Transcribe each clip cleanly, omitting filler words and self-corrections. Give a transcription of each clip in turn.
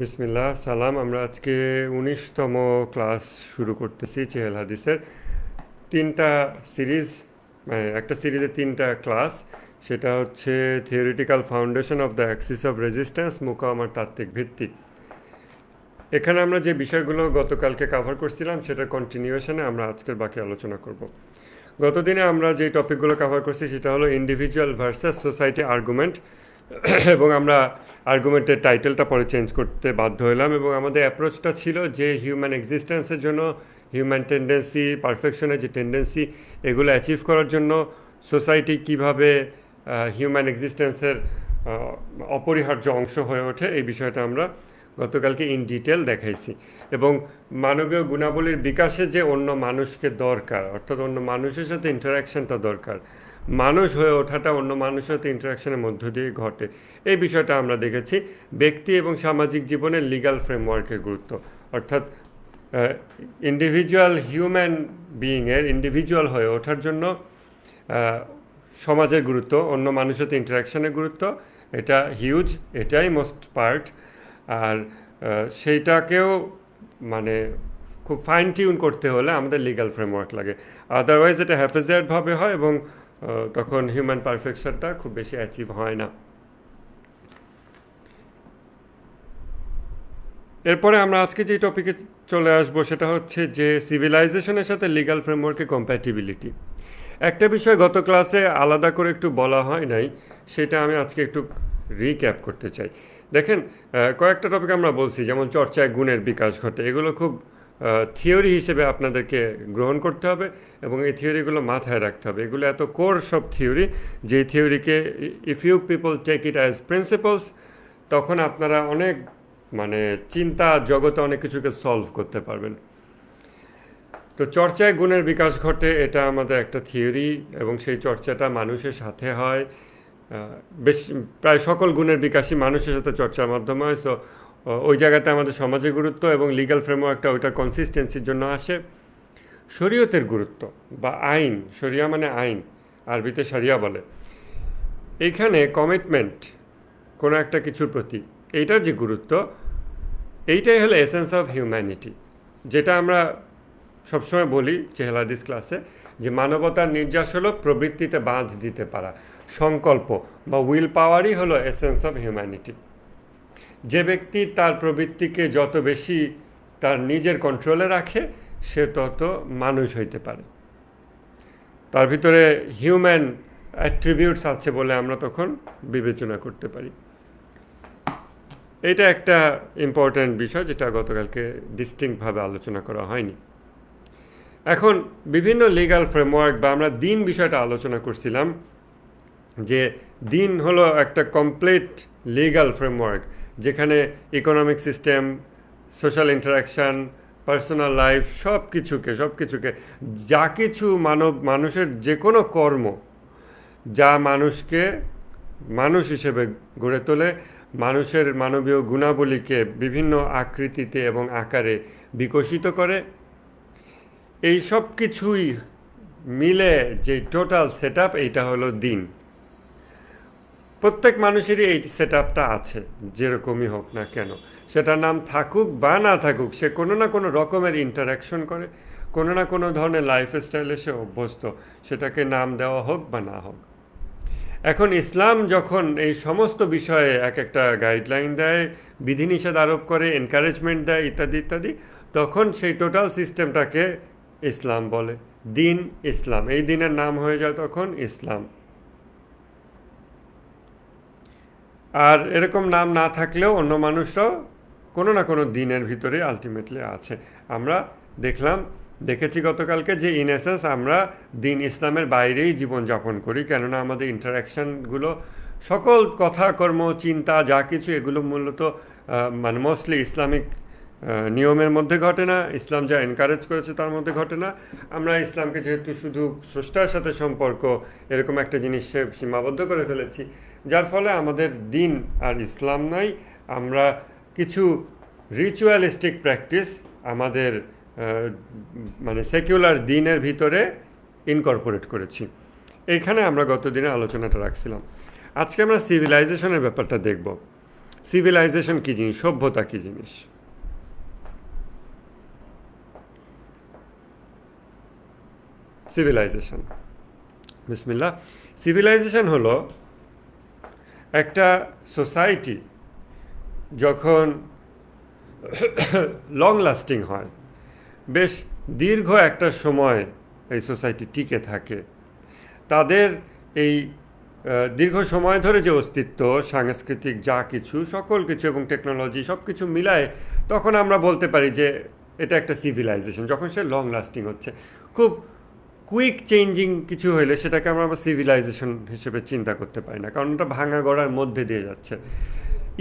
বিসমিল্লাহ সালাম। আমরা আজকে ১৯তম ক্লাস শুরু করতেছি চেহেল হাদিসের। তিনটা সিরিজ, মানে একটা সিরিজে তিনটা ক্লাস। সেটা হচ্ছে theoretical foundation of the axis of resistance, মুকাওয়ামার তাত্ত্বিক ভিত্তি। এখানে আমরা যে বিষয়গুলো গতকালকে কভার করছিলাম সেটার কন্টিনিউয়েশনে আমরা আজকের বাকি আলোচনা করব। গতদিনে আমরা যে টপিকগুলো কভার করছি সেটা হলো ইন্ডিভিজুয়াল ভার্সাস সোসাইটি আর্গুমেন্ট, এবং আমরা আর্গুমেন্টের টাইটেলটা পরে চেঞ্জ করতে বাধ্য হলাম। এবং আমাদের অ্যাপ্রোচটা ছিল যে হিউম্যান এক্সিস্টেন্সের জন্য হিউম্যান টেন্ডেন্সি, পারফেকশনের যে টেন্ডেন্সি, এগুলো অ্যাচিভ করার জন্য সোসাইটি কিভাবে হিউম্যান এক্সিস্টেন্সের অপরিহার্য অংশ হয়ে ওঠে, এই বিষয়টা আমরা গতকালকে ইন ডিটেল দেখাইছি। এবং মানবীয় গুণাবলীর বিকাশে যে অন্য মানুষকে দরকার, অর্থাৎ অন্য মানুষের সাথে ইন্টারাকশানটা দরকার, মানুষ হয়ে ওঠাটা অন্য মানুষের সাথে ইন্টারাকশনের মধ্য দিয়ে ঘটে, এই বিষয়টা আমরা দেখেছি। ব্যক্তি এবং সামাজিক জীবনের লিগ্যাল ফ্রেমওয়ার্কের গুরুত্ব, অর্থাৎ ইন্ডিভিজুয়াল হিউম্যান বিইংয়ের ইন্ডিভিজুয়াল হয়ে ওঠার জন্য সমাজের গুরুত্ব, অন্য মানুষের সাথে ইন্টারাকশনের গুরুত্ব, এটা হিউজ, এটাই মোস্ট পার্ট। আর সেইটাকেও মানে খুব ফাইন টিউন করতে হলে আমাদের লিগ্যাল ফ্রেমওয়ার্ক লাগে, আদারওয়াইজ এটা হ্যাফেজার্ডভাবে হয় এবং তখন হিউম্যান পারফেকশনটা খুব বেশি অ্যাচিভ হয় না। এরপরে আমরা আজকে যে টপিকে চলে আসবো সেটা হচ্ছে যে সিভিলাইজেশনের সাথে লিগ্যাল ফ্রেমওয়ার্কের কম্প্যাটিবিলিটি। একটা বিষয় গত ক্লাসে আলাদা করে একটু বলা হয় নাই, সেটা আমি আজকে একটু রিক্যাপ করতে চাই। দেখেন, কয়েকটা টপিক আমরা বলছি, যেমন চর্চায় গুণের বিকাশ ঘটে, এগুলো খুব থিওরি হিসেবে আপনাদেরকে গ্রহণ করতে হবে এবং এই থিওরিগুলো মাথায় রাখতে হবে। এগুলো এত কোর সব থিওরি, যে থিওরিকে if you people take it as principles, তখন আপনারা অনেক মানে চিন্তা জগতে অনেক কিছুকে সলভ করতে পারবেন। তো চর্চায় গুণের বিকাশ ঘটে, এটা আমাদের একটা থিওরি, এবং সেই চর্চাটা মানুষের সাথে হয়। বেশ প্রায় সকল গুণের বিকাশই মানুষের সাথে চর্চার মাধ্যমে হয়। সো ওই জায়গাতে আমাদের সমাজের গুরুত্ব এবং লিগ্যাল ফ্রেমওয়ার্কটা ওইটার কনসিস্টেন্সির জন্য আসে। শরীয়তের গুরুত্ব বা আইন, শরিয়া মানে আইন, আরবিতে শরিয়া বলে। এইখানে কমিটমেন্ট কোনো একটা কিছুর প্রতি, এইটার যে গুরুত্ব, এইটাই হলো এসেন্স অফ হিউম্যানিটি। যেটা আমরা সবসময় বলি চেহেল হাদিস ক্লাসে, যে মানবতার নির্যাস হলো প্রবৃত্তিতে বাঁধ দিতে পারা, সংকল্প বা উইল পাওয়ারই হলো এসেন্স অফ হিউম্যানিটি। যে ব্যক্তি তার প্রবৃত্তিকে যত বেশি তার নিজের কন্ট্রোলে রাখে, সে তত মানুষ হইতে পারে, তার ভিতরে হিউম্যান অ্যাট্রিবিউটস আছে বলে আমরা তখন বিবেচনা করতে পারি। এটা একটা ইম্পর্ট্যান্ট বিষয় যেটা গতকালকে ডিস্টিংক্টভাবে আলোচনা করা হয়নি। এখন বিভিন্ন লিগ্যাল ফ্রেমওয়ার্ক বা আমরা দিন বিষয়টা আলোচনা করছিলাম, যে দিন হলো একটা কমপ্লিট লিগ্যাল ফ্রেমওয়ার্ক, যেখানে economic system, social interaction, personal life, সব কিছুকে যা কিছু মানুষের যে কোনো কর্ম যা মানুষকে মানুষ হিসেবে গড়ে তোলে, মানুষের মানবীয় গুণাবলীকে বিভিন্ন আকৃতিতে এবং আকারে বিকশিত করে, এই সব কিছুই মিলে যে টোটাল সেট আপ, এইটা হলো দিন। প্রত্যেক মানুষেরই এই সেট আপটা আছে, যেরকমই হোক না কেন, সেটার নাম থাকুক বা না থাকুক, সে কোনো না কোনো রকমের ইন্টারাকশন করে, কোনো না কোনো ধরনের লাইফস্টাইলে সে অভ্যস্ত, সেটাকে নাম দেওয়া হোক বা না হোক। এখন ইসলাম যখন এই সমস্ত বিষয়ে এক একটা গাইডলাইন দেয়, বিধিনিষেধ আরোপ করে, এনকারেজমেন্ট দেয়, ইত্যাদি ইত্যাদি, তখন সেই টোটাল সিস্টেমটাকে ইসলাম বলে, দিন ইসলাম। এই দিনের নাম হয়ে যায় তখন ইসলাম। আর এরকম নাম না থাকলেও অন্য মানুষরাও কোনো না কোনো দিনের ভিতরে আলটিমেটলি আছে। আমরা দেখেছি গতকালকে যে ইন এসেন্স আমরা দিন ইসলামের বাইরেই জীবনযাপন করি, কেননা আমাদের ইন্টারাকশানগুলো, সকল কথা কর্ম চিন্তা যা কিছু, এগুলো মূলত মানে মোস্টলি ইসলামিক নিয়মের মধ্যে ঘটে না, ইসলাম যা এনকারেজ করেছে তার মধ্যে ঘটে না। আমরা ইসলামকে যেহেতু শুধু স্রষ্টার সাথে সম্পর্ক এরকম একটা জিনিস সীমাবদ্ধ করে ফেলেছি, যার ফলে আমাদের দিন আর ইসলাম নাই। আমরা কিছু রিচুয়ালিস্টিক প্র্যাকটিস আমাদের মানে সেকুলার দিনের ভিতরে ইনকর্পোরেট করেছি। এইখানে আমরা গত দিনে আলোচনাটা রাখছিলাম। আজকে আমরা সিভিলাইজেশনের ব্যাপারটা দেখব। সিভিলাইজেশন কী জিনিস, সভ্যতা কী জিনিস। সিভিলাইজেশন, বিসমিল্লাহ। সিভিলাইজেশন হলো একটা সোসাইটি যখন লং লাস্টিং হয়, বেশ দীর্ঘ একটা সময় এই সোসাইটি টিকে থাকে, তাদের এই দীর্ঘ সময় ধরে যে অস্তিত্ব, সাংস্কৃতিক যা কিছু, সকল কিছু এবং টেকনোলজি সব কিছু মিলায়, তখন আমরা বলতে পারি যে এটা একটা সিভিলাইজেশন। যখন সে লং লাস্টিং হচ্ছে, খুব কুইক চেঞ্জিং কিছু হলে সেটাকে আমরা সিভিলাইজেশন হিসেবে চিন্তা করতে পারি না, কারণ ওটা ভাঙা গড়ার মধ্যে দিয়ে যাচ্ছে।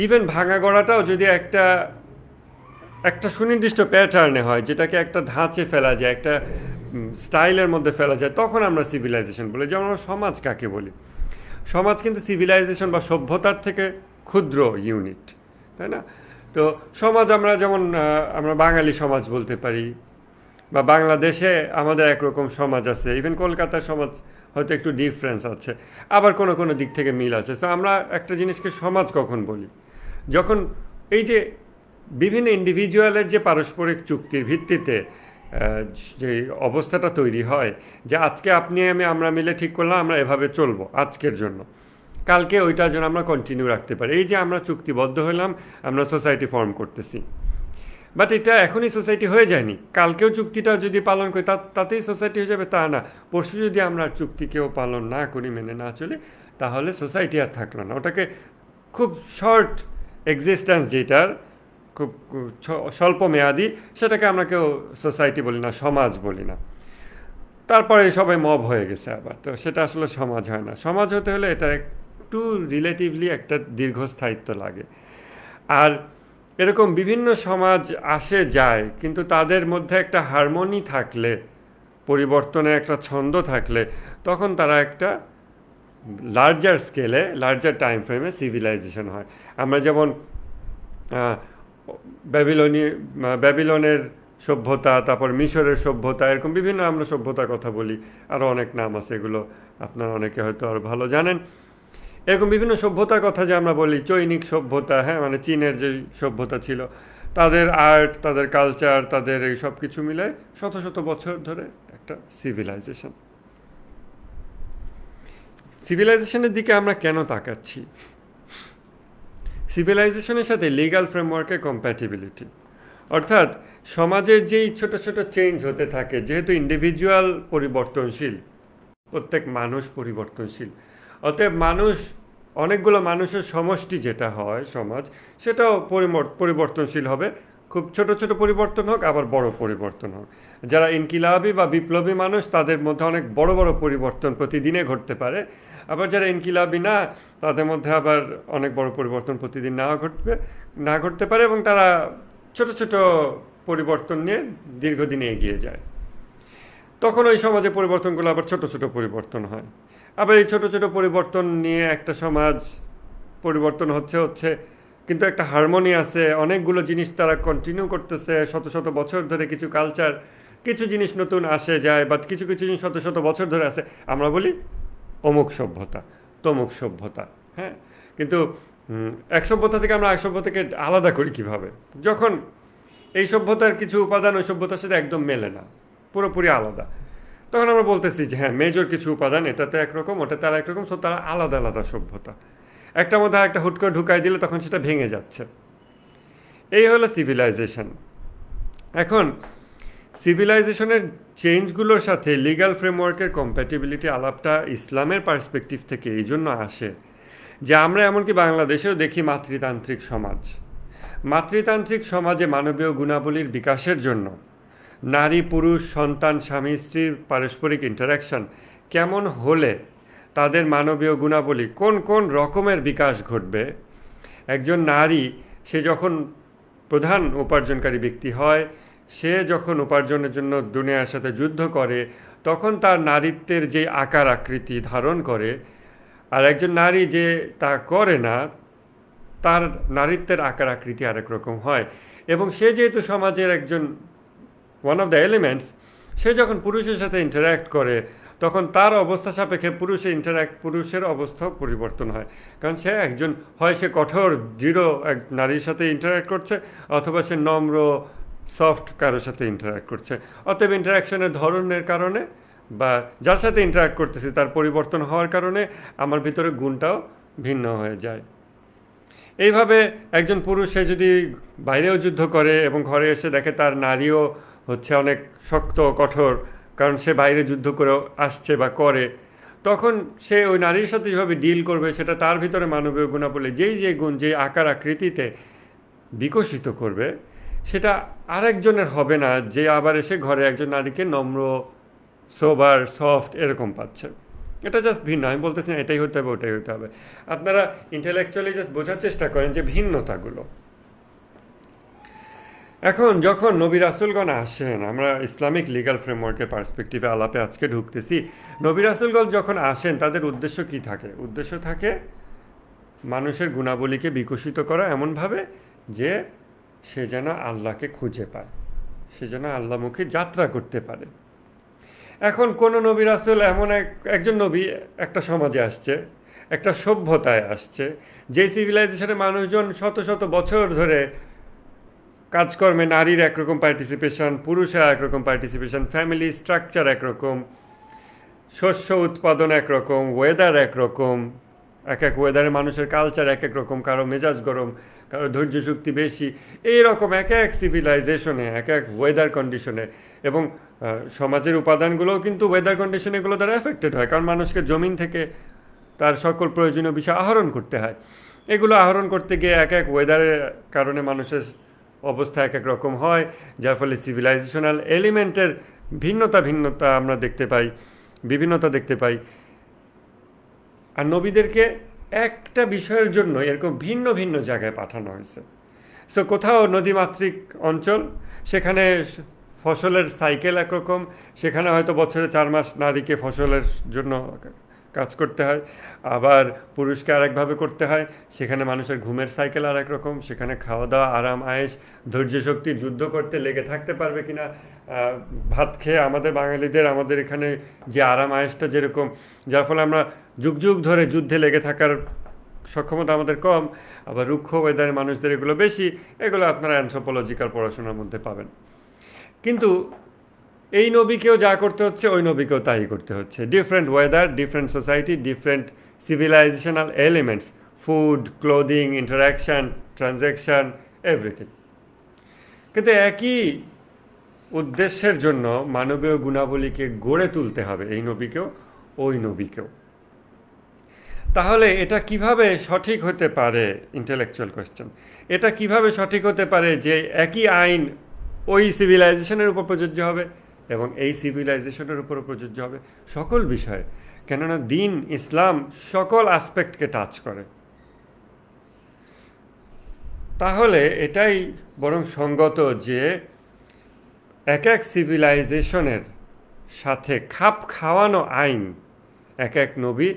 ইভেন ভাঙা গড়াটাও যদি একটা সুনির্দিষ্ট প্যাটার্নে হয়, যেটাকে একটা ধাঁচে ফেলা যায়, একটা স্টাইলের মধ্যে ফেলা যায়, তখন আমরা সিভিলাইজেশন বলি। যেমন আমরা সমাজ কাকে বলি, সমাজ কিন্তু সিভিলাইজেশন বা সভ্যতার থেকে ক্ষুদ্র ইউনিট, তাই না? তো সমাজ আমরা বাঙালি সমাজ বলতে পারি, বা বাংলাদেশে আমাদের একরকম সমাজ আছে, ইভেন কলকাতার সমাজ হয়তো একটু ডিফারেন্স আছে, আবার কোনো কোনো দিক থেকে মিল আছে। তো আমরা একটা জিনিসকে সমাজ কখন বলি, যখন এই যে বিভিন্ন ইন্ডিভিজুয়ালের যে পারস্পরিক চুক্তির ভিত্তিতে যে অবস্থাটা তৈরি হয়, যে আজকে আপনি আমরা মিলে ঠিক করলাম আমরা এভাবে চলবো আজকের জন্য, কালকে ওইটার জন্য আমরা কন্টিনিউ রাখতে পারি। এই যে আমরা চুক্তিবদ্ধ হলাম, আমরা সোসাইটি ফর্ম করতেছি, বাট এটা এখনই সোসাইটি হয়ে যায়নি। কালকেও চুক্তিটা যদি পালন করি তাতেই সোসাইটি হয়ে যাবে তা না। পরশু যদি আমরা চুক্তিকেও পালন না করি, মেনে না চলি, তাহলে সোসাইটি আর থাকলো না। ওটাকে খুব শর্ট এক্সিস্টেন্স, যেটার খুব স্বল্প মেয়াদি, সেটাকে আমরা কেউ সোসাইটি বলি না, সমাজ বলি না। তারপরে সবাই মব হয়ে গেছে আবার, তো সেটা আসলে সমাজ হয় না। সমাজ হতে হলে এটা একটু রিলেটিভলি একটা দীর্ঘস্থায়িত্ব লাগে। আর এরকম বিভিন্ন সমাজ আসে যায়, কিন্তু তাদের মধ্যে একটা হারমোনি থাকলে, পরিবর্তনের একটা ছন্দ থাকলে, তখন তারা একটা লার্জার স্কেলে, লার্জার টাইম ফ্রেমে সিভিলাইজেশন হয়। আমরা যেমন ব্যাবিলনের সভ্যতা, তারপর মিশরের সভ্যতা, এরকম বিভিন্ন আমরা সভ্যতার কথা বলি, আরও অনেক নাম আছে, এগুলো আপনারা অনেকে হয়তো আরও ভালো জানেন। এরকম বিভিন্ন সভ্যতার কথা যে আমরা বলি, চৈনিক সভ্যতা, হ্যাঁ, মানে চীনের যে সভ্যতা ছিল, তাদের আর্ট, তাদের কালচার, তাদের এই সব কিছু মিলে শত শত বছর ধরে একটা সিভিলাইজেশন। সিভিলাইজেশনের দিকে আমরা কেন তাকাচ্ছি? সিভিলাইজেশনের সাথে লিগ্যাল ফ্রেমওয়ার্কের কম্প্যাটিবিলিটি, অর্থাৎ সমাজের যেই ছোট ছোট চেঞ্জ হতে থাকে, যেহেতু ইন্ডিভিজুয়াল পরিবর্তনশীল, প্রত্যেক মানুষ পরিবর্তনশীল, অতএব অনেকগুলো মানুষের সমষ্টি যেটা হয় সমাজ, সেটাও পরিবর্তনশীল হবে। খুব ছোট ছোট পরিবর্তন হোক, আবার বড় পরিবর্তন হোক। যারা ইনকিলাবি বা বিপ্লবী মানুষ, তাদের মধ্যে অনেক বড় বড় পরিবর্তন প্রতিদিনে ঘটতে পারে। আবার যারা ইনকিলাবি না, তাদের মধ্যে আবার অনেক বড় পরিবর্তন প্রতিদিন না ঘটতে পারে, এবং তারা ছোট ছোট পরিবর্তন নিয়ে দীর্ঘদিনে এগিয়ে যায়। তখন ওই সমাজে পরিবর্তনগুলো আবার ছোট ছোট পরিবর্তন হয়। আবার এই ছোট ছোট পরিবর্তন নিয়ে একটা সমাজ পরিবর্তন হচ্ছে, কিন্তু একটা হারমোনি আছে, অনেকগুলো জিনিস তারা কন্টিনিউ করতেছে শত শত বছর ধরে। কিছু কালচার, কিছু জিনিস নতুন আসে যায়, বাট কিছু কিছু জিনিস শত শত বছর ধরে আছে। আমরা বলি অমুক সভ্যতা, তমুক সভ্যতা, হ্যাঁ। কিন্তু এক সভ্যতা থেকে আমরা এক সভ্যতাকে আলাদা করি কিভাবে? যখন এই সভ্যতার কিছু উপাদান ওই সভ্যতার সাথে একদম মেলে না, পুরোপুরি আলাদা, তখন আমরা বলতেছি যে হ্যাঁ, মেজর কিছু উপাদান এটাতে একরকম, ওটাতে আর একরকম, সো তারা আলাদা আলাদা সভ্যতা। একটার মধ্যে একটা হুট করে ঢুকাই দিলে তখন সেটা ভেঙে যাচ্ছে। এই হলো সিভিলাইজেশন। এখন সিভিলাইজেশনের চেঞ্জগুলোর সাথে লিগ্যাল ফ্রেমওয়ার্কের কম্প্যাটিবিলিটি আলাপটা ইসলামের পার্সপেক্টিভ থেকে এই জন্য আসে যে আমরা এমনকি বাংলাদেশেও দেখি মাতৃতান্ত্রিক সমাজ। মাতৃতান্ত্রিক সমাজে মানবীয় গুণাবলীর বিকাশের জন্য নারী, পুরুষ, সন্তান, স্বামী, স্ত্রীর পারস্পরিক ইন্টারাকশন কেমন হলে তাদের মানবীয় গুণাবলী কোন কোন রকমের বিকাশ ঘটবে। একজন নারী, সে যখন প্রধান উপার্জনকারী ব্যক্তি হয়, সে যখন উপার্জনের জন্য দুনিয়ার সাথে যুদ্ধ করে, তখন তার নারীত্বের যে আকার আকৃতি ধারণ করে, আর একজন নারী যে তা করে না, তার নারীত্বের আকার আকৃতি আরেক রকম হয়। এবং সে যেহেতু সমাজের একজন ওয়ান অফ দ্য এলিমেন্টস, সে যখন পুরুষের সাথে ইন্টারাক্ট করে, তখন তার অবস্থা সাপেক্ষে পুরুষের অবস্থাও পরিবর্তন হয়। কারণ সে কঠোর দৃঢ় এক নারীর সাথে ইন্টারাক্ট করছে, অথবা সে নম্র সফট কারোর সাথে ইন্টারাক্ট করছে। অতএব ইন্টারাকশনের ধরনের কারণে বা যার সাথে ইন্টারাক্ট করতেছি তার পরিবর্তন হওয়ার কারণে আমার ভিতরে গুণটাও ভিন্ন হয়ে যায়। এইভাবে একজন পুরুষ সে যদি বাইরেও যুদ্ধ করে এবং ঘরে এসে দেখে তার নারীও হচ্ছে অনেক শক্ত কঠোর, কারণ সে বাইরে যুদ্ধ করে আসছে বা করে, তখন সে ওই নারীর সাথে যেভাবে ডিল করবে সেটা তার ভিতরে মানবীয় গুণাবলী যে গুণ যে আকার আকৃতিতে বিকশিত করবে, সেটা আরেকজনের হবে না যে আবার এসে ঘরে একজন নারীকে নম্র সোবার সফট এরকম পাচ্ছে। এটা জাস্ট ভিন্ন। আমি বলতেছি না এটাই হতে হবে ওটাই হতে হবে। আপনারা ইন্টেলেকচুয়ালি জাস্ট বোঝার চেষ্টা করেন যে ভিন্নতাগুলো। এখন যখন নবী রাসূলগণ আসেন, আমরা ইসলামিক লিগ্যাল ফ্রেমওয়ার্কের পার্সপেক্টিভে আলাপে আজকে ঢুকতেছি। নবী রাসূলগণ যখন আসেন তাদের উদ্দেশ্য কি থাকে? উদ্দেশ্য থাকে মানুষের গুণাবলীকে বিকশিত করা এমনভাবে যে সে যেন আল্লাহকে খুঁজে পায়, সে যেন আল্লাহমুখী যাত্রা করতে পারে। এখন কোনো নবী রাসূল এমন একজন নবী একটা সমাজে আসছে, একটা সভ্যতায় আসছে, যে সিভিলাইজেশনে মানুষজন শত শত বছর ধরে কাজকর্মে নারীর একরকম পার্টিসিপেশন, পুরুষের একরকম পার্টিসিপেশন, ফ্যামিলি স্ট্রাকচার একরকম, শস্য উৎপাদন একরকম, ওয়েদার একরকম, এক ওয়েদারে মানুষের কালচার এক রকম, কারো মেজাজ গরম, কারো ধৈর্য শক্তি বেশি, এইরকম এক সিভিলাইজেশনে এক ওয়েদার কন্ডিশনে, এবং সমাজের উপাদানগুলোও কিন্তু ওয়েদার কন্ডিশন এগুলো দ্বারা এফেক্টেড হয়, কারণ মানুষকে জমিন থেকে তার সকল প্রয়োজনীয় বিষয় আহরণ করতে হয়। এগুলো আহরণ করতে গিয়ে এক ওয়েদারের কারণে মানুষের অবস্থা এক রকম হয়, যার ফলে সিভিলাইজেশনাল এলিমেন্টের ভিন্নতা আমরা দেখতে পাই, বিভিন্নতা দেখতে পাই। আর নবীদেরকে একটা বিষয়ের জন্য এরকম ভিন্ন ভিন্ন জায়গায় পাঠানো হয়েছে। সো কোথাও নদীমাতৃক অঞ্চল, সেখানে ফসলের সাইকেল একরকম, সেখানে হয়তো বছরে 4 মাস নারীকে ফসলের জন্য কাজ করতে হয়, আবার পুরুষকে আরেকভাবে করতে হয়। সেখানে মানুষের ঘুমের সাইকেল আর এক রকম, সেখানে খাওয়া দাওয়া, আরাম আয়েশ, ধৈর্য শক্তি, যুদ্ধ করতে লেগে থাকতে পারবে কিনা, ভাত খেয়ে আমাদের বাঙালিদের আমাদের এখানে যে আরাম আয়েশটা যেরকম, যার ফলে আমরা যুগ যুগ ধরে যুদ্ধে লেগে থাকার সক্ষমতা আমাদের কম, আবার রুক্ষ ওয়েদারের মানুষদের এগুলো বেশি। এগুলো আপনারা অ্যানথ্রোপোলজিক্যাল পড়াশোনার মধ্যে পাবেন। কিন্তু এই নবীকেও যা করতে হচ্ছে ওই নবীকেও তাই করতে হচ্ছে। Different weather, different society, different civilisational elements, food, clothing, interaction, transaction, everything. কিন্তু একই উদ্দেশ্যের জন্য মানবীয় গুণাবলীকে গড়ে তুলতে হবে এই নবীকেও ওই নবীকেও। তাহলে এটা কিভাবে সঠিক হতে পারে? Intellectual question. এটা কিভাবে সঠিক হতে পারে যে একই আইন ওই সিভিলাইজেশনের উপর প্রযোজ্য হবে এবং এই সিভিলাইজেশনের উপরও প্রযোজ্য হবে সকল বিষয়ে? কেননা দিন ইসলাম সকল আসপেক্টকে টাচ করে। তাহলে এটাই বরং সঙ্গত যে এক সিভিলাইজেশনের সাথে খাপ খাওয়ানো আইন এক নবী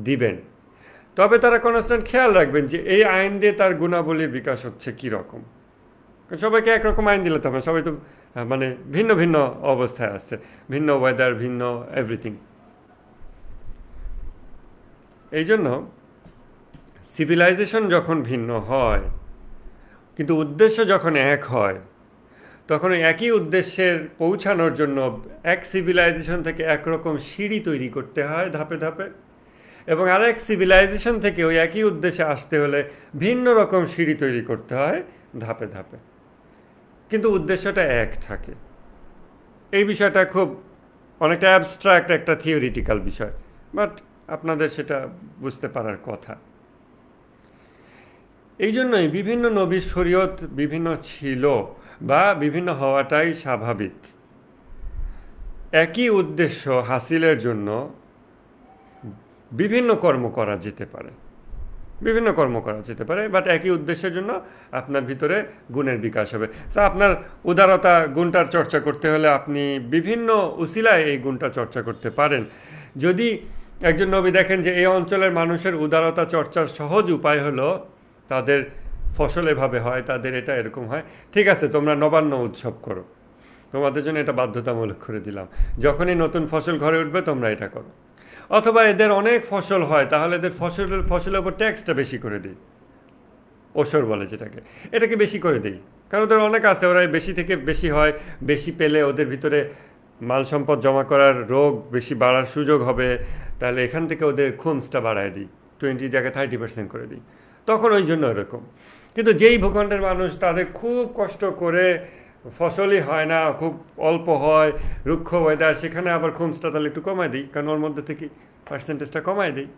দিবেন। তবে তারা কনস্ট্যান্ট খেয়াল রাখবেন যে এই আইন দিয়ে তার গুণাবলীর বিকাশ হচ্ছে কীরকম। সবাইকে একরকম আইন দিলে তো সবাই তো মানে ভিন্ন ভিন্ন অবস্থায় আছে, ভিন্ন ওয়েদার, ভিন্ন এভরিথিং। এই জন্য সিভিলাইজেশন যখন ভিন্ন হয় কিন্তু উদ্দেশ্য যখন এক হয়, তখন একই উদ্দেশ্যের পৌঁছানোর জন্য এক সিভিলাইজেশন থেকে একরকম সিঁড়ি তৈরি করতে হয় ধাপে ধাপে, এবং আরেক সিভিলাইজেশন থেকে ওই একই উদ্দেশ্যে আসতে হলে ভিন্ন রকম সিঁড়ি তৈরি করতে হয় ধাপে ধাপে, কিন্তু উদ্দেশ্যটা এক থাকে। এই বিষয়টা খুব অনেকটা অ্যাবস্ট্রাক্ট একটা থিওরিটিক্যাল বিষয়, বাট আপনাদের সেটা বুঝতে পারার কথা। এই জন্যই বিভিন্ন নবীর শরীয়ত বিভিন্ন ছিল বা বিভিন্ন হওয়াটাই স্বাভাবিক। একই উদ্দেশ্য হাসিলের জন্য বিভিন্ন কর্ম করা যেতে পারে, বাট একই উদ্দেশ্যের জন্য আপনার ভিতরে গুণের বিকাশ হবে। সো আপনার উদারতা গুণটার চর্চা করতে হলে আপনি বিভিন্ন উসিলায় এই গুণটা চর্চা করতে পারেন। যদি একজন নবী দেখেন যে এই অঞ্চলের মানুষের উদারতা চর্চার সহজ উপায় হলো তাদের ফসল এভাবে হয়, তাদের এটা এরকম হয়, ঠিক আছে তোমরা নবান্ন উৎসব করো, তোমাদের জন্য এটা বাধ্যতামূলক করে দিলাম, যখনই নতুন ফসল ঘরে উঠবে তোমরা এটা করো। অথবা এদের অনেক ফসল হয়, তাহলে এদের ফসলের উপর ট্যাক্সটা বেশি করে দিই, ওসর বলে যেটাকে, এটাকে বেশি করে দিই। কারণ ওদের অনেক আছে, ওরা বেশি থেকে বেশি হয়, বেশি পেলে ওদের ভিতরে মাল সম্পদ জমা করার রোগ বেশি বাড়ার সুযোগ হবে, তাহলে এখান থেকে ওদের খুমসটা বাড়ায় দিই, 20 জায়গায় 30% করে দিই, তখন ওই জন্য এরকম। কিন্তু যেই ভূখণ্ডের মানুষ তাদের খুব কষ্ট করে ফসলই হয় না, খুব অল্প হয়, রুক্ষ ওয়েদার, সেখানে আবার খুমসটা তাহলে একটু কমায় দিই, কারণ ওর মধ্যে থেকে পার্সেন্টেজটা কমায় দিই।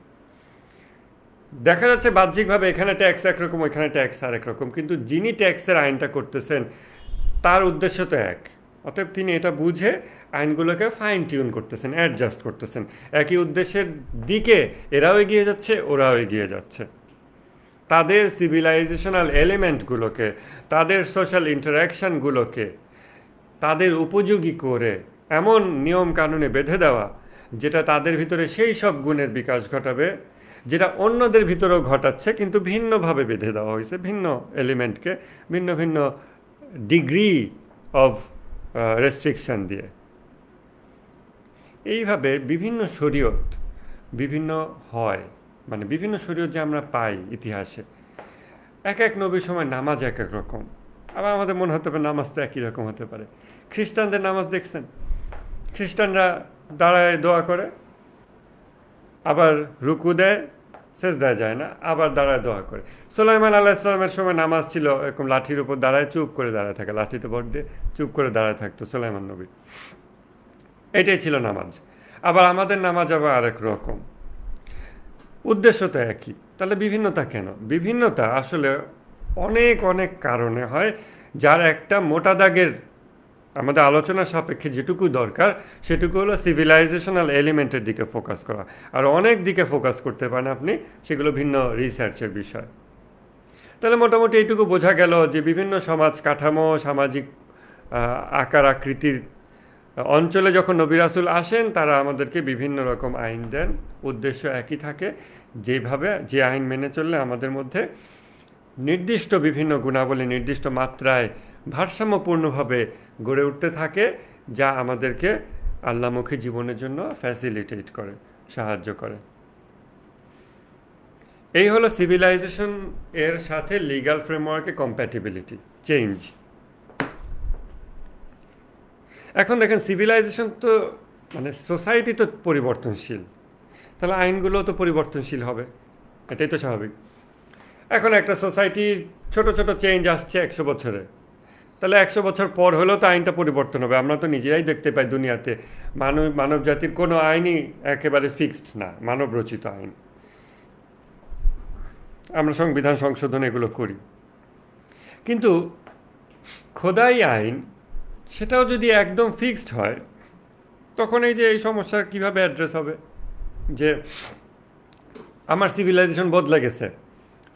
দেখা যাচ্ছে বাহ্যিকভাবে এখানে ট্যাক্স একরকম, ওইখানে ট্যাক্স আরেক রকম, কিন্তু যিনি ট্যাক্সের আইনটা করতেছেন তার উদ্দেশ্য তো এক। অতএব তিনি এটা বুঝে আইনগুলোকে ফাইন টিউন করতেছেন, অ্যাডজাস্ট করতেছেন, একই উদ্দেশ্যের দিকে এরাও এগিয়ে যাচ্ছে, ওরাও এগিয়ে যাচ্ছে। তাদের সিভিলাইজেশনাল এলিমেন্টগুলোকে, তাদের সোশ্যাল ইন্টারাকশানগুলোকে তাদের উপযোগী করে এমন নিয়ম কানুনে বেঁধে দেওয়া যেটা তাদের ভিতরে সেই সব গুণের বিকাশ ঘটাবে যেটা অন্যদের ভিতরেও ঘটাচ্ছে, কিন্তু ভিন্নভাবে বেঁধে দেওয়া হয়েছে, ভিন্ন এলিমেন্টকে ভিন্ন ভিন্ন ডিগ্রি অফ রেস্ট্রিকশন দিয়ে। এইভাবে বিভিন্ন শরীয়ত বিভিন্ন হয়, মানে বিভিন্ন শরীয়ত যে আমরা পাই ইতিহাসে, এক এক নবীর সময় নামাজ এক এক রকম। আবার আমাদের মনে হতে পারে নামাজ তো একই রকম হতে পারে। খ্রিস্টানদের নামাজ দেখছেন, খ্রিস্টানরা দাঁড়ায় দোয়া করে, আবার রুকু দেয়, সেজদায় যায় না, আবার দাঁড়ায় দোয়া করে। সুলাইমান আলাইহিস সালামের সময় নামাজ ছিল এরকম লাঠির উপর দাঁড়ায় চুপ করে দাঁড়ায় থাকে, লাঠিতে ভর দিয়ে চুপ করে দাঁড়ায় থাকতো সুলাইমান নবী, এটাই ছিল নামাজ। আবার আমাদের নামাজ আবার আরেক রকম, উদ্দেশ্য তো একই। তাহলে বিভিন্নতা কেন? বিভিন্নতা আসলে অনেক অনেক কারণে হয়, যার একটা মোটা দাগের আমাদের আলোচনার সাপেক্ষে যেটুকু দরকার সেটুকু হলো সিভিলাইজেশনাল এলিমেন্টের দিকে ফোকাস করা। আর অনেক দিকে ফোকাস করতে পারেন আপনি, সেগুলো ভিন্ন রিসার্চের বিষয়। তাহলে মোটামুটি এইটুকু বোঝা গেল যে বিভিন্ন সমাজ কাঠামো, সামাজিক আকার আকৃতির অঞ্চলে যখন নবী রাসূল আসেন, তারা আমাদেরকে বিভিন্ন রকম আইন দেন, উদ্দেশ্য একই থাকে, যেভাবে যে আইন মেনে চললে আমাদের মধ্যে নির্দিষ্ট বিভিন্ন গুণাবলী নির্দিষ্ট মাত্রায় ভারসাম্যপূর্ণভাবে গড়ে উঠতে থাকে, যা আমাদেরকে আল্লাহমুখী জীবনের জন্য ফ্যাসিলিটেট করে, সাহায্য করে। এই হলো সিভিলাইজেশন এর সাথে লিগ্যাল ফ্রেমওয়ার্কে কম্প্যাটিবিলিটি, চেঞ্জ। এখন দেখেন সিভিলাইজেশন তো মানে সোসাইটি তো পরিবর্তনশীল, তাহলে আইনগুলো তো পরিবর্তনশীল হবে, এটাই তো স্বাভাবিক। এখন একটা সোসাইটির ছোট ছোট চেঞ্জ আসছে 100 বছরে, তাহলে 100 বছর পর হলেও তো আইনটা পরিবর্তন হবে। আমরা তো নিজেরাই দেখতে পাই দুনিয়াতে মানব জাতির কোনো আইনই একেবারে ফিক্সড না, মানব রচিত আইন। আমরা সংবিধান সংশোধন এগুলো করি, কিন্তু খোদাই আইন সেটাও যদি একদম ফিক্সড হয়, তখন এই যে এই সমস্যা কীভাবে অ্যাড্রেস হবে যে আমার সিভিলাইজেশন বদলে গেছে,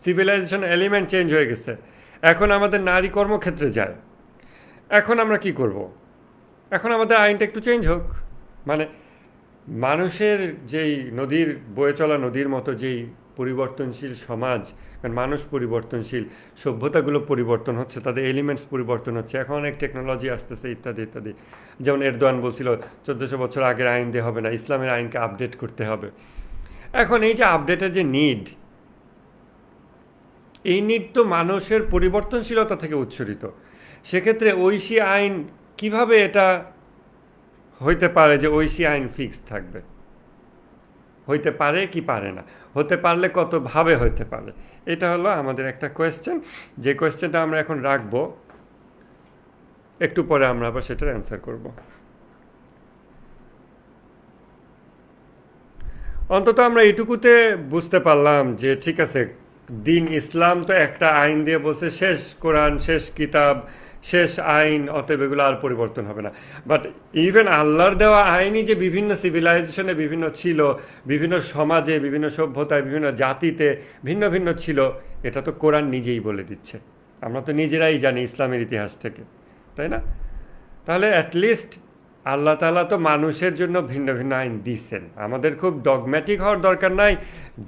সিভিলাইজেশন এলিমেন্ট চেঞ্জ হয়ে গেছে, এখন আমাদের নারী কর্মক্ষেত্রে যায়, এখন আমরা কি করব? এখন আমাদের আইনটা একটু চেঞ্জ হোক। মানে মানুষের যেই নদীর বয়ে চলা নদীর মতো যেই পরিবর্তনশীল সমাজ, কারণ মানুষ পরিবর্তনশীল, সভ্যতাগুলো পরিবর্তন হচ্ছে, তাদের এলিমেন্টস পরিবর্তন হচ্ছে, এখন অনেক টেকনোলজি আসতেছে ইত্যাদি ইত্যাদি। যেমন এরদোয়ান বলছিল 1400 বছর আগের আইন দিয়ে হবে না, ইসলামের আইনকে আপডেট করতে হবে। এখন এই যে আপডেটের যে নিড, এই নিড তো মানুষের পরিবর্তনশীলতা থেকে উৎসরিত। সেক্ষেত্রে ঐশী আইন কিভাবে এটা হইতে পারে যে ঐশী আইন ফিক্সড থাকবে? হইতে পারে কি পারে না? হতে পারলে কতভাবে হইতে পারে? এটা হলো আমাদের একটা কোয়েশ্চেন, যে কোয়েশ্চেনটা আমরা এখন রাখবো, একটু পরে আমরা আবার সেটার অ্যান্সার করব। অন্তত আমরা এইটুকুতে বুঝতে পারলাম যে ঠিক আছে, দিন ইসলাম তো একটা আইন দিয়ে বসে শেষ, কোরআন শেষ কিতাব, শেষ আইন, অতএব এগুলো আর পরিবর্তন হবে না। বাট ইভেন আল্লাহর দেওয়া আইনই যে বিভিন্ন সিভিলাইজেশনে বিভিন্ন ছিল, বিভিন্ন সমাজে, বিভিন্ন সভ্যতায়, বিভিন্ন জাতিতে ভিন্ন ভিন্ন ছিল, এটা তো কোরআন নিজেই বলে দিচ্ছে। আমরা তো নিজেরাই জানি ইসলামের ইতিহাস থেকে, তাই না? তাহলে অ্যাটলিস্ট আল্লাহ তাআলা তো মানুষের জন্য ভিন্ন ভিন্ন আইন দিচ্ছেন। আমাদের খুব ডগম্যাটিক হওয়ার দরকার নাই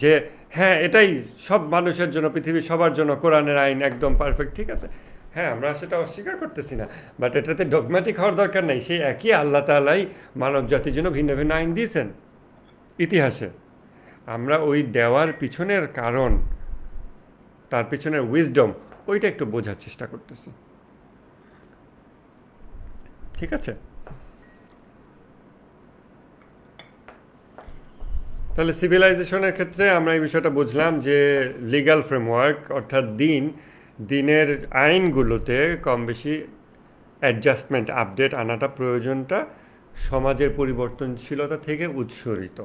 যে হ্যাঁ এটাই সব মানুষের জন্য, পৃথিবীর সবার জন্য কোরআনের আইন একদম পারফেক্ট, ঠিক আছে। হ্যাঁ, আমরা সেটা অস্বীকার করতেছি না, বাট এটাতে ডগম্যাটিক হওয়ার দরকার নাই। সেই একই আল্লাহ তাআলাই মানব জাতির জন্য ভিন্ন ভিন্ন আইন দিয়েছেন ইতিহাসে। আমরা ওই দেওয়ার পিছনের কারণ, তার পিছনের উইজডম, ওইটা একটু বোঝার চেষ্টা করতেছি। ঠিক আছে? তাহলে সিভিলাইজেশনের ক্ষেত্রে আমরা এই বিষয়টা বুঝলাম যে লিগ্যাল ফ্রেমওয়ার্ক অর্থাৎ দিনের আইনগুলোতে কম বেশি অ্যাডজাস্টমেন্ট, আপডেট আনাটা প্রয়োজনটা সমাজের পরিবর্তনশীলতা থেকে উৎসরিত।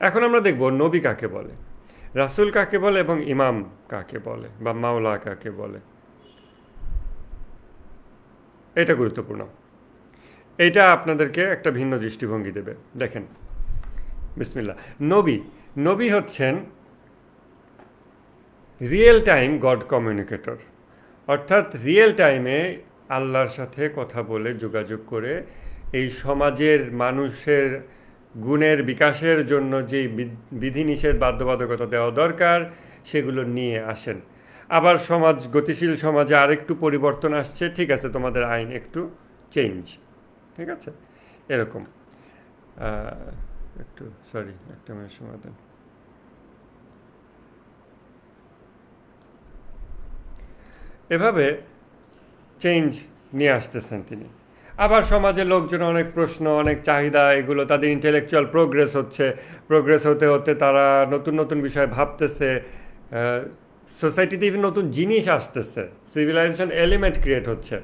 এখন আমরা দেখব নবী কাকে বলে, রাসূল কাকে বলে এবং ইমাম কাকে বলে বা মাওলা কাকে বলে। এটা গুরুত্বপূর্ণ। এইটা আপনাদেরকে একটা ভিন্ন দৃষ্টিভঙ্গি দেবে। দেখেন, বিসমিল্লাহ। নবী হচ্ছেন রিয়েল টাইম গড কমিউনিকেটর, অর্থাৎ রিয়েল টাইমে আল্লাহর সাথে কথা বলে যোগাযোগ করে এই সমাজের মানুষের গুণের বিকাশের জন্য যেই বিধিনিষেধ বাধ্যবাধকতা দেওয়া দরকার সেগুলো নিয়ে আসেন। আবার গতিশীল সমাজে আরেকটু পরিবর্তন আসছে, ঠিক আছে, তোমাদের আইন একটু চেঞ্জ, ঠিক আছে, এরকম। একটু সরি, একটা মিনিট সময় দেন। এভাবে চেঞ্জ নিয়ে আসতেছেন তিনি। আবার সমাজে লোকজন অনেক প্রশ্ন, অনেক চাহিদা, এগুলো তাদের ইন্টেলেকচুয়াল প্রোগ্রেস হতে হতে তারা নতুন নতুন বিষয় ভাবতেছে, সোসাইটিতে ইভেন নতুন জিনিস আসতেছে, সিভিলাইজেশন এলিমেন্ট ক্রিয়েট হচ্ছে।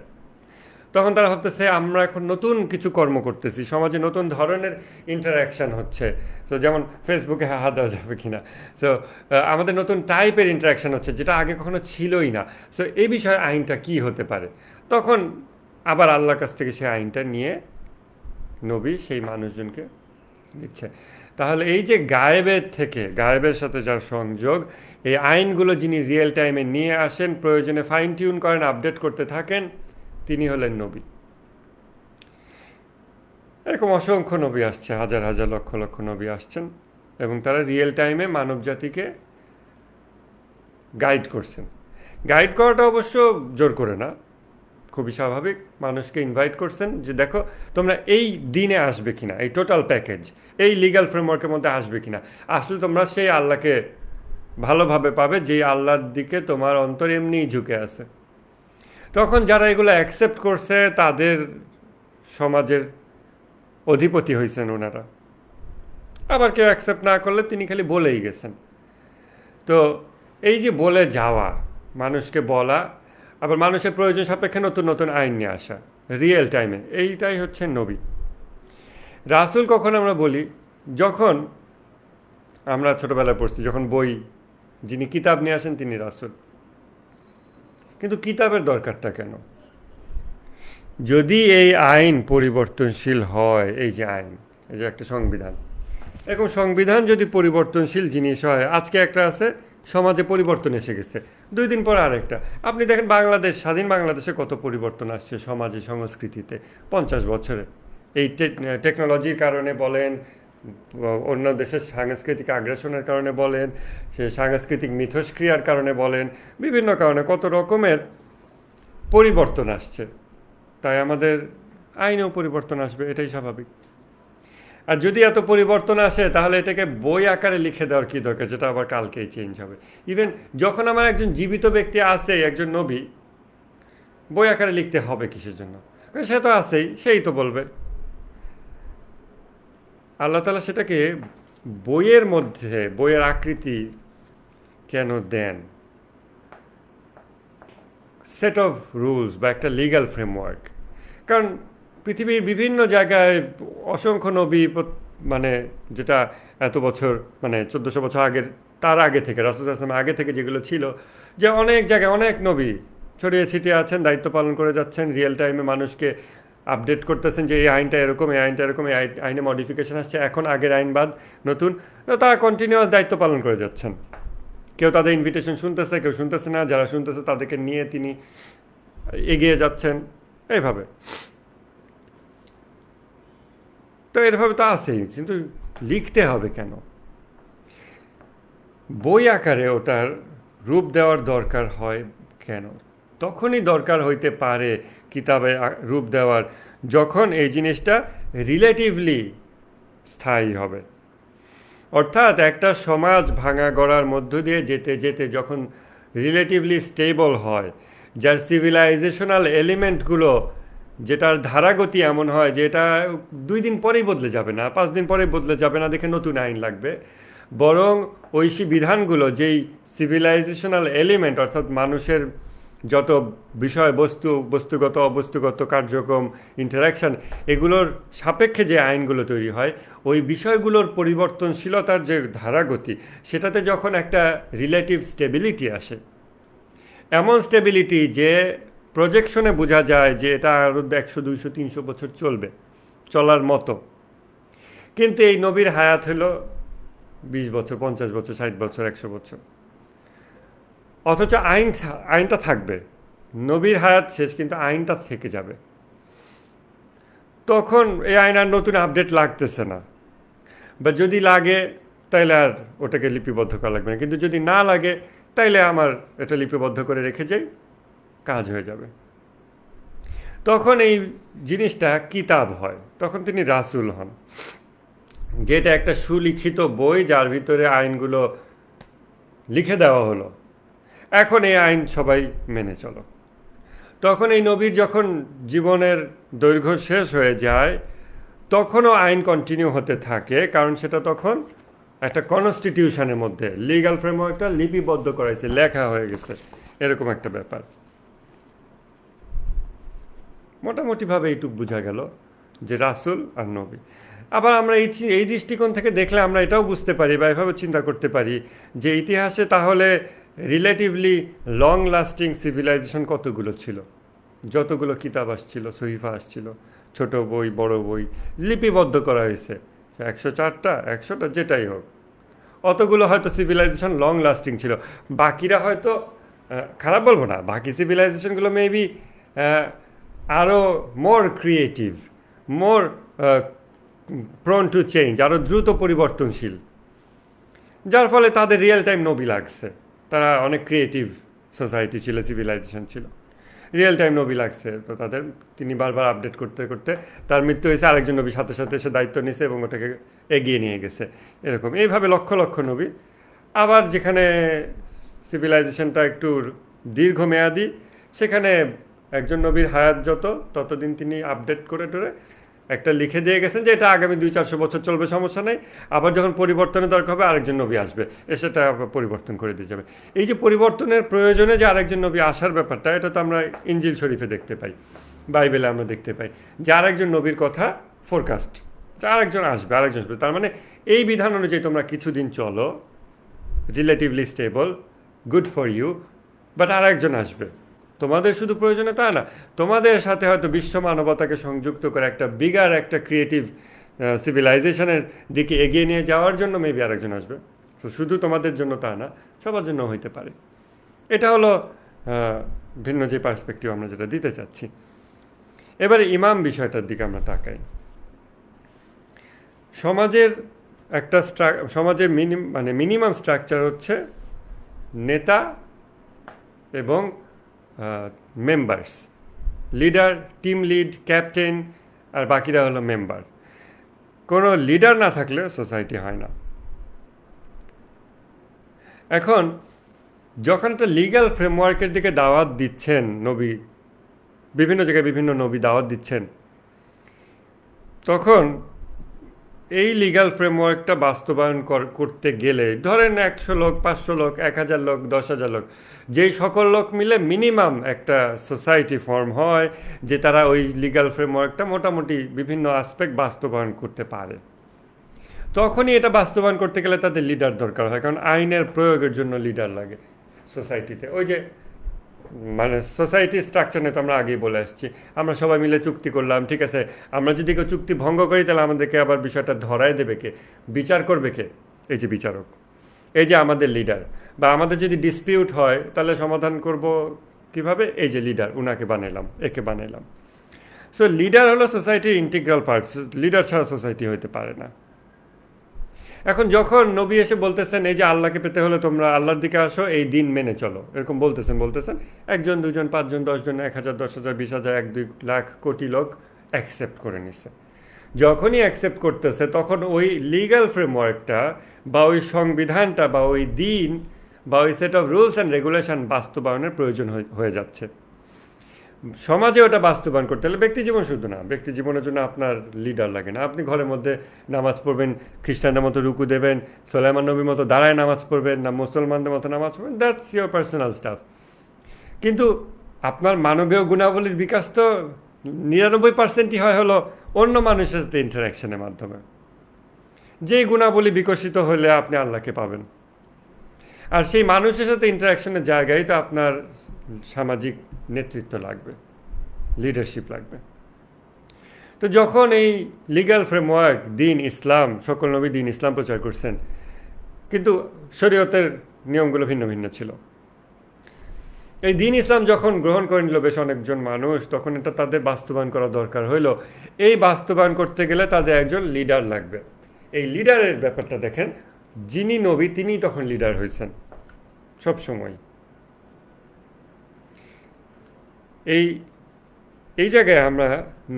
তখন তারা ভাবতেছে আমরা এখন নতুন কিছু কর্ম করতেছি, সমাজে নতুন ধরনের ইন্টারাকশান হচ্ছে। তো যেমন ফেসবুকে হাত দেওয়া যাবে কিনা, সো আমাদের নতুন টাইপের ইন্টারাকশান হচ্ছে যেটা আগে কখনো ছিলই না। সো এই বিষয়ে আইনটা কি হতে পারে? তখন আবার আল্লাহর কাছ থেকে সেই আইনটা নিয়ে নবী সেই মানুষজনকে দিচ্ছে। তাহলে এই যে গায়েবের সাথে যার সংযোগ, এই আইনগুলো যিনি রিয়েল টাইমে নিয়ে আসেন, প্রয়োজনে ফাইন টিউন করেন, আপডেট করতে থাকেন, তিনি হলেন নবী। এরকম অসংখ্য নবী আসছে, হাজার হাজার লক্ষ লক্ষ নবী আসছেন এবং তারা রিয়েল টাইমে মানব জাতিকে গাইড করছেন। গাইড করাটা অবশ্য জোর করে না, খুবই স্বাভাবিক। মানুষকে ইনভাইট করছেন যে দেখো তোমরা এই দিনে আসবে কিনা, এই টোটাল প্যাকেজ, এই লিগ্যাল ফ্রেমওয়ার্কের মধ্যে আসবে কিনা, আসলে তোমরা সেই আল্লাহকে ভালোভাবে পাবে যেই আল্লাহর দিকে তোমার অন্তর এমনিই ঝুঁকে আছে। তখন যারা এগুলো অ্যাকসেপ্ট করছে তাদের সমাজের অধিপতি হয়েছেন ওনারা। আবার কেউ অ্যাকসেপ্ট না করলে তিনি খালি বলেই গেছেন। তো এই যে বলে যাওয়া, মানুষকে বলা, আবার মানুষের প্রয়োজন সাপেক্ষে নতুন নতুন আইন নিয়ে আসা রিয়েল টাইমে, এইটাই হচ্ছে নবী। রাসূল কখন আমরা বলি? যখন আমরা ছোটোবেলায় পড়ছি, যখন বই, যিনি কিতাব নিয়ে আসেন তিনি রাসূল। কিন্তু কিতাবের দরকারটা কেন? যদি এই আইন পরিবর্তনশীল হয়, এই যে আইন, এই যে একটা সংবিধান, এরকম সংবিধান যদি পরিবর্তনশীল জিনিস হয়, আজকে একটা আছে, সমাজে পরিবর্তন এসে গেছে, 2 দিন পর আরেকটা। আপনি দেখেন স্বাধীন বাংলাদেশে কত পরিবর্তন আসছে সমাজে, সংস্কৃতিতে 50 বছরে। এই টেকনোলজির কারণে বলেন, অন্য দেশের সাংস্কৃতিক আগ্রাসনের কারণে বলেন, সে সাংস্কৃতিক মিথস্ক্রিয়ার কারণে বলেন, বিভিন্ন কারণে কত রকমের পরিবর্তন আসছে। তাই আমাদের আইনেও পরিবর্তন আসবে, এটাই স্বাভাবিক। আর যদি এত পরিবর্তন আসে তাহলে এটাকে বই আকারে লিখে দেওয়ার কী দরকার, যেটা আবার কালকেই চেঞ্জ হবে। ইভেন যখন আমার একজন জীবিত ব্যক্তি আছে, একজন নবী, বই আকারে লিখতে হবে কিসের জন্য? সে তো আছেই, সেই তো বলবে। আল্লাহ তাআলা সেটাকে বইয়ের মধ্যে, বইয়ের আকৃতি কেন দেন? সেট অফ রুলস বা একটা লিগ্যাল ফ্রেমওয়ার্ক। কারণ পৃথিবীর বিভিন্ন জায়গায় অসংখ্য নবী, মানে যেটা এত বছর, মানে 1400 বছর আগের, তার আগে থেকে, রাসূল সাল্লাল্লাহু আলাইহি ওয়াসাল্লাম আগে থেকে যেগুলো ছিল, যে অনেক জায়গায় অনেক নবী ছড়িয়ে ছিটিয়ে আছেন, দায়িত্ব পালন করে যাচ্ছেন, রিয়েল টাইমে মানুষকে আপডেট করতেছেন যে এই আইনটা এরকম, এই আইনটা এরকম, এই আইনে মডিফিকেশন আসছে, এখন আগের আইন বাদ নতুন। তারা কন্টিনিউয়াস দায়িত্ব পালন করে যাচ্ছেন। কেউ তাদের ইনভিটেশন শুনতেছে, কেউ শুনতেছে না, যারা শুনতেছে তাদেরকে নিয়ে তিনি এগিয়ে যাচ্ছেন, এইভাবে। তো এরভাবে তো আছেই, কিন্তু লিখতে হবে কেন? বই আকারে ওটার রূপ দেওয়ার দরকার হয় কেন? তখনই দরকার হইতে পারে কিতাবে রূপ দেওয়ার, যখন এই জিনিসটা রিলেটিভলি স্থায়ী হবে। অর্থাৎ একটা সমাজ ভাঙা গড়ার মধ্য দিয়ে যেতে যেতে যখন রিলেটিভলি স্টেবল হয়, যার সিভিলাইজেশনাল এলিমেন্টগুলো, যেটার ধারাগতি এমন হয় যে এটা 2 দিন পরেই বদলে যাবে না, 5 দিন পরেই বদলে যাবে না দেখে নতুন আইন লাগবে, বরং ঐশী বিধানগুলো, যেই সিভিলাইজেশনাল এলিমেন্ট অর্থাৎ মানুষের যত বিষয় বস্তুগত অবস্তুগত কার্যক্রম ইন্টারাকশান, এগুলোর সাপেক্ষে যে আইনগুলো তৈরি হয়, ওই বিষয়গুলোর পরিবর্তনশীলতার যে ধারাগতি, সেটাতে যখন একটা রিলেটিভ স্টেবিলিটি আসে, এমন স্টেবিলিটি যে প্রজেকশনে বোঝা যায় যে এটা আরও 100 200 300 বছর চলবে, চলার মতো। কিন্তু এই নবীর হায়াত হলো 20 বছর, 50 বছর, 60 বছর, 100 বছর, অথচ আইনটা থাকবে। নবীর হায়াত শেষ, কিন্তু আইনটা থেকে যাবে। তখন এই আইন আর নতুন আপডেট লাগতেছে না, বা যদি লাগে তাইলে আর ওটাকে লিপিবদ্ধ করা লাগবে না, কিন্তু যদি না লাগে তাইলে আমার এটা লিপিবদ্ধ করে রেখে যাই, কাজ হয়ে যাবে। তখন এই জিনিসটা কিতাব হয়, তখন তিনি রাসূল হন, যেটা একটা সুলিখিত বই যার ভিতরে আইনগুলো লিখে দেওয়া হলো, এখন এই আইন সবাই মেনে চলো। তখন এই নবীর যখন জীবনের দৈর্ঘ্য শেষ হয়ে যায়, তখনও আইন কন্টিনিউ হতে থাকে, কারণ সেটা তখন একটা কনস্টিটিউশনের মধ্যে লিগ্যাল ফ্রেমওয়ার্কটা লিপিবদ্ধ করাইছে, লেখা হয়ে গেছে, এরকম একটা ব্যাপার। মোটামুটিভাবে এইটুক বোঝা গেল যে রাসূল আর নবী। আবার আমরা এই দৃষ্টিকোণ থেকে দেখলে আমরা এটাও বুঝতে পারি বা এভাবে চিন্তা করতে পারি যে ইতিহাসে তাহলে রিলেটিভলি লং লাস্টিং সিভিলাইজেশন কতগুলো ছিল, যতগুলো কিতাব আসছিল, সহিফা আসছিল, ছোট বই বড় বই লিপিবদ্ধ করা হয়েছে, 104টা 100টা যেটাই হোক, অতগুলো হয়তো সিভিলাইজেশন লং লাস্টিং ছিল। বাকিরা হয়তো খারাপ বলবো না, বাকি সিভিলাইজেশনগুলো মেবি আরও মোর creative, more prawn to change, আরও দ্রুত পরিবর্তনশীল, যার ফলে তাদের রিয়েল টাইম নবী লাগছে। তারা অনেক ক্রিয়েটিভ সোসাইটি ছিল, সিভিলাইজেশন ছিল, রিয়েল টাইম নবী লাগছে, তো তিনি বারবার আপডেট করতে করতে তার মৃত্যু হয়েছে, আরেকজন নবী সাথে সাথে এসে দায়িত্ব নিয়েছে এবং ওটাকে এগিয়ে নিয়ে গেছে। এরকম এইভাবে লক্ষ লক্ষ নবী। আবার যেখানে সিভিলাইজেশনটা একটু দীর্ঘমেয়াদী, সেখানে একজন নবীর হায়াত ততদিন তিনি আপডেট করে একটা লিখে দিয়ে গেছেন যে এটা আগামী 200-400 বছর চলবে, সমস্যা নেই। আবার যখন পরিবর্তনের দরকার হবে আরেকজন নবী আসবে, সেটা পরিবর্তন করে দিয়ে যাবে। এই যে পরিবর্তনের প্রয়োজনে যে আরেকজন নবী আসার ব্যাপারটা, এটা তো আমরা ইনজিল শরীফে দেখতে পাই, বাইবেলে আমরা দেখতে পাই যে আরেকজন নবীর কথা ফোরকাস্ট, যে আরেকজন আসবে। তার মানে এই বিধান অনুযায়ী তোমরা কিছুদিন চলো, relatively stable, good for you, but আরেকজন আসবে। তোমাদের শুধু প্রয়োজনে তা না, তোমাদের সাথে হয়তো বিশ্ব মানবতাকে সংযুক্ত করে একটা বিগার একটা ক্রিয়েটিভ সিভিলাইজেশনের দিকে এগিয়ে নিয়ে যাওয়ার জন্য মেবি আরেকজন আসবে। তো শুধু তোমাদের জন্য তা না, সবার জন্য হইতে পারে। এটা হলো ভিন্ন যে পার্সপেক্টিভ আমরা যেটা দিতে চাচ্ছি। এবারে ইমাম বিষয়টার দিকে আমরা তাকাই। সমাজের মিনিমাম স্ট্রাকচার হচ্ছে নেতা এবং members, leader, team lead, captain, আর বাকিরা হলো মেম্বার। কোনো লিডার না থাকলে সোসাইটি হয় না। এখন যখন একটা লিগ্যাল ফ্রেমওয়ার্কের দিকে দাওয়াত দিচ্ছেন নবী, বিভিন্ন জায়গায় বিভিন্ন নবী দাওয়াত দিচ্ছেন, তখন এই লিগ্যাল ফ্রেমওয়ার্কটা বাস্তবায়ন করতে গেলে ধরেন 100 লোক, 500 লোক, 1000 লোক, 10,000 লোক, যেই সকল লোক মিলে মিনিমাম একটা সোসাইটি ফর্ম হয়, যে তারা ওই লিগ্যাল ফ্রেমওয়ার্কটা মোটামুটি বিভিন্ন আসপেক্ট বাস্তবায়ন করতে পারে, তখনই এটা বাস্তবায়ন করতে গেলে তাদের লিডার দরকার হয়। কারণ আইনের প্রয়োগের জন্য লিডার লাগে সোসাইটিতে। ওই যে সোসাইটির স্ট্রাকচার নিয়ে তো আমরা আগেই বলে আসছি, আমরা সবাই মিলে চুক্তি করলাম, ঠিক আছে, আমরা যদি কেউ চুক্তি ভঙ্গ করি তাহলে আমাদেরকে আবার বিষয়টা ধরায় দেবে কে, বিচার করবে কে? এই যে বিচারক, এই যে আমাদের লিডার। বা আমাদের যদি ডিসপিউট হয় তাহলে সমাধান করব কিভাবে? এই যে লিডার, উনাকে বানাইলাম, একে বানাইলাম। সো লিডার হলো সোসাইটির ইন্টিগ্রাল পার্টস, লিডার ছাড়া সোসাইটি হইতে পারে না। এখন যখন নবী এসে বলতেছেন এই যে আল্লাহকে পেতে হলে তোমরা আল্লাহর দিকে আসো, এই দিন মেনে চলো, এরকম বলতেছেন একজন, দুজন, পাঁচজন, 10 জন, 1,000, 10,000, 20,000, 1-2 লাখ কোটি লোক অ্যাকসেপ্ট করে নিছে। যখনই অ্যাকসেপ্ট করতেছে তখন ওই লিগ্যাল ফ্রেমওয়ার্কটা বা ওই সংবিধানটা বা ওই দিন বা ওই set of rules and regulation বাস্তবায়নের প্রয়োজন হয়ে যাচ্ছে। সমাজে ওটা বাস্তবায়ন করতে হলে ব্যক্তি জীবন শুধু না, ব্যক্তি জীবনের জন্য আপনার লিডার লাগে না। আপনি ঘরের মধ্যে নামাজ পড়বেন, খ্রিস্টানদের মতো রুকু দেবেন, সোলাইমান নবীর মতো দাঁড়ায় নামাজ পড়বেন, না মুসলমানদের মতো নামাজ পড়বেন, দ্যাটস ইয়োর পার্সোনাল স্টাফ। কিন্তু আপনার মানবীয় গুণাবলীর বিকাশ তো 99%ই হয় হলো অন্য মানুষের সাথে ইন্টারাকশনের মাধ্যমে। যেই গুণাবলী বিকশিত হলে আপনি আল্লাহকে পাবেন। আর সেই মানুষের সাথে ইন্টারাকশনের জায়গায় তো আপনার সামাজিক নেতৃত্ব লাগবে, লিডারশিপ লাগবে। তো যখন এই লিগ্যাল ফ্রেমওয়ার্ক দিন ইসলাম, সকল নবী দিন ইসলাম প্রচার করছেন, কিন্তু শরীয়তের নিয়মগুলো ভিন্ন ভিন্ন ছিল। এই দিন ইসলাম যখন গ্রহণ করে নিল বেশ অনেকজন মানুষ, তখন এটা তাদের বাস্তবায়ন করা দরকার হইল। এই বাস্তবায়ন করতে গেলে তাদের একজন লিডার লাগবে। এই লিডারের ব্যাপারটা দেখেন, যিনি নবী তিনি তখন লিডার হয়েছেন সবসময়। এই জায়গায় আমরা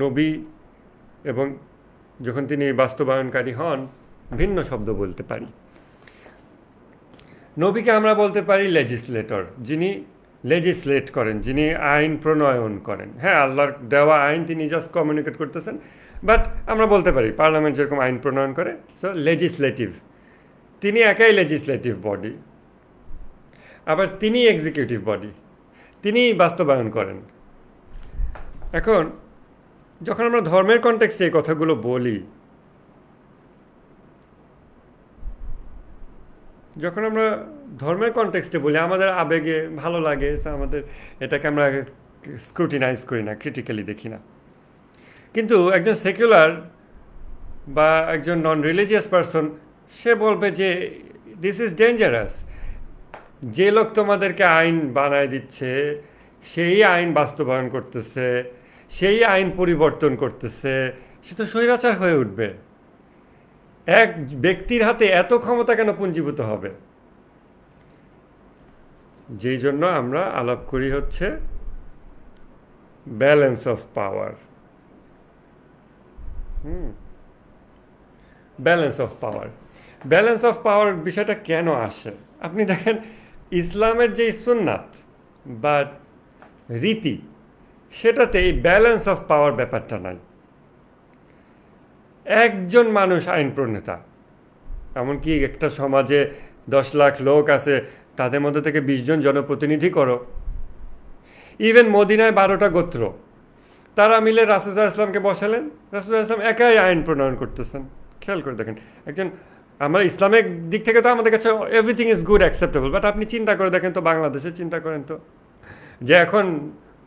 নবী এবং যখন তিনি বাস্তবায়নকারী হন ভিন্ন শব্দ বলতে পারি। নবীকে আমরা বলতে পারি লেজিসলেটর, যিনি লেজিসলেট করেন, যিনি আইন প্রণয়ন করেন। হ্যাঁ, আল্লাহর দেওয়া আইন তিনি জাস্ট কমিউনিকেট করতেছেন, বাট আমরা বলতে পারি পার্লামেন্ট যেরকম আইন প্রণয়ন করে, সো লেজিসলেটিভ, তিনি একাই লেজিসলেটিভ বডি। আবার তিনি এক্সিকিউটিভ বডি, তিনি বাস্তবায়ন করেন। এখন যখন আমরা ধর্মের কনটেক্সটে এই কথাগুলো বলি, যখন আমরা ধর্মের কনটেক্সটে বলি আমাদের আবেগে ভালো লাগে, আমাদের এটাকে আমরা স্ক্রুটিনাইজ করি না, ক্রিটিক্যালি দেখি না। কিন্তু একজন সেকুলার বা একজন নন রিলিজিয়াস পারসন সে বলবে যে দিস ইজ ডেঞ্জারাস। যে লোক তোমাদেরকে আইন বানায় দিচ্ছে, সেই আইন বাস্তবায়ন করতেছে, সেই আইন পরিবর্তন করতেছে, সে তো স্বৈরাচার হয়ে উঠবে। এক ব্যক্তির হাতে এত ক্ষমতা কেন পুঞ্জীভূত হবে? যেই জন্য আমরা আলাপ করি হচ্ছে balance of power. Balance of power, balance of power বিষয়টা কেন আসে? আপনি দেখেন ইসলামের যে সুন্নাত বা রীতি, সেটাতে এই ব্যালেন্স অফ পাওয়ার ব্যাপারটা নাই। একজন মানুষ আইন প্রণেতা, এমনকি একটা সমাজে 10 লাখ লোক আছে, তাদের মধ্যে থেকে 20 জন জনপ্রতিনিধি করো। ইভেন মদিনায় 12টা গোত্র, তারা মিলে রাসূলুল্লাহ ইসলামকে বসালেন, রাসূলুল্লাহ ইসলাম একাই আইন প্রণয়ন করতেছেন। খেয়াল করে দেখেন, একজন আমরা ইসলামিক দিক থেকে তো আমাদের কাছে everything is good acceptable, but আপনি চিন্তা করে দেখেন তো, বাংলাদেশে চিন্তা করেন তো, যে এখন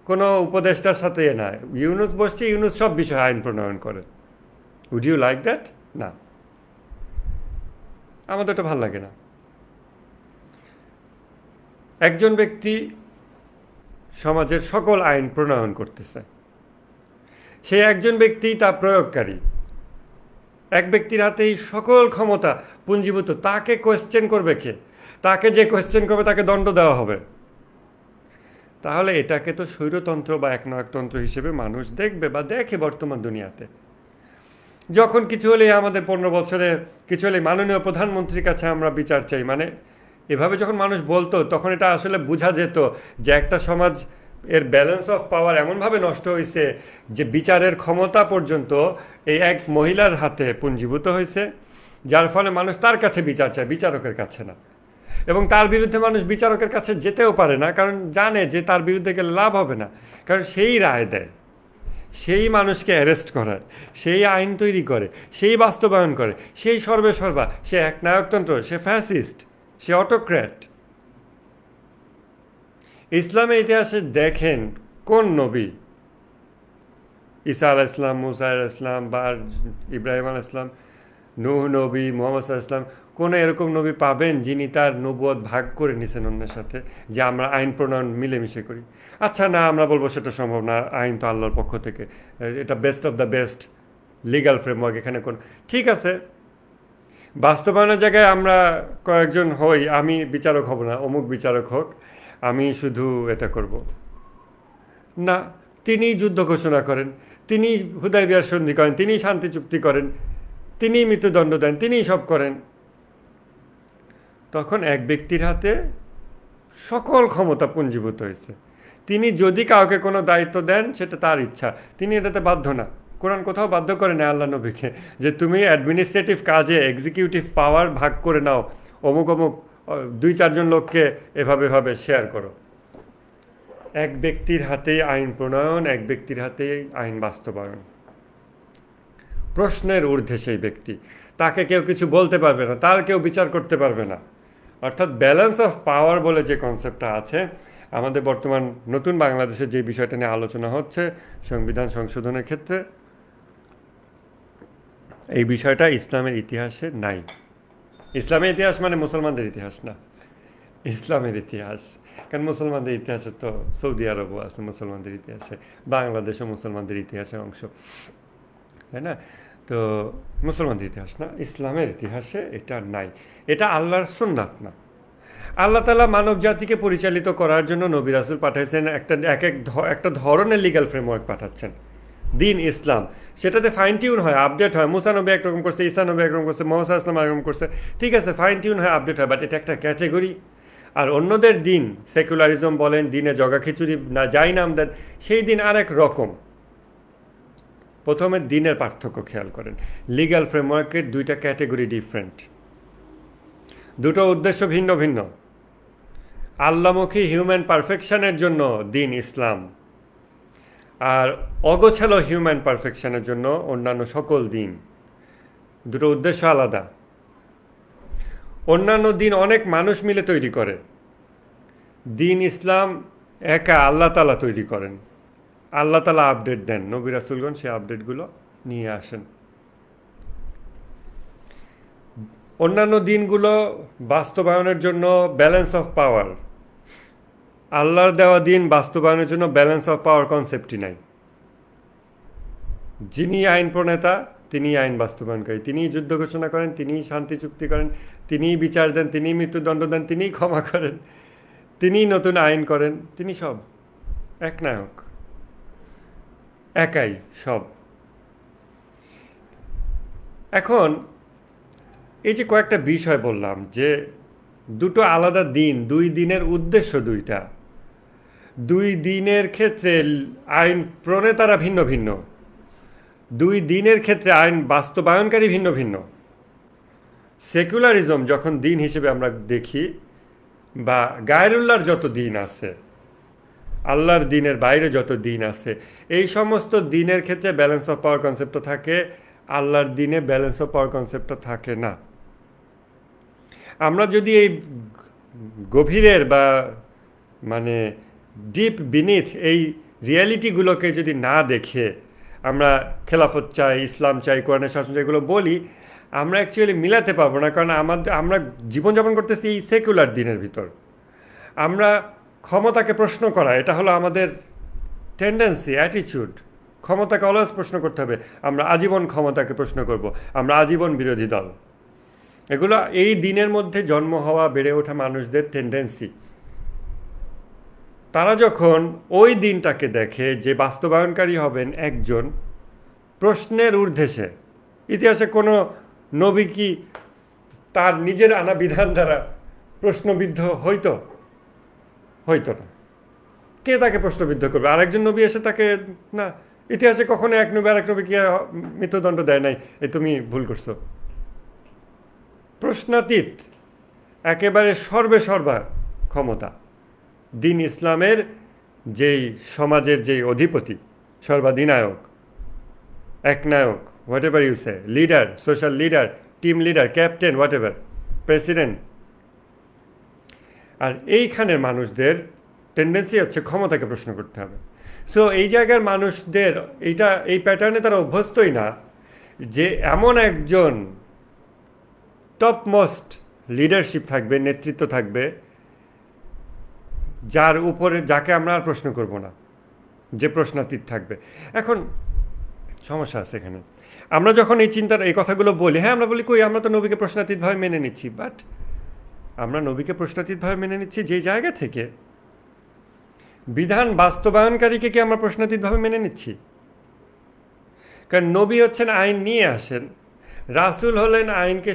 কোনো উপদেষ্টার সাথে না, ইউনুস বসছে, ইউনুস সব বিষয়ে আইন প্রণয়ন করে। Would you like that? না, আমাদের এটা ভালো লাগে না। একজন ব্যক্তি সমাজের সকল আইন প্রণয়ন করতেছে, সে একজন ব্যক্তি তা প্রয়োগকারী। এক ব্যক্তির হাতেই সকল ক্ষমতা পুঞ্জীভূত, তাকে কোয়েশ্চেন করবে কে? তাকে যে কোয়েশ্চেন করবে তাকে দণ্ড দেওয়া হবে। তাহলে এটাকে তো স্বৈরতন্ত্র বা একনায়কতন্ত্র হিসেবে মানুষ দেখবে বা দেখে বর্তমান দুনিয়াতে। যখন কিছু হলে আমাদের 15 বছরে কিছু হলে মাননীয় প্রধানমন্ত্রীর কাছে আমরা বিচার চাই, মানে এভাবে যখন মানুষ বলতো তখন এটা আসলে বোঝা যেত যে একটা সমাজ এর ব্যালেন্স অফ পাওয়ার এমনভাবে নষ্ট হয়েছে যে বিচারের ক্ষমতা পর্যন্ত এই এক মহিলার হাতে পুঞ্জীভূত হয়েছে, যার ফলে মানুষ তার কাছে বিচার চায়, বিচারকের কাছে না। এবং তার বিরুদ্ধে মানুষ বিচারকের কাছে যেতেও পারে না, কারণ জানে যে তার বিরুদ্ধে গেলে লাভ হবে না, কারণ সেই রায় দেয়, সেই মানুষকে অ্যারেস্ট করায়, সেই আইন তৈরি করে, সেই বাস্তবায়ন করে, সেই সর্বেসর্বা, সে একনায়কতন্ত্র, সে ফ্যাসিস্ট, সে অটোক্র্যাট। ইসলামের ইতিহাসে দেখেন কোন নবী, ঈসা আলাইহিস সালাম, মুসা আলাইহিস সালাম বা ইব্রাহিম আলাইহিস সালাম, নূহ নবী, মুহাম্মদ সাল্লাল্লাহু আলাইহি ওয়াসাল্লাম, কোনো এরকম নবী পাবেন যিনি তার নবুয়ত ভাগ করে নিছেন অন্যের সাথে, যে আমরা আইন প্রণয়ন মিলেমিশে করি? আচ্ছা, না, আমরা বলবো সেটা সম্ভব না, আইন তো আল্লাহর পক্ষ থেকে, এটা best of the best legal framework, এখানে কোন, ঠিক আছে, বাস্তবায়নের জায়গায় আমরা কয়েকজন হই, আমি বিচারক হব না, অমুক বিচারক হোক, আমি শুধু এটা করব না। তিনি যুদ্ধ ঘোষণা করেন, তিনি হুদায়বিয়ার সন্ধি করেন, তিনি শান্তি চুক্তি করেন, তিনি মৃত্যুদণ্ড দেন, তিনি সব করেন। তখন এক ব্যক্তির হাতে সকল ক্ষমতা পুঞ্জীভূত হয়েছে। তিনি যদি কাউকে কোনো দায়িত্ব দেন সেটা তার ইচ্ছা, তিনি এটাতে বাধ্য না। কোরআন কোথাও বাধ্য করে না আল্লাহ নবীকে যে তুমি অ্যাডমিনিস্ট্রেটিভ কাজে এক্সিকিউটিভ পাওয়ার ভাগ করে নাও, অমুক অমুক 2-4 জন লোককে এভাবে এভাবে শেয়ার করো। এক ব্যক্তির হাতেই আইন প্রণয়ন, এক ব্যক্তির হাতেই আইন বাস্তবায়ন। প্রশ্নের ঊর্ধ্বে সেই ব্যক্তি, তাকে কেউ কিছু বলতে পারবে না, তার কেউ বিচার করতে পারবে না। অর্থাৎ ব্যালেন্স অফ পাওয়ার বলে যে কনসেপ্টটা আছে আমাদের বর্তমান নতুন বাংলাদেশে, যে বিষয়টা নিয়ে আলোচনা হচ্ছে সংবিধান সংশোধনের ক্ষেত্রে, এই বিষয়টা ইসলামের ইতিহাসে নাই। ইসলামের ইতিহাস মানে মুসলমানদের ইতিহাস না, ইসলামের ইতিহাস। কারণ মুসলমানদের ইতিহাসে তো সৌদি আরবও আছে, মুসলমানদের ইতিহাসে বাংলাদেশও মুসলমানদের ইতিহাসের অংশ, তাই না? তো মুসলমানদের ইতিহাস না, ইসলামের ইতিহাসে এটা নাই। এটা আল্লাহর সুন্নাত না। আল্লাহ তাআলা মানব জাতিকে পরিচালিত করার জন্য নবী রাসূল পাঠাইছেন, একটা ধরনের লিগ্যাল ফ্রেমওয়ার্ক পাঠাচ্ছেন, দিন ইসলাম। সেটাতে ফাইন টিউন হয়, আপডেট হয়। মুসা নবী একরকম করছে, ঈসা নবী একরকম করছে, মুহাম্মদ সাল্লাল্লাহু আলাইহি ওয়াসাল্লাম একরকম করছে, ঠিক আছে, ফাইন টিউন হয়, আপডেট হয়, বাট এটা একটা ক্যাটেগরি। আর অন্যদের দিন, সেকুলারিজম বলেন, দিনে জগা খিচুড়ি না যাই নাম দেন, সেই দিন আরেক রকম। প্রথমে দিনের পার্থক্য খেয়াল করেন। লিগ্যাল ফ্রেমওয়ার্কের 2টা ক্যাটেগরি ডিফারেন্ট, দুটো উদ্দেশ্য ভিন্ন ভিন্ন। আল্লামুখী হিউম্যান পারফেকশনের জন্য দিন ইসলাম, আর অগোছালো হিউম্যান পারফেকশনের জন্য অন্যান্য সকল দিন। দুটো উদ্দেশ্য আলাদা। অন্যান্য দিন অনেক মানুষ মিলে তৈরি করে, দিন ইসলাম একা আল্লাহ তাআলা তৈরি করেন। আল্লাহ তাআলা আপডেট দেন, নবী রাসূলগণ সেই আপডেটগুলো নিয়ে আসেন। অন্যান্য দিনগুলো বাস্তবায়নের জন্য ব্যালেন্স অফ পাওয়ার, আল্লাহর দেওয়া দিন বাস্তবায়নের জন্য ব্যালেন্স অফ পাওয়ার কনসেপ্টই নাই। যিনি আইন প্রণেতা তিনিই আইন বাস্তবায়নকারী, তিনিই যুদ্ধ ঘোষণা করেন, তিনিই শান্তি চুক্তি করেন, তিনিই বিচার দেন, তিনিই মৃত্যুদণ্ড দেন, তিনিই ক্ষমা করেন, তিনিই নতুন আইন করেন, তিনি সব একনায়ক, একাই সব। এখন এই যে কয়েকটা বিষয় বললাম যে দুটো আলাদা দিন, 2 দিনের উদ্দেশ্য 2টা, 2 দিনের ক্ষেত্রে আইন প্রণেতারা ভিন্ন ভিন্ন, 2 দিনের ক্ষেত্রে আইন বাস্তবায়নকারী ভিন্ন ভিন্ন। সেকুলারিজম যখন দিন হিসেবে আমরা দেখি, বা গায়রুল্লাহর যত দিন আছে, আল্লাহর দিনের বাইরে যত দিন আছে, এই সমস্ত দিনের ক্ষেত্রে ব্যালেন্স অফ পাওয়ার কনসেপ্টটা থাকে, আল্লাহর দিনে ব্যালেন্স অফ পাওয়ার কনসেপ্টটা থাকে না। আমরা যদি এই গভীরের বা মানে ডিপ বিনিথ এই রিয়ালিটিগুলোকে যদি না দেখে আমরা খেলাফত চাই, ইসলাম চাই, কোরআনের শাসন চাই এগুলো বলি, আমরা অ্যাকচুয়ালি মিলাতে পারবো না। কারণ আমরা জীবনযাপন করতেছি এই সেকুলার দিনের ভিতর। আমরা ক্ষমতাকে প্রশ্ন করা, এটা হলো আমাদের টেন্ডেন্সি, অ্যাটিচিউড। ক্ষমতাকে অলওয়েজ প্রশ্ন করতে হবে। আমরা আজীবন ক্ষমতাকে প্রশ্ন করব, আমরা আজীবন বিরোধী দল। এগুলো এই দিনের মধ্যে জন্ম হওয়া, বেড়ে ওঠা মানুষদের টেন্ডেন্সি। তারা যখন ওই দিনটাকে দেখে যে বাস্তবায়নকারী হবেন একজন, প্রশ্নের ঊর্ধ্বে সে। ইতিহাসে কোনো নবী কি তার নিজের আনা বিধান দ্বারা প্রশ্নবিদ্ধ হইতো না। কে তাকে প্রশ্নবিদ্ধ করবে? আরেকজন নবী এসে তাকে না। ইতিহাসে কখনো এক নবী আরেক নবীকে মৃত্যুদণ্ড দেয় নাই, এই তুমি ভুল করছো। প্রশ্নাতীত, একেবারে সর্বা ক্ষমতা। দিন ইসলামের যেই সমাজের যেই অধিপতি, সর্বাধিনায়ক, একনায়ক, whatever you say, leader, social leader, team leader, captain, whatever, president. আর এইখানের মানুষদের টেন্ডেন্সি হচ্ছে ক্ষমতাকে প্রশ্ন করতে হবে। সো এই জায়গার মানুষদের এই প্যাটার্নে তারা অভ্যস্তই না যে এমন একজন টপ মোস্ট লিডারশিপ থাকবে, নেতৃত্ব থাকবে, যার উপরে যাকে আমরা আর প্রশ্ন করব না, যে প্রশ্নাতীত থাকবে। এখন সমস্যা আছে এখানে। আমরা যখন এই চিন্তার এই কথাগুলো বলি, হ্যাঁ আমরা বলি কই আমরা তো নবীকে প্রশ্নাতীতভাবে মেনে নিচ্ছি, বাট আমরা নবীকে প্রশ্নাতীতভাবে মেনে নিচ্ছি যেই জায়গা থেকে বিধান বাস্তবায়নকারীকে কি আমরা প্রশ্নাতীতভাবে মেনে নিচ্ছি? কারণ নবী হচ্ছেন আইন নিয়ে আসেন, রাসূল হলেন আইনকে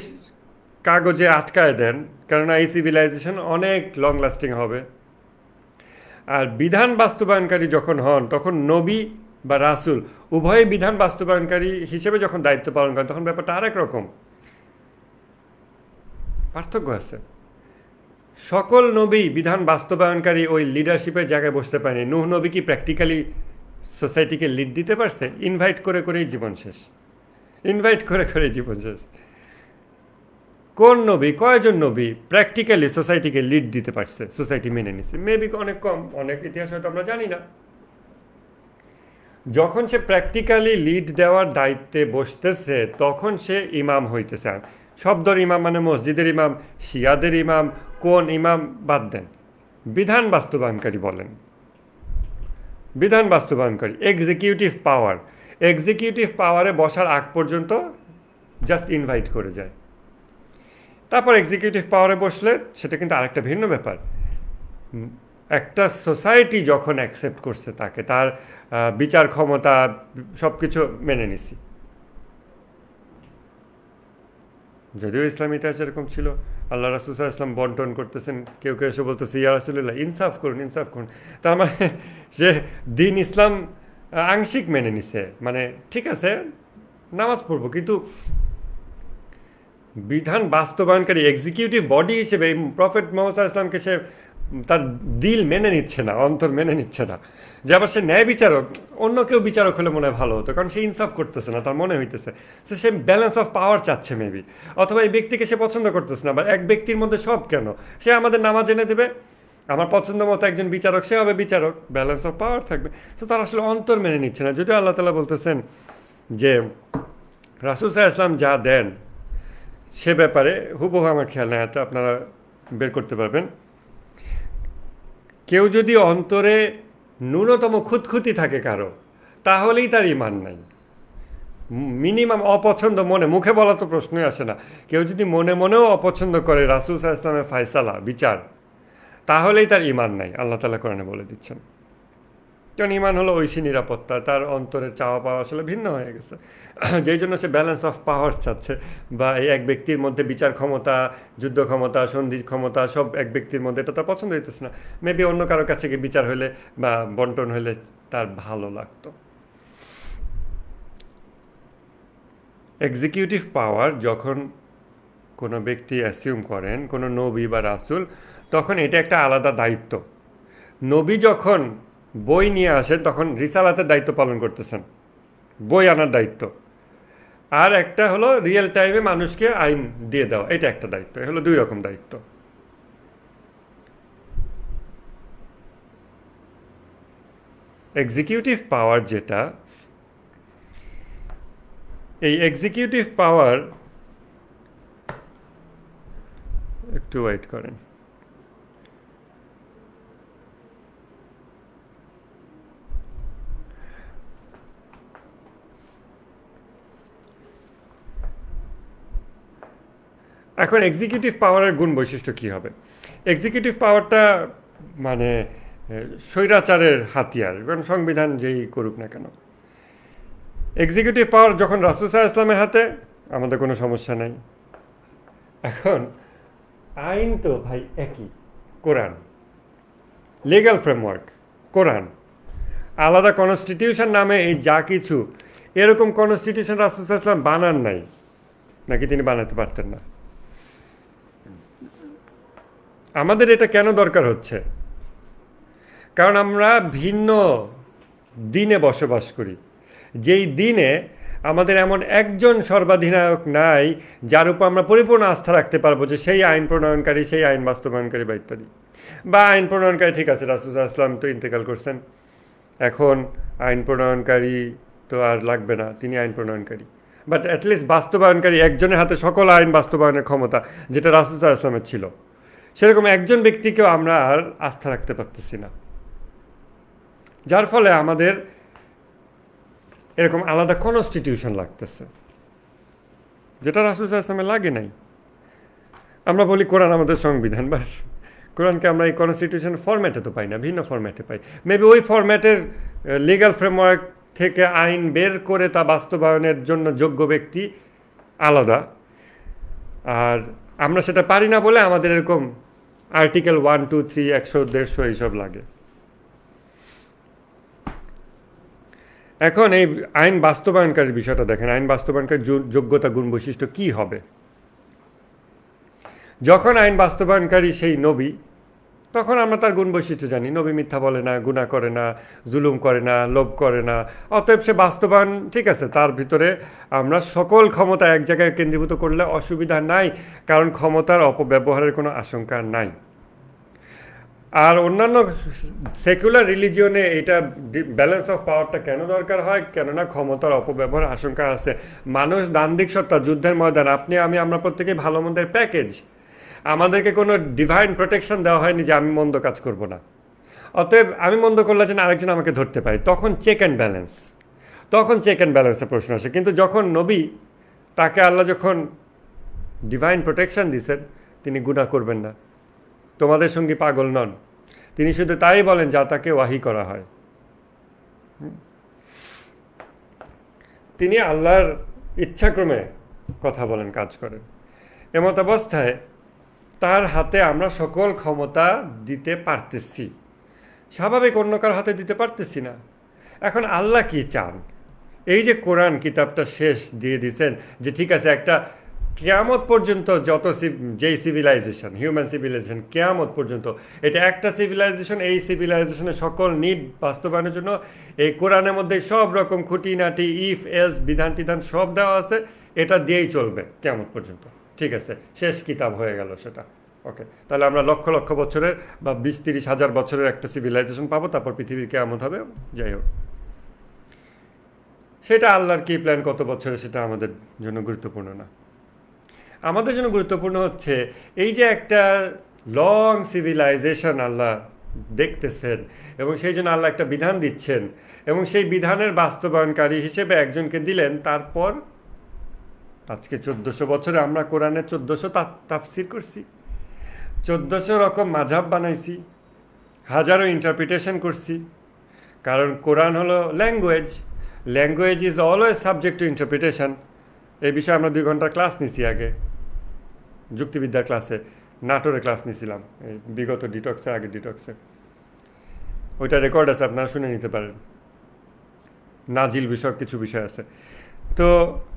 কাগজে আটকায় দেন, কারণ এই সিভিলাইজেশন অনেক লং লাস্টিং হবে। আর বিধান বাস্তবায়নকারী যখন হন তখন নবী বা রাসূল উভয়ই বিধান বাস্তবায়নকারী হিসেবে যখন দায়িত্ব পালন করেন তখন ব্যাপারটা আরেক রকম, পার্থক্য আছে। সকল নবী বিধান বাস্তবায়নকারী ওই লিডারশিপের জায়গায় বসতে পারেনি। নূহ নবী কি প্র্যাকটিক্যালি সোসাইটিকে লিড দিতে পারছে? ইনভাইট করে করেই জীবন শেষ, ইনভাইট করে করেই জীবন শেষ। কোন নবী, কয়জন নবী প্র্যাকটিক্যালি সোসাইটিকে লিড দিতে পারছে, সোসাইটি মেনে নিচ্ছে? মেবি অনেক কম, অনেক ইতিহাস হয়তো আমরা জানি না। যখন সে প্র্যাকটিক্যালি লিড দেওয়ার দায়িত্বে বসতেছে তখন সে ইমাম হইতেছে। শব্দর ইমাম মানে মসজিদের ইমাম, শিয়াদের ইমাম, কোন ইমাম বাদ দেন, বিধান বাস্তবায়নকারী বলেন। বিধান বাস্তবায়নকারী, এক্সিকিউটিভ পাওয়ার, এক্সিকিউটিভ পাওয়ারে বসার আগ পর্যন্ত জাস্ট ইনভাইট করে যায়। তারপর এক্সিকিউটিভ পাওয়ারে বসলে সেটা কিন্তু আরেকটা ভিন্ন ব্যাপার। একটা সোসাইটি যখন অ্যাকসেপ্ট করছে তাকে, তার বিচার ক্ষমতা সব কিছু মেনে নিছি। যদিও ইসলাম ইতিহাস এরকম ছিল, আল্লাহ রাসূল সাল্লাল্লাহু আলাইহি ওয়াসাল্লাম বন্টন করতেছেন, কেউ কেউ এসে বলতেছে ইয়া রাসূলুল্লাহ ইনসাফ করুন, ইনসাফ করুন। তার মানে সে দিন ইসলাম আংশিক মেনে নিছে, মানে ঠিক আছে নামাজ পড়বো, কিন্তু বিধান বাস্তবায়নকারী এক্সিকিউটিভ বডি হিসেবে প্রফেট মুহাম্মদ সাল্লাল্লাহু আলাইহি ওয়াসাল্লামকে সে তার দিল মেনে নিচ্ছে না, অন্তর মেনে নিচ্ছে না। যে আবার সে ন্যায় বিচারক, অন্য কেউ বিচারক হলে মনে হয় ভালো হতো, কারণ সে ইনসাফ করতেছে না, তার মনে হইতেছে। তো সে ব্যালেন্স অফ পাওয়ার চাচ্ছে মেবি, অথবা এই ব্যক্তিকে সে পছন্দ করতেছে না। বা এক ব্যক্তির মধ্যে সব কেন, সে আমাদের নামাজ এনে দেবে, আমার পছন্দ মতো একজন বিচারক, সে হবে বিচারক, ব্যালেন্স অফ পাওয়ার থাকবে। তো তার আসলে অন্তর মেনে নিচ্ছে না। যদিও আল্লাহ তাআলা বলতেছেন যে রাসূল সাল্লাল্লাহু আলাইহি ওয়াসাল্লাম যা দেন সে ব্যাপারে হুবহু আমার খেয়াল নেই, তো আপনারা বের করতে পারবেন। কেউ যদি অন্তরে ন্যূনতম খুঁতখুঁতি থাকে কারো, তাহলেই তার ঈমান নাই। মিনিমাম অপছন্দ মনে, মুখে বলা তো প্রশ্নই আসে না। কেউ যদি মনে মনেও অপছন্দ করে রাসূল সাল্লাল্লাহু আলাইহি ওয়াসাল্লামের ফায়সালা, বিচার, তাহলেই তার ঈমান নাই, আল্লাহ তাআলা কোরআনে বলে দিচ্ছেন। কারণ ঈমান হলো ঐশী নিরাপত্তা, তার অন্তরের চাওয়া পাওয়া আসলে ভিন্ন হয়ে গেছে। যেই জন্য সে ব্যালেন্স অফ পাওয়ার চাচ্ছে, বা এই এক ব্যক্তির মধ্যে বিচার ক্ষমতা, যুদ্ধ ক্ষমতা, সন্ধি ক্ষমতা সব এক ব্যক্তির মধ্যে, এটা তার পছন্দ হইতেছে না। মেবি অন্য কারো কাছে গিয়ে বিচার হলে বা বন্টন হলে তার ভালো লাগতো। এক্সিকিউটিভ পাওয়ার যখন কোনো ব্যক্তি অ্যাসিউম করেন, কোনো নবী বা রাসূল, তখন এটা একটা আলাদা দায়িত্ব। নবী যখন বই নিয়ে আসেন তখন রিসালাতের দায়িত্ব পালন করতেছেন, বই আনার দায়িত্ব। আর একটা হলো রিয়েল টাইমে মানুষকে আইন দিয়ে দেওয়া, এটা একটা দায়িত্ব। এ হলো দুই রকম দায়িত্ব। এক্সিকিউটিভ পাওয়ার যেটা, এই এক্সিকিউটিভ পাওয়ার, একটু ওয়েট করেন, এখন এক্সিকিউটিভ পাওয়ারের গুণ বৈশিষ্ট্য কী হবে? এক্সিকিউটিভ পাওয়ারটা মানে স্বৈরাচারের হাতিয়ার, কারণ সংবিধান যেই করুক না কেন। এক্সিকিউটিভ পাওয়ার যখন রাসূল সাল্লাল্লাহু আলাইহি ওয়াসাল্লামের হাতে, আমাদের কোনো সমস্যা নাই। এখন আইন তো ভাই একই, কোরআন, লিগ্যাল ফ্রেমওয়ার্ক কোরআন। আলাদা কনস্টিটিউশন নামে এই যা কিছু, এরকম কনস্টিটিউশন রাসূল সাল্লাল্লাহু আলাইহি ওয়াসাল্লাম বানান নাই, নাকি তিনি বানাতে পারতেন না? আমাদের এটা কেন দরকার হচ্ছে? কারণ আমরা ভিন্ন দিনে বসবাস করি, যেই দিনে আমাদের এমন একজন সর্বাধিনায়ক নাই যার উপর আমরা পরিপূর্ণ আস্থা রাখতে পারবো যে সেই আইন প্রণয়নকারী, সেই আইন বাস্তবায়নকারী বা ইত্যাদি। বা আইন প্রণয়নকারী ঠিক আছে, রাসূল সাল্লাল্লাহু আলাইহি ওয়াসাল্লাম তো ইন্তেকাল করছেন, এখন আইন প্রণয়নকারী তো আর লাগবে না, তিনি আইন প্রণয়নকারী। বাট অ্যাটলিস্ট বাস্তবায়নকারী একজনের হাতে সকল আইন বাস্তবায়নের ক্ষমতা, যেটা রাসূল সাল্লাল্লাহু আলাইহি ওয়াসাল্লামের ছিল, সেরকম একজন ব্যক্তিকেও আমরা আর আস্থা রাখতে পারতেছি না। যার ফলে আমাদের এরকম আলাদা কনস্টিটিউশন লাগতেছে, যেটা রাসূল সাল্লাল্লাহু আলাইহি ওয়াসাল্লামের লাগে নাই। আমরা বলি কোরআন আমাদের সংবিধান, বাস কোরআনকে আমরা এই কনস্টিটিউশন ফরম্যাটে তো পাই না, ভিন্ন ফরম্যাটে পাই। মেবি ওই ফরম্যাটের লিগ্যাল ফ্রেমওয়ার্ক থেকে আইন বের করে তা বাস্তবায়নের জন্য যোগ্য ব্যক্তি আলাদা, আর আমরা সেটা পারি না বলে আমাদের এরকম আর্টিকেল 1, 2, 3, 100, 150 এইসব লাগে। এখন এই আইন বাস্তবায়নকারীর বিষয়টা দেখেন, আইন বাস্তবায়নকারীর যোগ্যতা, গুণ, বৈশিষ্ট্য কী হবে। যখন আইন বাস্তবায়নকারী সেই নবী, তখন আমরা তার গুণ বৈশিষ্ট্য জানি। নবী মিথ্যা বলে না, গুনাহ করে না, জুলুম করে না, লোভ করে না, অতএব সে বাস্তবায়ন ঠিক আছে। তার ভিতরে আমরা সকল ক্ষমতা এক জায়গায় কেন্দ্রীভূত করলে অসুবিধা নাই, কারণ ক্ষমতার অপব্যবহারের কোনো আশঙ্কা নাই। আর অন্যান্য সেকুলার রিলিজিয়নে এটা ব্যালেন্স অফ পাওয়ারটা কেন দরকার হয়, কেননা ক্ষমতার অপব্যবহারের আশঙ্কা আছে। মানুষ দান্দিক সত্তা, যুদ্ধের ময়দান, আপনি আমি আমরা প্রত্যেকেই ভালো মন্দের প্যাকেজ। আমাদেরকে কোনো ডিভাইন প্রোটেকশন দেওয়া হয়নি যে আমি মন্দ কাজ করব না। অতএব আমি মন্দ করলে যেন আরেকজন আমাকে ধরতে পারে, তখন চেক অ্যান্ড ব্যালেন্স, তখন চেক অ্যান্ড ব্যালেন্সের প্রশ্ন আসে। কিন্তু যখন নবী, তাকে আল্লাহ যখন ডিভাইন প্রোটেকশন দিয়েছেন, তিনি গুনাহ করবেন না, তোমাদের সঙ্গে পাগল নন, তিনি শুধু তাই বলেন যা তাকে ওয়াহি করা হয়। তিনি আল্লাহর ইচ্ছাক্রমে কথা বলেন, কাজ করেন। এমত অবস্থায় তার হাতে আমরা সকল ক্ষমতা দিতে পারতেছি, স্বাভাবিক অন্য কারোর হাতে দিতে পারতেছি না। এখন আল্লাহ কি চান? এই যে কোরআন কিতাবটা শেষ দিয়ে দিয়েছেন, যে ঠিক আছে একটা কিয়ামত পর্যন্ত যত যেই সিভিলাইজেশন, হিউম্যান সিভিলাইজেশন, কিয়ামত পর্যন্ত এটা একটা সিভিলাইজেশন, এই সিভিলাইজেশনের সকল নিড বাস্তবায়নের জন্য এই কোরআনের মধ্যে সব রকম খুঁটিনাটি, ইফ এলস, বিধান টিধান সব দেওয়া আছে, এটা দিয়েই চলবে কিয়ামত পর্যন্ত। ঠিক আছে, শেষ কিতাব হয়ে গেল সেটা। ওকে, তাহলে আমরা লক্ষ লক্ষ বছরের বা 20-30 হাজার বছরের একটা সিভিলাইজেশন পাবো, তারপর পৃথিবীর কিয়ামত হবে। যাই হোক, সেটা আল্লাহর কি প্ল্যান কত বছরে, সেটা আমাদের জন্য গুরুত্বপূর্ণ না। আমাদের জন্য গুরুত্বপূর্ণ হচ্ছে এই যে একটা লং সিভিলাইজেশন আল্লাহ দেখতেছেন, এবং সেই জন্য আল্লাহ একটা বিধান দিচ্ছেন, এবং সেই বিধানের বাস্তবায়নকারী হিসেবে একজনকে দিলেন। তারপর আজকে 1400 বছরে আমরা কোরআনের 1400 তাফসির করছি, 1400 রকম মাযহাব বানাইছি, হাজারো ইন্টারপ্রিটেশন করছি। কারণ কোরআন হলো language, language is always subject to interpretation. এই বিষয়ে আমরা 2 ঘন্টার ক্লাস নিছি আগে, যুক্তিবিদ্যার ক্লাসে, নাটোরে ক্লাস নিয়েছিলাম এই বিগত ডিটক্সে, আগে ডিটক্সে। ওইটা রেকর্ড আছে, আপনারা শুনে নিতে পারেন। নাজিল বিষয়ক কিছু বিষয় আছে। তো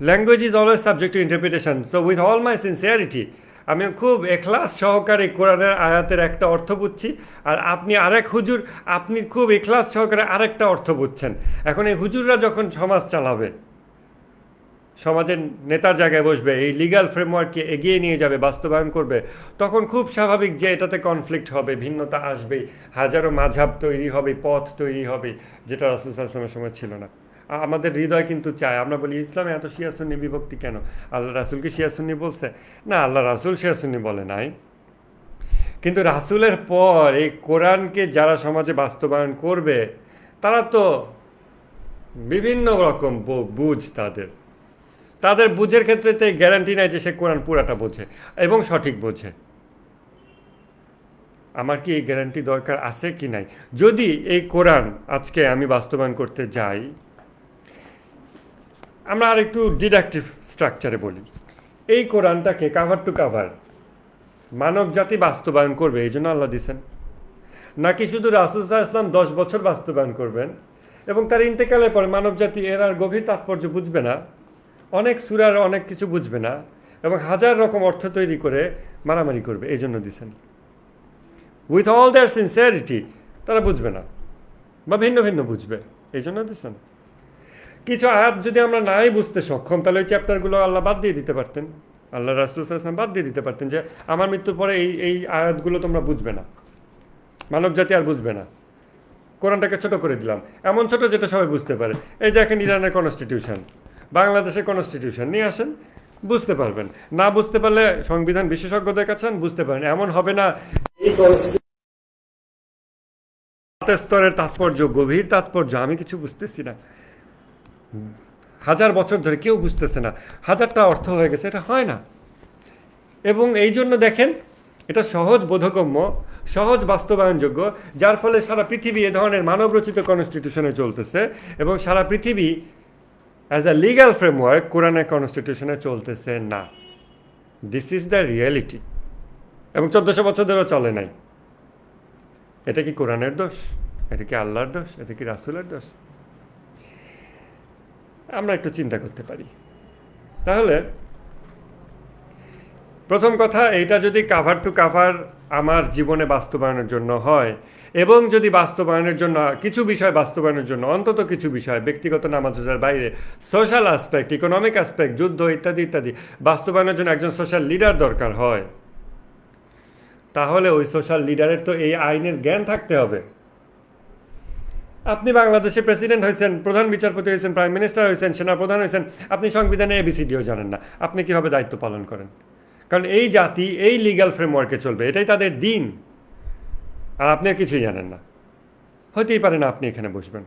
language is always subject to interpretation. So with all my sincerity, আমি খুব এখলাস সহকারে কোরআনের আয়াতের একটা অর্থ বুঝছি, আর আপনি আরেক হুজুর, আপনি খুব এখলাস সহকারে আরেকটা অর্থ বুঝছেন। এখন এই হুজুররা যখন সমাজ চালাবে, সমাজের নেতার জায়গায় বসবে, এই লিগ্যাল ফ্রেমওয়ার্ককে এগিয়ে নিয়ে যাবে, বাস্তবায়ন করবে, তখন খুব স্বাভাবিক যে এটাতে কনফ্লিক্ট হবে, ভিন্নতা আসবেই, হাজারো মাঝহাব তৈরি হবে, পথ তৈরি হবে, যেটা রাসূল সাল্লাল্লাহু আলাইহি ওয়াসাল্লামের সময় ছিল না। আমাদের হৃদয় কিন্তু চায়, আমরা বলি ইসলামে এত শিয়া সুন্নি বিভক্তি কেন? আল্লাহ রাসূলকে শিয়া সুন্নি বলছে না, আল্লাহ রাসূল শিয়া সুন্নি বলে নাই। কিন্তু রাসূলের পর এই কোরআনকে যারা সমাজে বাস্তবায়ন করবে, তারা তো বিভিন্ন রকম বুঝ, তাদের বুঝের ক্ষেত্রে তো গ্যারান্টি নাই যে সে কোরআন পুরাটা বোঝে এবং সঠিক বোঝে। আমার কি এই গ্যারান্টি দরকার আছে কি নাই? যদি এই কোরআন আজকে আমি বাস্তবায়ন করতে যাই, আমরা আর একটু ডিডাকটিভ স্ট্রাকচারে বলি, এই কোরআনটাকে কাভার টু কাভার মানব জাতি বাস্তবায়ন করবে, এই জন্য আল্লাহ দিছেন, নাকি শুধু রাসূল সাল্লাল্লাহু আলাইহি ওয়াসাল্লাম 10 বছর বাস্তবায়ন করবেন এবং তার ইন্তেকালের পরে মানব জাতি এর আর গভীর তাৎপর্য বুঝবে না, অনেক সূরার অনেক কিছু বুঝবে না, এবং হাজার রকম অর্থ তৈরি করে মারামারি করবে, এই জন্য দিছেন। উইথ অল দেয়ার সিনসিয়ারিটি তারা বুঝবে না, বা ভিন্ন ভিন্ন বুঝবে, এই জন্য দিছেন। কিছু আয়াত যদি আমরা নাই বুঝতে সক্ষম, তাহলে ওই চ্যাপ্টারগুলো আল্লাহ বাদ দিয়ে দিতে পারতেন, আল্লাহ রাসূল সাল্লাল্লাহু আলাইহি ওয়াসাল্লাম বাদ দিয়ে দিতে পারতেন, যে আমার মৃত্যুর পরে এই আয়াতগুলো তোমরা বুঝবে না, মানব জাতি আর বুঝবে না, কোরআনটাকে ছোট করে দিলাম, এমন ছোট যেটা সবাই বুঝতে পারে। এই দেখেন ইরানের কনস্টিটিউশন, বাংলাদেশের কনস্টিটিউশন নিয়ে আসেন, বুঝতে পারবেন। না বুঝতে পারলে সংবিধান বিশেষজ্ঞদের কাছে বুঝতে পারেন। এমন হবে না এই স্তরের তাৎপর্য, গভীর তাৎপর্য আমি কিছু বুঝতেছি না, হাজার বছর ধরে কেউ বুঝতেছে না, হাজারটা অর্থ হয়ে গেছে, এটা হয় না। এবং এই জন্য দেখেন এটা সহজ বোধগম্য, সহজ বাস্তবায়নযোগ্য, যার ফলে সারা পৃথিবী এ ধরনের মানবরচিত কনস্টিটিউশনে চলতেছে এবং সারা পৃথিবী অ্যাজ আ লিগ্যাল ফ্রেমওয়ার্ক কোরআনের কনস্টিটিউশনে চলতেছে না। This is the reality. এবং 1400 বছর ধরেও চলে নাই। এটা কি কোরআনের দোষ? এটা কি আল্লাহর দোষ? এটা কি রাসূলের দোষ? আমরা একটু চিন্তা করতে পারি। তাহলে প্রথম কথা, এইটা যদি কাভার টু কাভার আমার জীবনে বাস্তবায়নের জন্য হয়, এবং যদি বাস্তবায়নের জন্য কিছু বিষয় বাস্তবায়নের জন্য অন্তত কিছু বিষয় ব্যক্তিগত নামাজ রোজার বাইরে সোশ্যাল অ্যাসপেক্ট, ইকোনমিক অ্যাসপেক্ট, যুদ্ধ ইত্যাদি ইত্যাদি বাস্তবায়নের জন্য একজন সোশ্যাল লিডার দরকার হয়, তাহলে ওই সোশ্যাল লিডারের তো এই আইনের জ্ঞান থাকতে হবে। আপনি বাংলাদেশে প্রেসিডেন্ট হয়েছেন, প্রধান বিচারপতি হয়েছেন, প্রাইম মিনিস্টার হয়েছেন, সেনাপ্রধান হয়েছেন, আপনি সংবিধানে এবিসিডিও জানেন না, আপনি কিভাবে দায়িত্ব পালন করেন? কারণ এই জাতি এই লিগ্যাল ফ্রেমওয়ার্কে চলবে, এটাই তাদের দিন, আর আপনি আর কিছুই জানেন না। হতেই পারে না আপনি এখানে বসবেন।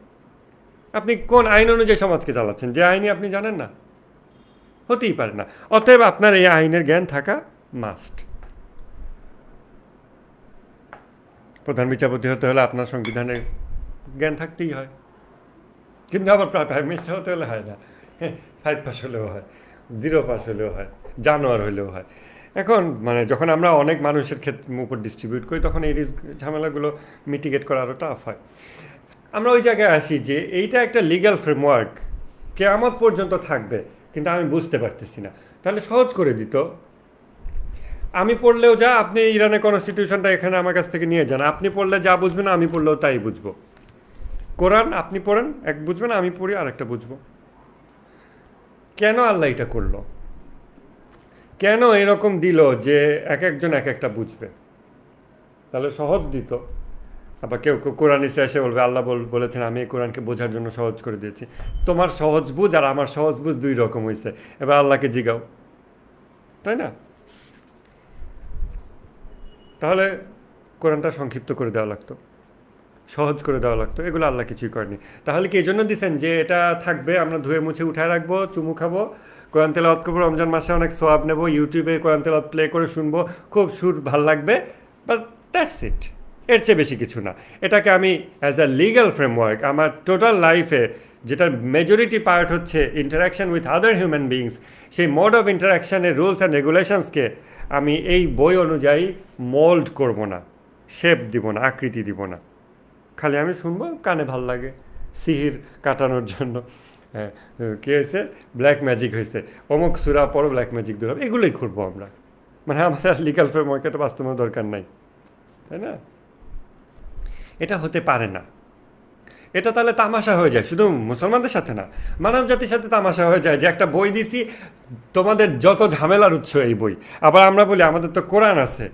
আপনি কোন আইন অনুযায়ী সমাজকে চালাচ্ছেন, যে আইনই আপনি জানেন না? হতেই পারে না। অতএব আপনার এই আইনের জ্ঞান থাকা মাস্ট। প্রধান বিচারপতি হতে হলে আপনার সংবিধানের জ্ঞান থাকতেই হয়, কিন্তু আবার প্রাইম মিনিস্টার হতে হলে হয় না। 5 পাস হলেও হয়, 0 পাস হলেও হয়, জানোয়ার হলেও হয়। এখন মানে যখন আমরা অনেক মানুষের উপর ডিস্ট্রিবিউট করি, তখন এই রিস্ক ঝামেলাগুলো মিটিগেট করা আরও টাফ হয়। আমরা ওই জায়গায় আসি যে এইটা একটা লিগ্যাল ফ্রেমওয়ার্ক কিয়ামত পর্যন্ত থাকবে, কিন্তু আমি বুঝতে পারতেছি না। তাহলে সহজ করে দিত, আমি পড়লেও যা, আপনি ইরানের কনস্টিটিউশনটা এখানে আমার কাছ থেকে নিয়ে যান, আপনি পড়লে যা বুঝবেন আমি পড়লেও তাই বুঝবো। কোরআন আপনি পড়েন এক বুঝবেন, আমি পড়ি আরেকটা বুঝবো। কেন আল্লাহ এটা করলো? কেন এরকম দিল যে এক একজন এক একটা বুঝবে? তাহলে সহজ দিত। আবার কেউ কেউ কোরআনিস্ট এসে বলবে আল্লাহ বলেছেন আমি এই কোরআনকে বোঝার জন্য সহজ করে দিয়েছি। তোমার সহজ বুঝ আর আমার সহজ বুঝ 2 রকম হয়েছে, এবার আল্লাহকে জিগাও, তাই না? তাহলে কোরআনটা সংক্ষিপ্ত করে দেওয়া লাগতো, সহজ করে দেওয়া লাগতো। এগুলো আল্লাহ কিছুই করেনি। তাহলে কি এই জন্য দিচ্ছেন যে এটা থাকবে, আমরা ধুয়ে মুছে উঠায় রাখবো, চুমু খাবো, কোরআন তেলাওয়াত করবো, রমজান মাসে অনেক সোয়াব নেব, ইউটিউবে কোরআন তেলাওয়াত প্লে করে শুনবো, খুব সুর ভাল লাগবে, বাট দ্যাটস ইট, এর চেয়ে বেশি কিছু না। এটাকে আমি অ্যাজ আ লিগ্যাল ফ্রেমওয়ার্ক আমার টোটাল লাইফে, যেটার মেজরিটি পার্ট হচ্ছে interaction with other human beings, সেই মোড অফ ইন্টারাকশানের রুলস অ্যান্ড রেগুলেশনসকে আমি এই বই অনুযায়ী মোল্ড করব না, শেপ দিব না, আকৃতি দিব না। খালি আমি শুনবো, কানে ভাল লাগে, সিহির কাটানোর জন্য কী হয়েছে, ব্ল্যাক ম্যাজিক হয়েছে, অমুক সুরা পরও ব্ল্যাক ম্যাজিক দূরাবো, এগুলোই করবো আমরা। মানে আমাদের লিগ্যাল ফ্রেমওয়ার্ক একটা বাস্তবায়নের দরকার নাই, তাই না? এটা হতে পারে না। এটা তাহলে তামাশা হয়ে যায়, শুধু মুসলমানদের সাথে না, মানব জাতির সাথে তামাশা হয়ে যায় যে একটা বই দিছি, তোমাদের যত ঝামেলার উৎস এই বই। আবার আমরা বলি আমাদের তো কোরআন আছে,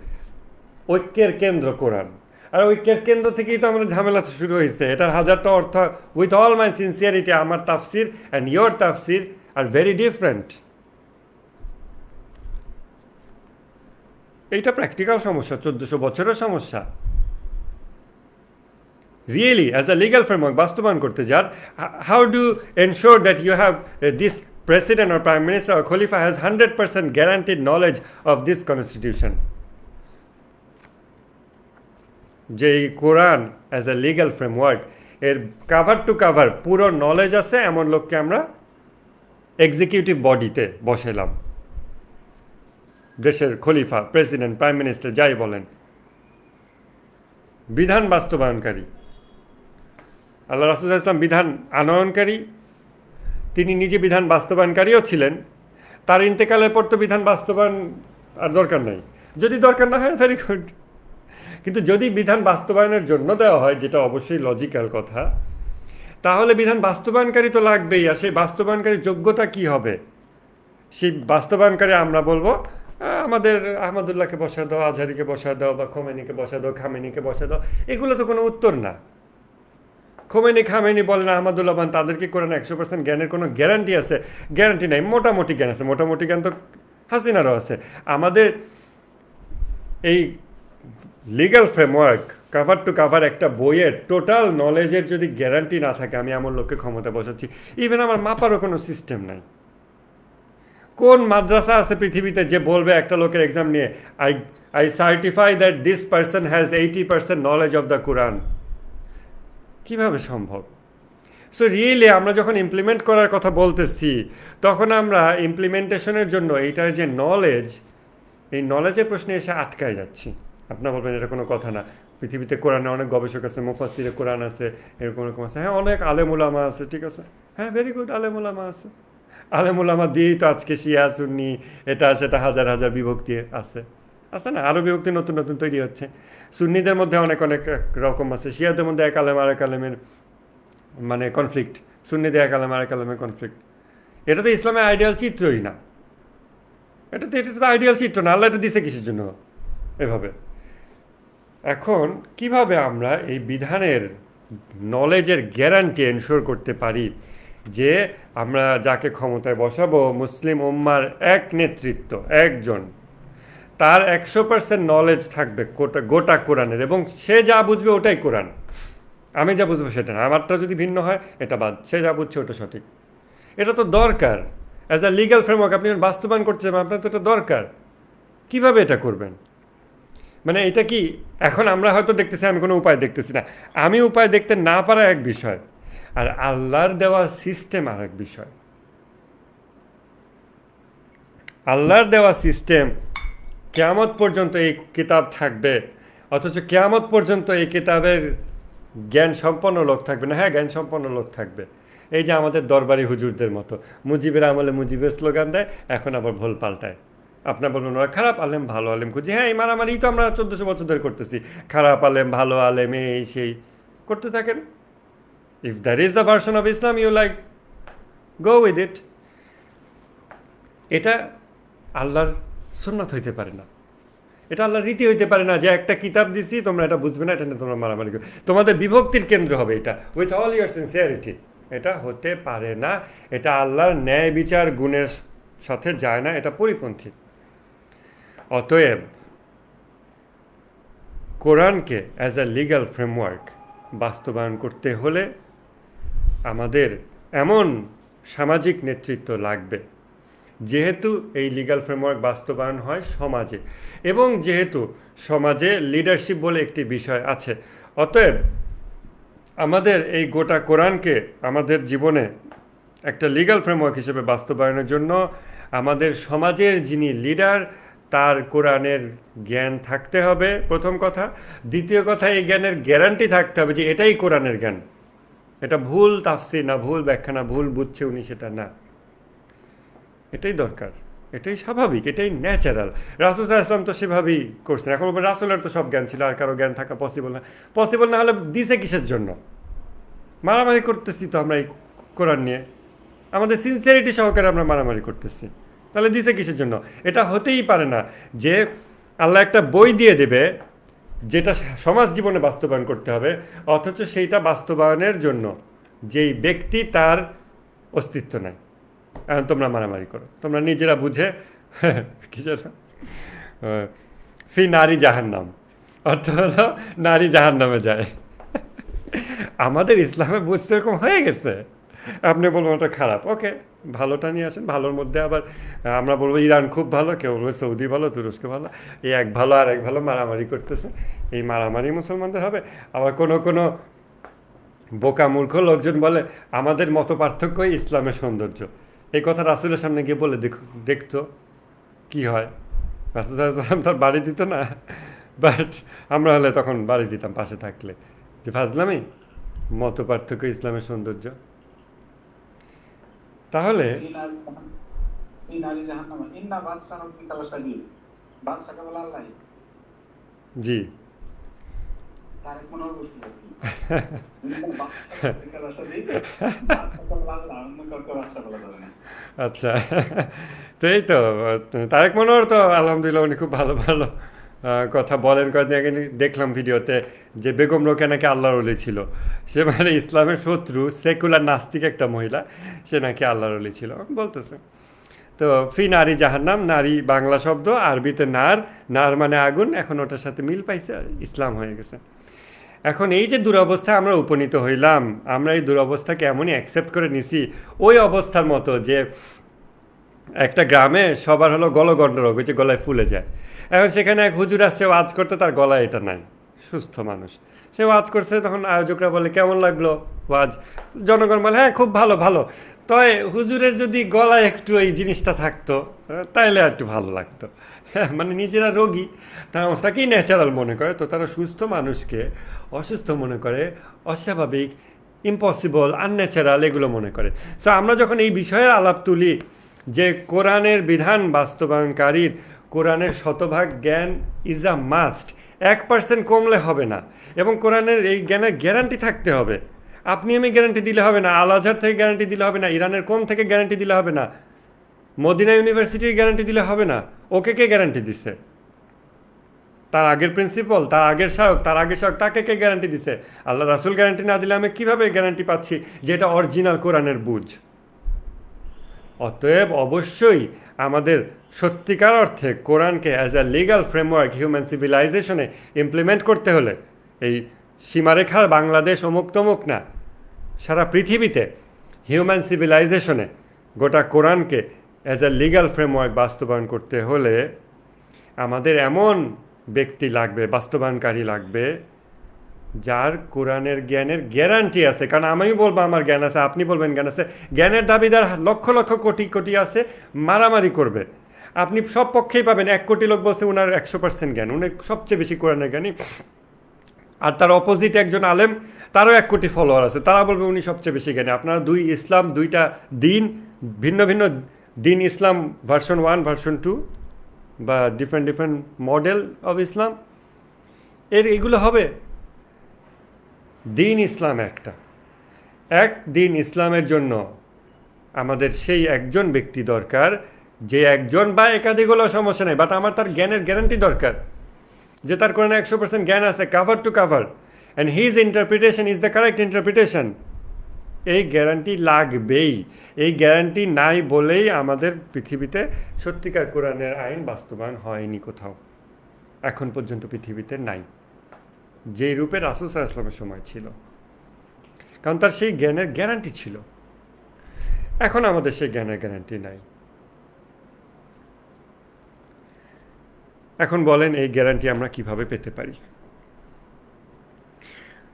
ঐক্যের কেন্দ্র কোরআন, আর ঐক্যের কেন্দ্র থেকেই তো আমাদের ঝামেলা শুরু হয়েছে। এটার হাজারটা অর্থ, উইথ অল মাই সিনসিয়ারিটি, আমার তাফসির অ্যান্ড ইয়োর তাফসির আর ভেরি ডিফারেন্ট। এইটা প্র্যাকটিক্যাল সমস্যা, 1400 বছরের সমস্যা। Really as a legal framework বাস্তবায়ন করতে যান, how do ensure that you have this president or prime minister or khalifa has 100% guaranteed knowledge of this constitution? যে এই কোরআন অ্যাজ এ লিগ্যাল ফ্রেমওয়ার্ক এর কাভার টু কাভার পুরো knowledge আছে এমন লোককে আমরা এক্সিকিউটিভ বডিতে বসাইলাম, দেশের খলিফা, প্রেসিডেন্ট, প্রাইম মিনিস্টার যাই বলেন, বিধান বাস্তবায়নকারী। আল্লাহ রাসূল সাল্লাল্লাহু আলাইহি ওয়াসাল্লাম বিধান আনয়নকারী, তিনি নিজে বিধান বাস্তবায়নকারীও ছিলেন। তার ইন্তেকালের পর তো বিধান বাস্তবায়ন আর দরকার নাই, যদি দরকার না হয় ভেরি গুড। কিন্তু যদি বিধান বাস্তবায়নের জন্য দেওয়া হয়, যেটা অবশ্যই লজিক্যাল কথা, তাহলে বিধান বাস্তবায়নকারী তো লাগবেই। আর সেই বাস্তবায়নকারীর যোগ্যতা কি হবে? সেই বাস্তবায়নকারী আমরা বলবো আমাদের আহমদুল্লাহকে বসা দাও, আজহারিকে বসা দাও, বা খোমেনিকে বসা দাও, খামেনিকে বসা দাও, এগুলো তো কোনো উত্তর না। খোমেনি খামেনি বলেন আহমদুল্লাহ বান, তাদেরকে কোরআন 100% জ্ঞানের কোনো গ্যারান্টি আছে? গ্যারান্টি নাই। মোটামুটি জ্ঞান আছে, মোটামুটি জ্ঞান তো হাসিনারও আছে। আমাদের এই legal framework cover to cover একটা বইয়ের টোটাল নলেজের যদি গ্যারান্টি না থাকে, আমি এমন লোককে ক্ষমতা বসাচ্ছি, ইভেন আমার মাপারও কোনো সিস্টেম নাই। কোন মাদ্রাসা আছে পৃথিবীতে যে বলবে একটা লোকের এক্সাম নিয়ে, I I certify that this person has 80% knowledge of the Quran? কিভাবে সম্ভব? সো রিয়েলি আমরা যখন ইমপ্লিমেন্ট করার কথা বলতেছি, তখন আমরা ইমপ্লিমেন্টেশনের জন্য এইটার যে নলেজ, এই নলেজের প্রশ্নে এসে আটকায় যাচ্ছি। আপনার বলবেন এটা কোনো কথা না, পৃথিবীতে কোরআনে অনেক গবেষক আছে, মুফাসসিরে কোরআন আছে, এরকম এরকম আছে। হ্যাঁ, অনেক আলেমুলামা আছে, ঠিক আছে, হ্যাঁ, ভেরি গুড, আলেমুলামা আছে। আলেমুলামা দিয়েই তো আজকে শিয়া সুন্নি এটা সেটা হাজার হাজার বিভক্তি আছে, আছে না? আরও বিভক্তি নতুন নতুন তৈরি হচ্ছে। সুন্নিদের মধ্যে অনেক অনেক রকম আছে, শিয়াদের মধ্যে এক আলেম আরেক আলেমের মানে কনফ্লিক্ট, সুন্নিদের এক আলেম আরেক আলেমের কনফ্লিক্ট। এটা তো ইসলামের আইডিয়াল চিত্রই না, এটা তো আইডিয়াল চিত্র না। আল্লাহ এটা দিছে কিসের জন্য এভাবে? এখন কিভাবে আমরা এই বিধানের নলেজের গ্যারান্টি এনশোর করতে পারি যে আমরা যাকে ক্ষমতায় বসাবো, মুসলিম উম্মার এক নেতৃত্ব, একজন, তার 100% নলেজ থাকবে গোটা কোরআনের, এবং সে যা বুঝবে ওটাই কোরআন, আমি যা বুঝবো সেটা না, আমারটা যদি ভিন্ন হয় এটা বাদ, সে যা বুঝছে ওটা সঠিক। এটা তো দরকার অ্যাজ আ লিগ্যাল ফ্রেমওয়ার্ক। আপনি বাস্তবায়ন করতে চান, আপনার তো এটা দরকার। কিভাবে এটা করবেন? মানে এটা কি এখন আমরা হয়তো দেখতেছি, আমি কোনো উপায় দেখতেছি না, আমি উপায় দেখতে না পারা এক বিষয়, আর আল্লাহর দেওয়া সিস্টেম আর এক বিষয়। আল্লাহর দেওয়া সিস্টেম কিয়ামত পর্যন্ত এই কিতাব থাকবে, অথচ কিয়ামত পর্যন্ত এই কিতাবের জ্ঞান সম্পন্ন লোক থাকবে না। হ্যাঁ, জ্ঞান সম্পন্ন লোক থাকবে। এই যে আমাদের দরবারি হুজুরদের মতো, মুজিবের আমলে মুজিবের স্লোগান দেয়, এখন আবার ভুল পাল্টায়। আপনার বলবেন ওরা খারাপ আলেম ভালো আলেম খুঁজি। হ্যাঁ, এই মারামারি তো আমরা 1400 বছর ধরে করতেছি, খারাপ আলেম ভালো আলেম এই সেই করতে থাকেন। If that is the version of Islam, you like go with it. এটা আল্লাহর সুন্নাত হইতে পারে না, এটা আল্লাহর রীতি হইতে পারে না যে একটা কিতাব দিছি তোমরা এটা বুঝবে না, এটা নিয়ে তোমরা মারামারি করো, তোমাদের বিভক্তির কেন্দ্র হবে এটা, উইথ অল ইয়ার সিনসিয়ারিটি। এটা হতে পারে না, এটা আল্লাহর ন্যায় বিচার গুণের সাথে যায় না, এটা পরিপন্থী। অতএব কোরআনকে অ্যাজ আ লিগ্যাল ফ্রেমওয়ার্ক বাস্তবায়ন করতে হলে আমাদের এমন সামাজিক নেতৃত্ব লাগবে, যেহেতু এই লিগ্যাল ফ্রেমওয়ার্ক বাস্তবায়ন হয় সমাজে, এবং যেহেতু সমাজে লিডারশিপ বলে একটি বিষয় আছে, অতএব আমাদের এই গোটা কোরআনকে আমাদের জীবনে একটা লিগ্যাল ফ্রেমওয়ার্ক হিসেবে বাস্তবায়নের জন্য আমাদের সমাজের যিনি লিডার, তার কোরআনের জ্ঞান থাকতে হবে, প্রথম কথা। দ্বিতীয় কথা, এই জ্ঞানের গ্যারান্টি থাকতে হবে যে এটাই কোরআনের জ্ঞান, এটা ভুল তাফসীর না, ভুল ব্যাখ্যা না, ভুল বুঝছে উনি সেটা না। এটাই দরকার, এটাই স্বাভাবিক, এটাই ন্যাচারাল। রাসূল সাল্লাল্লাহু আলাইহি ওয়াসাল্লাম তো সেভাবেই করছেন। এখন রাসূলের তো সব জ্ঞান ছিল, আর কারো জ্ঞান থাকা পসিবল না। পসিবল না হলে দিছে কিসের জন্য? মারামারি করতেছি তো আমরা এই কোরআন নিয়ে, আমাদের সিনসিয়ারিটি সহকারে আমরা মারামারি করতেছি, তাহলে দিছে কিসের জন্য? এটা হতেই পারে না যে আল্লাহ একটা বই দিয়ে দেবে যেটা সমাজ জীবনে বাস্তবায়ন করতে হবে, অথচ সেইটা বাস্তবায়নের জন্য যেই ব্যক্তি তার অস্তিত্ব নাই, এখন তোমরা মারামারি করো, তোমরা নিজেরা বুঝে কি যেন ফি নারী জাহান্নাম, অর্থ হলো নারী জাহান্নামে যায়। আমাদের ইসলামে বুঝতে এরকম হয়ে গেছে। আপনি বলবেন ওটা খারাপ, ওকে, ভালোটা নিয়ে আসেন। ভালোর মধ্যে আবার আমরা বলবো ইরান খুব ভালো, কেউ বলবে সৌদি ভালো, তুরস্ক ভালো, এই এক ভালো আর এক ভালো মারামারি করতেছে, এই মারামারি মুসলমানদের হবে। আবার কোনো কোনো বোকা মূর্খ লোকজন বলে আমাদের মত পার্থক্যই ইসলামের সৌন্দর্য। এই কথা রাসূলের সামনে গিয়ে বলে দেখতো কি হয়। রাসূল সাল্লাল্লাহু আলাইহি ওয়াসাল্লাম তার বাড়ি দিত না, বাট আমরা হলে তখন বাড়ি দিতাম পাশে থাকলে, যে ফাজলামি, মত পার্থক্য ইসলামের সৌন্দর্য। তাহলে জি আচ্ছা, তো এই তো তারেক মনোহর তো আলহামদুলিল্লাহ উনি খুব ভালো ভালো কথা বলেন। কয়েকদিন আগে দেখলাম ভিডিওতে যে বেগম রোকেয়া নাকি আল্লাহর ওলি ছিল, সে মানে ইসলামের শত্রু সেকুলার নাস্তিক একটা মহিলা, সে নাকি আল্লাহর ওলি ছিল বলতেছে। তো ফি নারী জাহান্নাম, নারী বাংলা শব্দ, আরবিতে নার, নার মানে আগুন, এখন ওটার সাথে মিল পাইছে, ইসলাম হয়ে গেছে। এখন এই যে দুরবস্থায় আমরা উপনীত হইলাম, আমরা এই দুরবস্থাকে এমনই অ্যাকসেপ্ট করে নিছি ওই অবস্থার মতো যে একটা গ্রামে সবার হলো গলগণ্ড রোগ, ওই যে গলায় ফুলে যায়। এখন সেখানে এক হুজুর আসছে ওয়াজ করতে, তার গলায় এটা নাই, সুস্থ মানুষ, সে ওয়াজ করছে। তখন আয়োজকরা বলে কেমন লাগলো ওয়াজ? জনগণ বলে হ্যাঁ খুব ভালো ভালো। তবে হুজুরের যদি গলায় একটু এই জিনিসটা থাকতো তাইলে একটু ভালো লাগতো। হ্যাঁ, মানে নিজেরা রোগী, তারা ওটাকেই ন্যাচারাল মনে করে, তো তারা সুস্থ মানুষকে অসুস্থ মনে করে, অস্বাভাবিক, ইম্পসিবল, আনন্যাচারাল এগুলো মনে করে। সো আমরা যখন এই বিষয়ের আলাপ তুলি যে কোরআনের বিধান বাস্তবায়নকারীর কোরআনের শতভাগ জ্ঞান ইজ আ মাস্ট, 1% কমলে হবে না, এবং কোরআনের এই জ্ঞানের গ্যারান্টি থাকতে হবে। আপনি আমি গ্যারান্টি দিলে হবে না, আল আজহার থেকে গ্যারান্টি দিলে হবে না, ইরানের কোন থেকে গ্যারান্টি দিলে হবে না, মদিনা ইউনিভার্সিটির গ্যারান্টি দিলে হবে না। ওকে কে গ্যারান্টি দিছে? তার আগের প্রিন্সিপাল, তার আগের শায়ক, তাকে কে গ্যারান্টি দিছে? আল্লাহ রাসুল গ্যারান্টি না দিলে আমি কীভাবে গ্যারান্টি পাচ্ছি যে এটা অরিজিনাল কোরআনের বুঝ? অতএব অবশ্যই আমাদের সত্যিকার অর্থে কোরআনকে as a legal framework human সিভিলাইজেশনে ইমপ্লিমেন্ট করতে হলে এই সীমারেখার বাংলাদেশ অমুক তমুক না, সারা পৃথিবীতে হিউম্যান সিভিলাইজেশনে গোটা কোরআনকে অ্যাজ আ লিগাল ফ্রেমওয়ার্ক বাস্তবায়ন করতে হলে আমাদের এমন ব্যক্তি লাগবে, বাস্তবায়নকারী লাগবে, যার কোরআনের জ্ঞানের গ্যারান্টি আছে। কারণ আমি বলবো আমার জ্ঞান আছে, আপনি বলবেন জ্ঞান আছে, জ্ঞানের দাবিদার লক্ষ লক্ষ কোটি কোটি আছে, মারামারি করবে। আপনি সব পক্ষেই পাবেন, 1 কোটি লোক বলছে উনার 100% জ্ঞান, উনি সবচেয়ে বেশি কোরআনের জ্ঞানী, আর তার অপোজিট একজন আলেম, তারও 1 কোটি ফলোয়ার আছে, তারা বলবে উনি সবচেয়ে বেশি জ্ঞানী। আপনারা দুই ইসলাম, দুইটা দিন, ভিন্ন ভিন্ন দিন, ইসলাম ভার্সন 1 ভার্সন 2 বা different different model of Islam, এগুলো হবে। দিন ইসলাম একটা, এক দিন ইসলামের জন্য আমাদের সেই একজন ব্যক্তি দরকার, যে একজন বা একাধিক হলেও সমস্যা নেই, বাট আমার তার জ্ঞানের গ্যারান্টি দরকার, যে তার কোরআনে 100% জ্ঞান আছে, cover to cover, and his interpretation is the correct interpretation. এই গ্যারান্টি লাগবেই। এই গ্যারান্টি নাই বলেই আমাদের পৃথিবীতে সত্যিকার কোরআনের আইন বাস্তবায়ন হয়নি কোথাও, এখন পর্যন্ত পৃথিবীতে নাই, যেই রূপে রাসূল সাল্লাল্লাহু আলাইহি ওয়াসাল্লামের সময় ছিল, কারণ তার সেই জ্ঞানের গ্যারান্টি ছিল। এখন আমাদের সেই জ্ঞানের গ্যারান্টি নাই। এখন বলেন এই গ্যারান্টি আমরা কিভাবে পেতে পারি?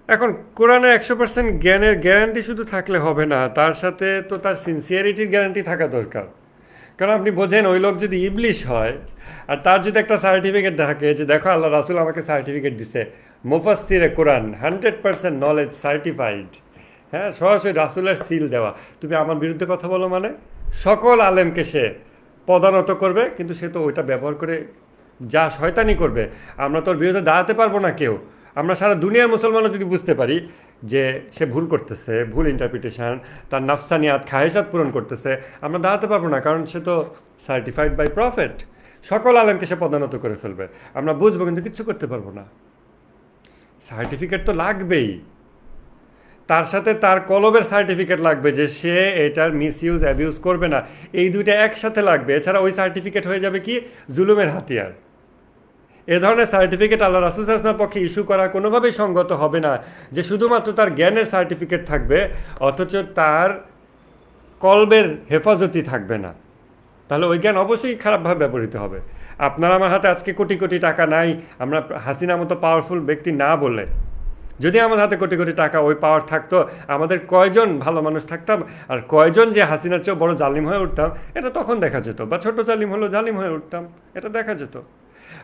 এখন কোরআনে 100% জ্ঞানের গ্যারান্টি শুধু থাকলে হবে না, তার সাথে তো তার সিনসিয়ারিটির গ্যারান্টি থাকা দরকার। কারণ আপনি বোঝেন, ওই লোক যদি ইবলিশ হয় আর তার যদি একটা সার্টিফিকেট থাকে যে দেখো আল্লাহ রাসূল আমাকে সার্টিফিকেট দিছে, মুফাসসিরে কোরআন 100% নলেজ সার্টিফাইড, হ্যাঁ, সরাসরি রাসূলের সিল দেওয়া, তুমি আমার বিরুদ্ধে কথা বলো মানে সকল আলেমকে সে পদানত করবে, কিন্তু সে তো ওইটা ব্যবহার করে যা শয়তানি করবে, আমরা তোর বিরুদ্ধে দাঁড়াতে পারবো না কেউ। আমরা সারা দুনিয়ার মুসলমানও যদি বুঝতে পারি যে সে ভুল করতেছে, ভুল ইন্টারপ্রিটেশন, তার নাফসানিয়াত খায়েশাত পূরণ করতেছে, আমরা দাঁড়াতে পারবো না, কারণ সে তো সার্টিফাইড বাই প্রফেট। সকল আলেমকে সে পদানত করে ফেলবে, আমরা বুঝবো কিন্তু কিচ্ছু করতে পারবো না। সার্টিফিকেট তো লাগবেই, তার সাথে তার কলবের সার্টিফিকেট লাগবে যে সে এটার মিসইউজ অ্যাবিউজ করবে না, এই দুইটা একসাথে লাগবে। এছাড়া ওই সার্টিফিকেট হয়ে যাবে কি জুলুমের হাতিয়ার। এ ধরনের সার্টিফিকেট আল্লাহ রাসূল সাল্লাল্লাহু আলাইহি ওয়াসাল্লামের পক্ষে ইস্যু করা কোনোভাবেই সঙ্গত হবে না, যে শুধুমাত্র তার জ্ঞানের সার্টিফিকেট থাকবে অথচ তার কলবের হেফাজতি থাকবে না। তাহলে ওই জ্ঞান অবশ্যই খারাপভাবে ব্যবহৃত হবে। আপনার আমার হাতে আজকে কোটি কোটি টাকা নাই, আমরা হাসিনা মতো পাওয়ারফুল ব্যক্তি না বলে, যদি আমাদের হাতে কোটি কোটি টাকা ওই পাওয়ার থাকতো, আমাদের কয়জন ভালো মানুষ থাকতাম আর কয়জন যে হাসিনার চেয়েও বড় জালিম হয়ে উঠতাম, এটা তখন দেখা যেত। বা ছোট জালিম হলেও জালিম হয়ে উঠতাম, এটা দেখা যেত।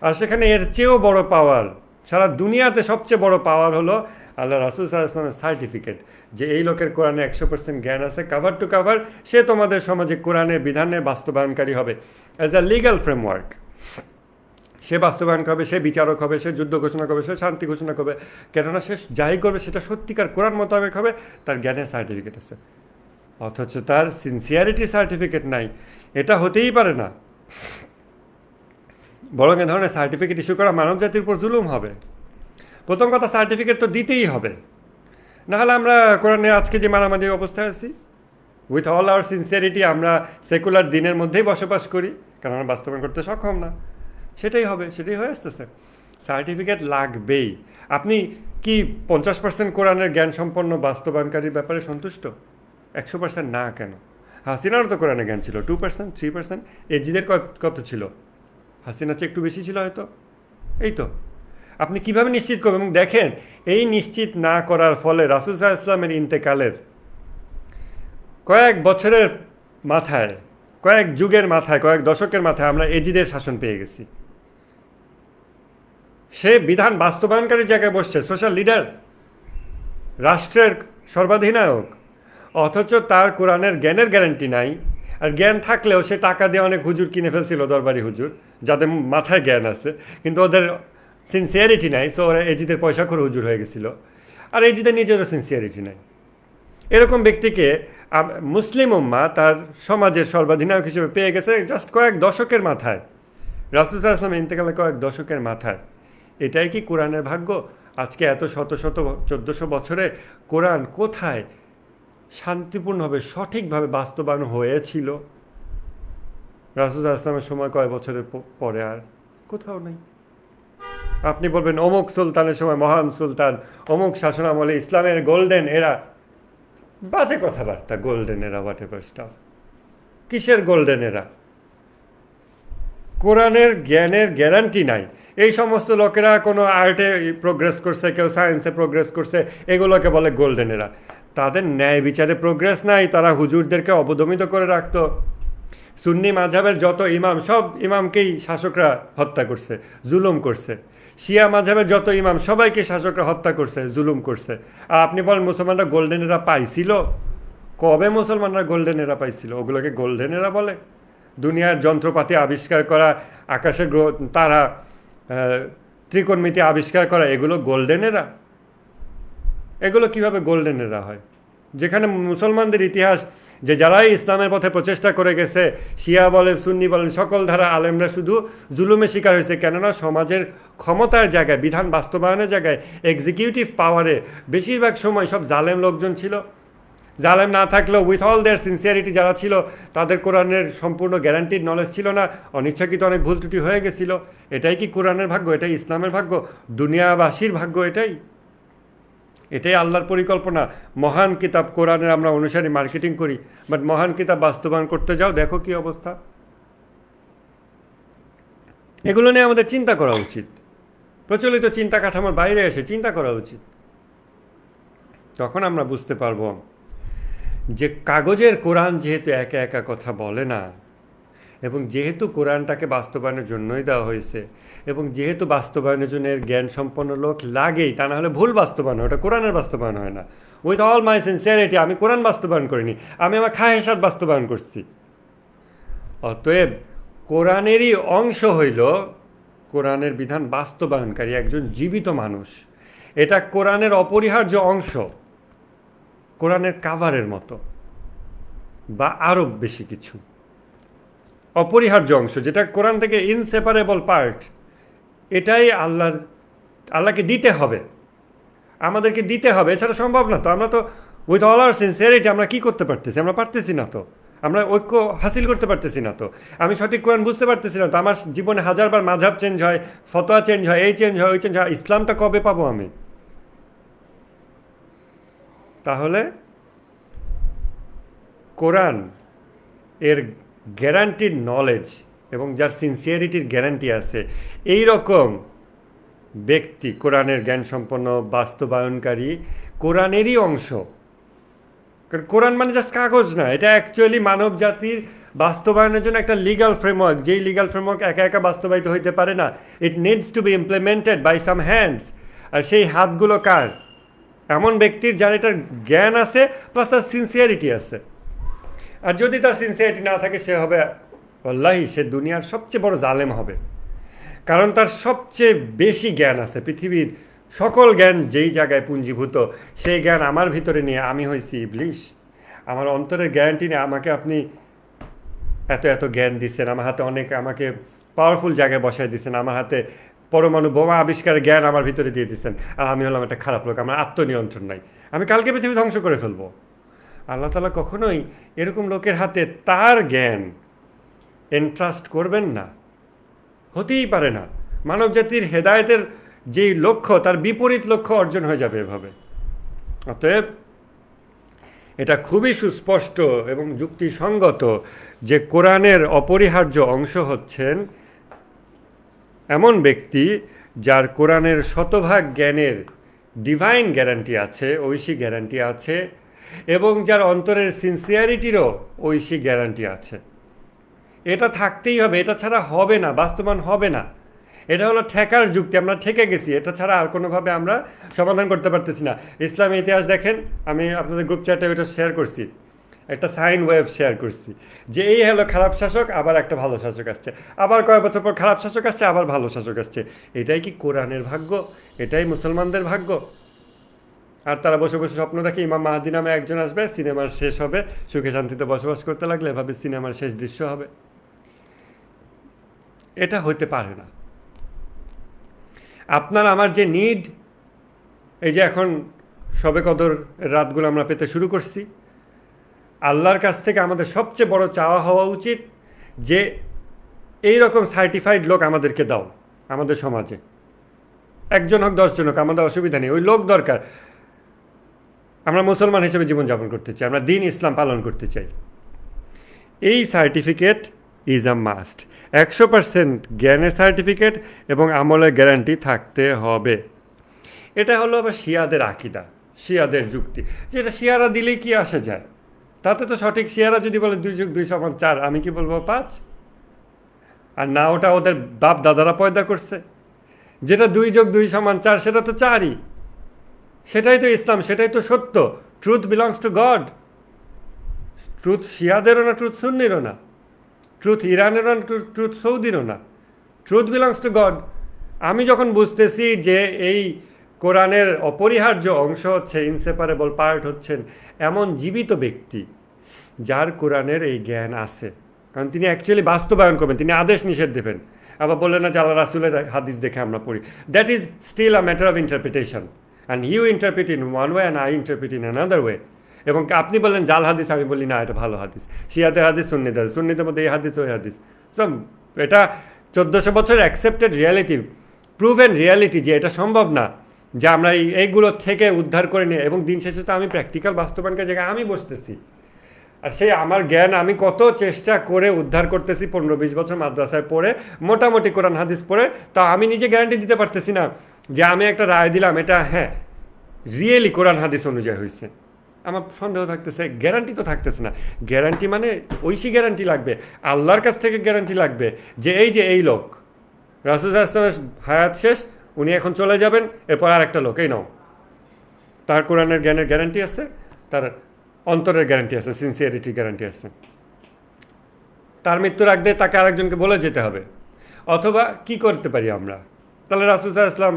আর সেখানে এর চেয়েও বড় পাওয়ার, সারা দুনিয়াতে সবচেয়ে বড় পাওয়ার হলো আল্লাহ রাসূল সাল্লাল্লাহু আলাইহি ওয়াসাল্লামের সার্টিফিকেট, যে এই লোকের কোরআনে 100% জ্ঞান আছে, কাভার টু কাভার, সে তোমাদের সমাজে কোরআনের বিধানের বাস্তবায়নকারী হবে অ্যাজ আ লিগ্যাল ফ্রেমওয়ার্ক। সে বাস্তবায়ন করবে, সে বিচারক হবে, সে যুদ্ধ ঘোষণা করবে, সে শান্তি ঘোষণা করবে, কেননা সে যাই করবে সেটা সত্যিকার কোরআন মোতাবেক হবে, তার জ্ঞানের সার্টিফিকেট আছে। অথচ তার সিনসিয়ারিটি সার্টিফিকেট নাই, এটা হতেই পারে না। বরং এ ধরনের সার্টিফিকেট ইস্যু করা মানব জাতির উপর জুলুম হবে। প্রথম কথা, সার্টিফিকেট তো দিতেই হবে, নাহলে আমরা কোরআনে আজকে যে মারামারি অবস্থায় আছি, উইথ অল আওয়ার সিনসিয়ারিটি আমরা সেকুলার দিনের মধ্যেই বসবাস করি, কারণ আমরা বাস্তবায়ন করতে সক্ষম না। সেটাই হবে, সেটাই হয়ে আসতেছে। সার্টিফিকেট লাগবেই। আপনি কি 50% কোরআনের জ্ঞান সম্পন্ন বাস্তবায়নকারীর ব্যাপারে সন্তুষ্ট? 100% না কেন? হাসিনারও তো কোরআনের জ্ঞান ছিল 2%, 3%। এজিদের কত ছিল? হাসিনার চেয়ে একটু বেশি ছিল হয়তো। এই তো আপনি কিভাবে নিশ্চিত করবেন? এবং দেখেন, এই নিশ্চিত না করার ফলে রাসূল সাল্লাল্লাহু আলাইহি ওয়াসাল্লামের ইন্তেকালের কয়েক বছরের মাথায়, কয়েক যুগের মাথায়, কয়েক দশকের মাথায় আমরা এজিদের শাসন পেয়ে গেছি। সে বিধান বাস্তবায়নকারী জায়গায় বসছে, সোশ্যাল লিডার, রাষ্ট্রের সর্বাধিনায়ক, অথচ তার কোরআনের জ্ঞানের গ্যারান্টি নাই। আর জ্ঞান থাকলেও সে টাকা দিয়ে অনেক হুজুর কিনে ফেলছিল, দরবারি হুজুর, যাদের মাথায় জ্ঞান আছে কিন্তু ওদের সিনসিয়ারিটি নাই, সো ওরা এজিদের পয়সা করে হুজুর হয়ে গেছিল। আর এজিদের নিজেরও সিনসিয়ারিটি নাই। এরকম ব্যক্তিকে মুসলিম উম্মাহ তার সমাজের সর্বাধিনায়ক হিসেবে পেয়ে গেছে জাস্ট কয়েক দশকের মাথায়। রাসূল সাল্লাল্লাহু আলাইহি ওয়াসাল্লাম ইন্তেকালের কয়েক দশকের মাথায়। এটাই কি কোরআনের ভাগ্য? আজকে এত শত শত 1400 বছরে কোরআন কোথায় শান্তিপূর্ণভাবে সঠিকভাবে বাস্তবায়ন হয়েছিল? রাসূল সাল্লাল্লাহু আলাইহি ওয়াসাল্লামের সময় কয়েক বছরের পরে আর কোথাও নেই। আপনি বলবেন অমুক সুলতানের সময়, মহান সুলতান, অমুক শাসন আমলে ইসলামের গোল্ডেন এরা। বাজে কথাবার্তা, গোল্ডেন এরা, হোয়াট এভার স্টাফ। কিসের গোল্ডেন এরা? কোরআনের জ্ঞানের গ্যারান্টি নাই। এই সমস্ত লোকেরা কোনো আর্টে প্রোগ্রেস করছে, কেউ সায়েন্সে প্রোগ্রেস করছে, এগুলোকে বলে গোল্ডেন এরা। তাদের ন্যায় বিচারে প্রোগ্রেস নাই, তারা হুজুরদেরকে অবদমিত করে রাখত। সুন্নি মাযহাবের যত ইমাম, সব ইমামকেই শাসকরা হত্যা করছে, জুলুম করছে। শিয়া মাযহাবের যত ইমাম, সবাইকে শাসকরা হত্যা করছে, জুলুম করছে। আর আপনি বলেন মুসলমানরা গোল্ডেন এরা পাইছিল? কবে মুসলমানরা গোল্ডেন এরা পাইছিল? ওগুলোকে গোল্ডেন এরা বলে? দুনিয়ার যন্ত্রপাতি আবিষ্কার করা, আকাশের গ্রহ তারা, ত্রিকোণমিতি আবিষ্কার করা, এগুলো গোল্ডেন এরা? এগুলো কিভাবে গোল্ডেন এরা হয়? যেখানে মুসলমানদের ইতিহাস, যে যারাই ইসলামের পথে প্রচেষ্টা করে গেছে, শিয়া বলেন, সুন্নি বলেন, সকল ধারা আলেমরা শুধু জুলুমের শিকার হয়েছে। কেননা সমাজের ক্ষমতার জায়গায়, বিধান বাস্তবায়নের জায়গায়, এক্সিকিউটিভ পাওয়ারে বেশিরভাগ সময় সব জালেম লোকজন ছিল। জালেম না থাকলেও উইথ অল দেয়ার সিনসিয়ারিটি যারা ছিল, তাদের কোরআনের সম্পূর্ণ গ্যারান্টিড নলেজ ছিল না, অনিচ্ছাকৃত অনেক ভুল ত্রুটি হয়ে গেছিল। এটাই কি কোরআনের ভাগ্য? এটাই ইসলামের ভাগ্য? দুনিয়াবাসীর ভাগ্য এটাই? এটাই আল্লাহর পরিকল্পনা? মহান কিতাব কোরআনের আমরা অনুসারী, মার্কেটিং করি, বাট মহান কিতাব বাস্তবায়ন করতে যাও, দেখো কি অবস্থা। এগুলো নিয়ে আমাদের চিন্তা করা উচিত। প্রচলিত চিন্তা কাঠামোর বাইরে এসে চিন্তা করা উচিত। তখন আমরা বুঝতে পারবো যে কাগজের কোরআন যেহেতু একা একা কথা বলে না, এবং যেহেতু কোরআনটাকে বাস্তবায়নের জন্যই দেওয়া হয়েছে, এবং যেহেতু বাস্তবায়নের জন্য এর জ্ঞান সম্পন্ন লোক লাগেই, তা না হলে ভুল বাস্তবায়ন হয়, ওটা কোরআনের বাস্তবায়ন হয় না। উইথ অল মাই সিনসিয়ারিটি আমি কোরআন বাস্তবায়ন করিনি, আমি আমার খাহেসাত বাস্তবায়ন করছি। অতএব কোরআনেরই অংশ হইল কোরআনের বিধান বাস্তবায়নকারী একজন জীবিত মানুষ। এটা কোরআনের অপরিহার্য অংশ, কোরআনের কাভারের মতো, বা আরও বেশি কিছু। অপরিহার্য অংশ, যেটা কোরআন থেকে ইনসেপারেবল পার্ট। এটাই আল্লাহকে দিতে হবে, আমাদেরকে দিতে হবে, এছাড়া সম্ভব না তো। আমরা তো উইথ অল আওয়ার সিনসিয়ারিটি আমরা কী করতে পারতেছি? আমরা পারতেছি না তো, আমরা ঐক্য হাসিল করতে পারতেছি না তো, আমি সঠিক কোরআন বুঝতে পারতেছি না তো। আমার জীবনে হাজারবার মাযহাব চেঞ্জ হয়, ফতোয়া চেঞ্জ হয়, এই চেঞ্জ হয়, ওই চেঞ্জ হয়, ইসলামটা কবে পাবো আমি? তাহলে কোরআন এর গ্যারান্টিড নলেজ এবং যার সিনসিয়ারিটির গ্যারান্টি আছে, এই রকম ব্যক্তি, কোরআনের জ্ঞান সম্পন্ন বাস্তবায়নকারী, কোরআনেরই অংশ। কারণ কোরআন মানে জাস্ট কাগজ না, এটা অ্যাকচুয়ালি মানব জাতির বাস্তবায়নের জন্য একটা লিগাল ফ্রেমওয়ার্ক, যেই লিগাল ফ্রেমওয়ার্ক একা একা বাস্তবায়িত হইতে পারে না। It needs to be implemented by some hands. আর সেই হাতগুলো কার? এমন ব্যক্তির যার এটার জ্ঞান আছে, প্লাস তার সিনসিয়ারিটি আছে। আর যদি তার সিনসিয়ারিটি না থাকে, সে হবে আল্লাহি, সে দুনিয়ার সবচেয়ে বড় জালেম হবে। কারণ তার সবচেয়ে বেশি জ্ঞান আছে, পৃথিবীর সকল জ্ঞান যেই জায়গায় পুঞ্জীভূত, সেই জ্ঞান আমার ভিতরে নিয়ে আমি হয়েছি ইবলিশ। আমার অন্তরের গ্যারান্টি নিয়ে আমাকে আপনি এত এত জ্ঞান দিচ্ছেন, আমার হাতে অনেক, আমাকে পাওয়ারফুল জায়গায় বসায় দিচ্ছেন, আমার হাতে পরমাণু বোমা আবিষ্কারের জ্ঞান আমার ভিতরে দিয়ে দিচ্ছেন, আর আমি হলাম একটা খারাপ লোক, আমার আত্মনিয়ন্ত্রণ নাই, আমি কালকে পৃথিবী ধ্বংস করে ফেলবো। আল্লাহ তাআলা কখনোই এরকম লোকের হাতে তার জ্ঞান এন্ট্রাস্ট করবেন না, হতেই পারে না। মানব জাতির হেদায়েতের যেই লক্ষ্য তার বিপরীত লক্ষ্য অর্জন হয়ে যাবে এভাবে। অতএব এটা খুবই সুস্পষ্ট এবং যুক্তিসঙ্গত যে কোরআনের অপরিহার্য অংশ হচ্ছেন এমন ব্যক্তি যার কোরআনের শতভাগ জ্ঞানের ডিভাইন গ্যারান্টি আছে, ঐশী গ্যারান্টি আছে, এবং যার অন্তরের সিনসিয়ারিটিরও ঐশী গ্যারান্টি আছে। এটা থাকতেই হবে, এটা ছাড়া হবে না, বাস্তবায়ন হবে না। এটা হলো ঠেকার যুক্তি, আমরা ঠেকে গেছি, এটা ছাড়া আর কোনোভাবে আমরা সমাধান করতে পারতেছি না। ইসলামী ইতিহাস দেখেন, আমি আপনাদের গ্রুপ চ্যাটে ওইটা শেয়ার করছি, একটা সাইন ওয়েভ শেয়ার করছি যে এই হলো খারাপ শাসক, আবার একটা ভালো শাসক আসছে, আবার কয়েক বছর পর খারাপ শাসক আসছে, আবার ভালো শাসক আসছে। এটাই কি কোরআনের ভাগ্য? এটাই মুসলমানদের ভাগ্য? আর তারা বসে বসে স্বপ্ন দেখে ইমাম মাহাদি নামে একজন আসবে, সিনেমার শেষ হবে, সুখে শান্তিতে বসবাস করতে লাগলে এভাবে সিনেমার শেষ দৃশ্য হবে। এটা হইতে পারে না। আপনার আমার যে নিড, এই যে এখন সবে কদর রাতগুলো আমরা পেতে শুরু করছি, আল্লাহর কাছ থেকে আমাদের সবচেয়ে বড় চাওয়া হওয়া উচিত যে এই রকম সার্টিফাইড লোক আমাদেরকে দাও আমাদের সমাজে। একজন হোক 10 জন হোক, আমাদের অসুবিধা নেই, ওই লোক দরকার। আমরা মুসলমান হিসেবে জীবনযাপন করতে চাই, আমরা দিন ইসলাম পালন করতে চাই। এই সার্টিফিকেট ইজ আ মাস্ট। 100% জ্ঞানের সার্টিফিকেট এবং আমলের গ্যারান্টি থাকতে হবে। এটা হলো আবার শিয়াদের আকিদা, শিয়াদের যুক্তি, যেটা শিয়ারা দিলেই কি আসে যায়, তাতে তো সঠিক। শিয়ারা যদি বলে 2 + 2 = 4, আমি কি বলবো 5? আর না, ওটা ওদের বাপ দাদারা পয়দা করছে। যেটা 2 + 2 = 4, সেটা তো 4ই। সেটাই তো ইসলাম, সেটাই তো সত্য। Truth belongs to God. Truth শিয়াদেরও না, ট্রুথ সুন্নিরও না, ট্রুথ ইরানেরও না, ট্রুথ সৌদিরও না। Truth belongs to god. আমি যখন বুঝতেছি যে এই কোরআনের অপরিহার্য অংশ হচ্ছে, ইনসেপারেবল পার্ট হচ্ছেন এমন জীবিত ব্যক্তি যার কোরআনের এই জ্ঞান আছে, কারণ তিনি অ্যাকচুয়ালি বাস্তবায়ন করবেন, তিনি আদেশ নিষেধ দেবেন। আবার বললেন না যে আল্লাহ রাসূলের হাদিস দেখে আমরা পড়ি, that is still a matter of interpretation, and you interpret in one way and I interpret in another way. এবং আপনি বললেন জাল হাদিস, আমি বলি না এটা ভালো হাদিস। শিয়াদের হাদিস, সুন্নিদের, সুন্নিদের মধ্যে এই হাদিস ওই হাদিস। তো এটা 1400 বছর অ্যাকসেপ্টেড রিয়ালিটি, প্রুভেন রিয়ালিটি যে এটা সম্ভব না যে আমরা এইগুলো থেকে উদ্ধার করে নিই। এবং দিন শেষে তো আমি প্র্যাকটিক্যাল বাস্তবায়নের জায়গায় আমি বসতেছি, আর সেই আমার জ্ঞান আমি কত চেষ্টা করে উদ্ধার করতেছি 15-20 বছর মাদ্রাসায় পড়ে, মোটামুটি কোরআন হাদিস পড়ে। তা আমি নিজে গ্যারান্টি দিতে পারতেছি না যে আমি একটা রায় দিলাম এটা হ্যাঁ রিয়েলি কোরআন হাদিস অনুযায়ী হয়েছে। আমার সন্দেহ থাকতেছে, গ্যারান্টি তো থাকতেছে না। গ্যারান্টি মানে ঐশী গ্যারান্টি লাগবে, আল্লাহর কাছ থেকে গ্যারান্টি লাগবে যে এই লোক রাসূল সাল্লাল্লাহু আলাইহি ওয়াসাল্লামের হায়াত শেষ, উনি এখন চলে যাবেন, এরপর আর একটা লোক, এই নাও। তার কোরআনের জ্ঞানের গ্যারান্টি আছে, তার অন্তরের গ্যারান্টি আছে, সিনসিয়ারিটির গ্যারান্টি আছে। তার মৃত্যুর আগে তাকে আরেকজনকে বলে যেতে হবে। অথবা কি করতে পারি আমরা, তাহলে রাসূল সাল্লাল্লাহু আলাইহি ওয়াসাল্লাম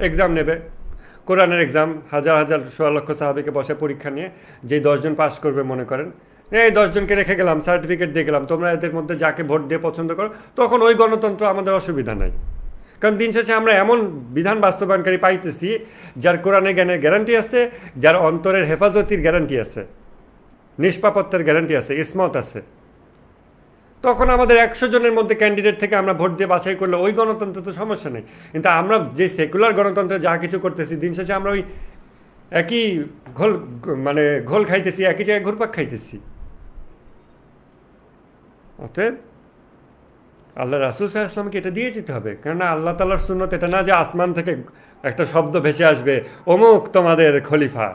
এক্সাম নেবে, কোরআনের এক্সাম, হাজার হাজার 100 লক্ষ সাহাবীকে বসে পরীক্ষা নিয়ে, যেই 10 জন পাস করবে মনে করেন, এই 10 জনকে রেখে গেলাম, সার্টিফিকেট দিয়ে গেলাম, তোমরা এদের মধ্যে যাকে ভোট দিয়ে পছন্দ করো। তখন ওই গণতন্ত্র আমাদের অসুবিধা নাই, কারণ দিন শেষে আমরা এমন বিধান বাস্তবায়নকারী পাইতেছি যার কোরআনের জ্ঞানের গ্যারান্টি আছে, যার অন্তরের হেফাজতির গ্যারান্টি আছে, নিষ্পাপত্বের গ্যারান্টি আছে, ইসমত আছে। তখন আমাদের 100 জনের মধ্যে ক্যান্ডিডেট থেকে আমরা ভোট দিয়ে বাছাই করলে ওই গণতন্ত্র তো সমস্যা নেই। কিন্তু আমরা যে সেকুলার গণতন্ত্রে যা কিছু করতেছি, দিন শেষে আমরা ওই একই ঘোল খাইতেছি, একই জায়গায় ঘুরপাক খাইতেছি। অতএব আল্লাহ রাসূল সাল্লাল্লাহু আলাইহি ওয়াসাল্লামকে এটা দিয়ে যেতে হবে, কেননা আল্লাহ তাআলার সুন্নত এটা না যে আসমান থেকে একটা শব্দ ভেসে আসবে অমুক তোমাদের খলিফা।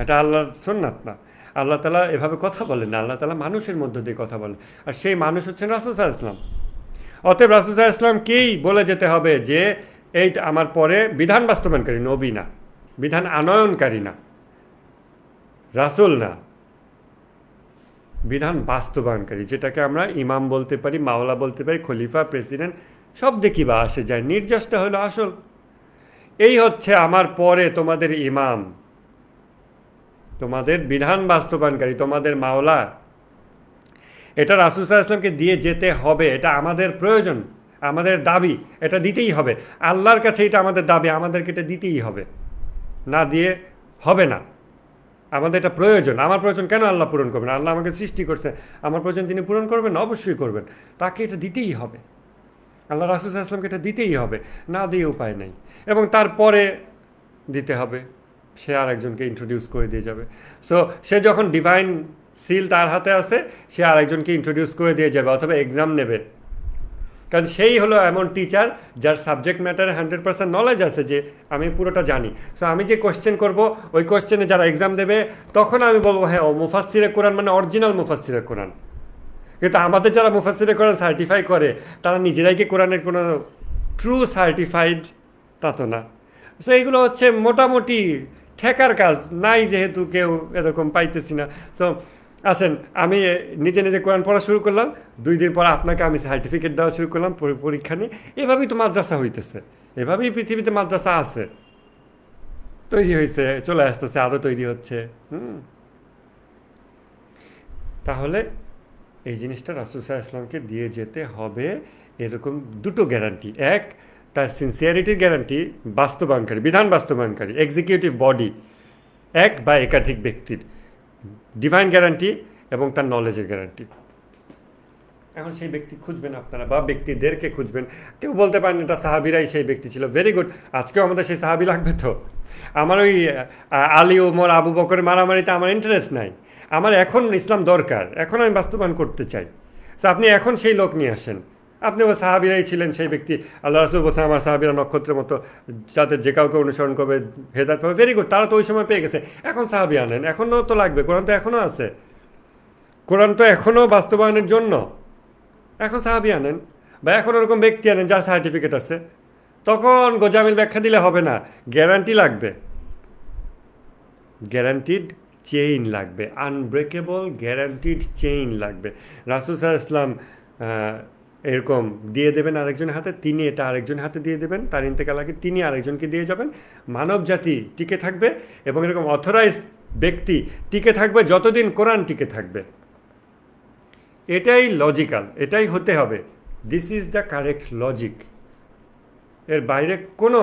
এটা আল্লাহর সুন্নাত না। আল্লাহ তাআলা এভাবে কথা বলেন না, আল্লাহ তাআলা মানুষের মধ্য দিয়ে কথা বলেন, আর সেই মানুষ হচ্ছেন রাসূল সাল্লাল্লাহু আলাইহি ওয়াসাল্লাম। অতএব রাসূল সাল্লাল্লাহু আলাইহি ওয়াসাল্লামকেই বলে যেতে হবে যে এই আমার পরে বিধান বাস্তবায়নকারী নবী না, বিধান আনয়নকারী না, রাসূল না, বিধান বাস্তবায়নকারী, যেটাকে আমরা ইমাম বলতে পারি, মাওলা বলতে পারি, খলিফা, প্রেসিডেন্ট, সব দেখি বা আসে যায়, নির্যাসটা হলো আসল। এই হচ্ছে আমার পরে তোমাদের ইমাম, তোমাদের বিধান বাস্তবায়নকারী, তোমাদের মাওলা। এটা রাসূল সাল্লাল্লাহু আলাইহি ওয়াসাল্লামকে দিয়ে যেতে হবে, এটা আমাদের প্রয়োজন, আমাদের দাবি, এটা দিতেই হবে। আল্লাহর কাছে এটা আমাদের দাবি, আমাদেরকে এটা দিতেই হবে, না দিয়ে হবে না। আমাদের এটা প্রয়োজন। আমার প্রয়োজন কেন আল্লাহ পূরণ করবেন? আল্লাহ আমাকে সৃষ্টি করছে, আমার প্রয়োজন তিনি পূরণ করবেন, অবশ্যই করবেন, তাকে এটা দিতেই হবে। আল্লাহ রাসূল সাল্লাল্লাহু আলাইহি ওয়াসাল্লামকে এটা দিতেই হবে, না দিয়ে উপায় নেই। এবং তারপরে দিতে হবে, সে আর একজনকে ইন্ট্রোডিউস করে দিয়ে যাবে। সো সে যখন ডিভাইন সিল তার হাতে আছে, সে আর একজনকে ইন্ট্রোডিউস করে দিয়ে যাবে অথবা এক্সাম নেবে। কারণ সেই হলো এমন টিচার যার সাবজেক্ট ম্যাটারে 100% নলেজ আছে, যে আমি পুরোটা জানি। সো আমি যে কোশ্চেন করব, ওই কোশ্চেনে যারা এক্সাম দেবে, তখন আমি বলবো হ্যাঁ ও মুফাসসিরে কোরআন মানে অরিজিনাল মুফাসসিরে কোরআন। কিন্তু আমাদের যারা মুফাসসিরে কোরআন সার্টিফাই করে, তারা নিজেরাই কি কোরআনের কোনো ট্রু সার্টিফাইড? তা তো না। সো এইগুলো হচ্ছে মোটামুটি ঠেকার কাজ, নাই যেহেতু কেউ এরকম পাইতেছি না। সো আসেন, আমি নিজে নিজে কোরআন পড়া শুরু করলাম, 2 দিন পর আপনাকে আমি সার্টিফিকেট দেওয়া শুরু করলাম পরীক্ষা নিয়ে। এভাবেই তো মাদ্রাসা হইতেছে, এভাবেই পৃথিবীতে মাদ্রাসা আছে, তৈরি হয়েছে, চলে আসতেছে, আরও তৈরি হচ্ছে। তাহলে এই জিনিসটা রাসূল সাল্লাল্লাহু আলাইহি ওয়াসাল্লামকে দিয়ে যেতে হবে। এরকম দুটো গ্যারান্টি: এক, তার সিনসিয়ারিটির গ্যারান্টি, বাস্তবায়নকারী, বিধান বাস্তবায়নকারী এক্সিকিউটিভ বডি, এক বা একাধিক ব্যক্তির ডিভাইন গ্যারান্টি এবং তার নলেজের গ্যারান্টি। এখন সেই ব্যক্তি খুঁজবেন আপনারা, বা ব্যক্তিদেরকে খুঁজবেন। কেউ বলতে পারেন এটা সাহাবিরাই সেই ব্যক্তি ছিল, ভেরি গুড। আজকেও আমাদের সেই সাহাবি লাগবে তো? আমার ওই আলী, ওমর, আবু বকরের মারামারিতে আমার ইন্টারেস্ট নাই। আমার এখন ইসলাম দরকার, এখন আমি বাস্তবায়ন করতে চাই। তো আপনি এখন সেই লোক নিয়ে আসেন। আপনি ও সাহাবিরাই ছিলেন সেই ব্যক্তি, আল্লাহ রাসূল বলছে আমার সাহাবিরা নক্ষত্রের মতো, যাদের যে কাউকে অনুসরণ করবে হেদায়েত পাবে, ভেরি গুড। তারা তো ওই সময় পেয়ে গেছে, এখন সাহাবি আনেন, এখনও তো লাগবে। কোরআন তো এখনও আছে, কোরআন তো এখনও বাস্তবায়নের জন্য, এখন সাহাবি আনেন, বা এখন ওরকম ব্যক্তি আনেন যার সার্টিফিকেট আছে। তখন গোজামিল ব্যাখ্যা দিলে হবে না, গ্যারান্টি লাগবে, গ্যারান্টিড চেইন লাগবে, আনব্রেকেবল গ্যারান্টিড চেইন লাগবে। রাসূল সাল্লাল্লাহু আলাইহি ওয়াসাল্লাম এরকম দিয়ে দেবেন আরেকজনের হাতে, তিনি এটা আরেকজনের হাতে দিয়ে দেবেন, তার ইন্তেকাল আগে তিনি আরেকজনকে দিয়ে যাবেন। মানব জাতি টিকে থাকবে, এবং এরকম অথরাইজড ব্যক্তি টিকে থাকবে যতদিন কোরআন টিকে থাকবে। এটাই লজিক্যাল, এটাই হতে হবে। This is the correct logic. এর বাইরে কোনো,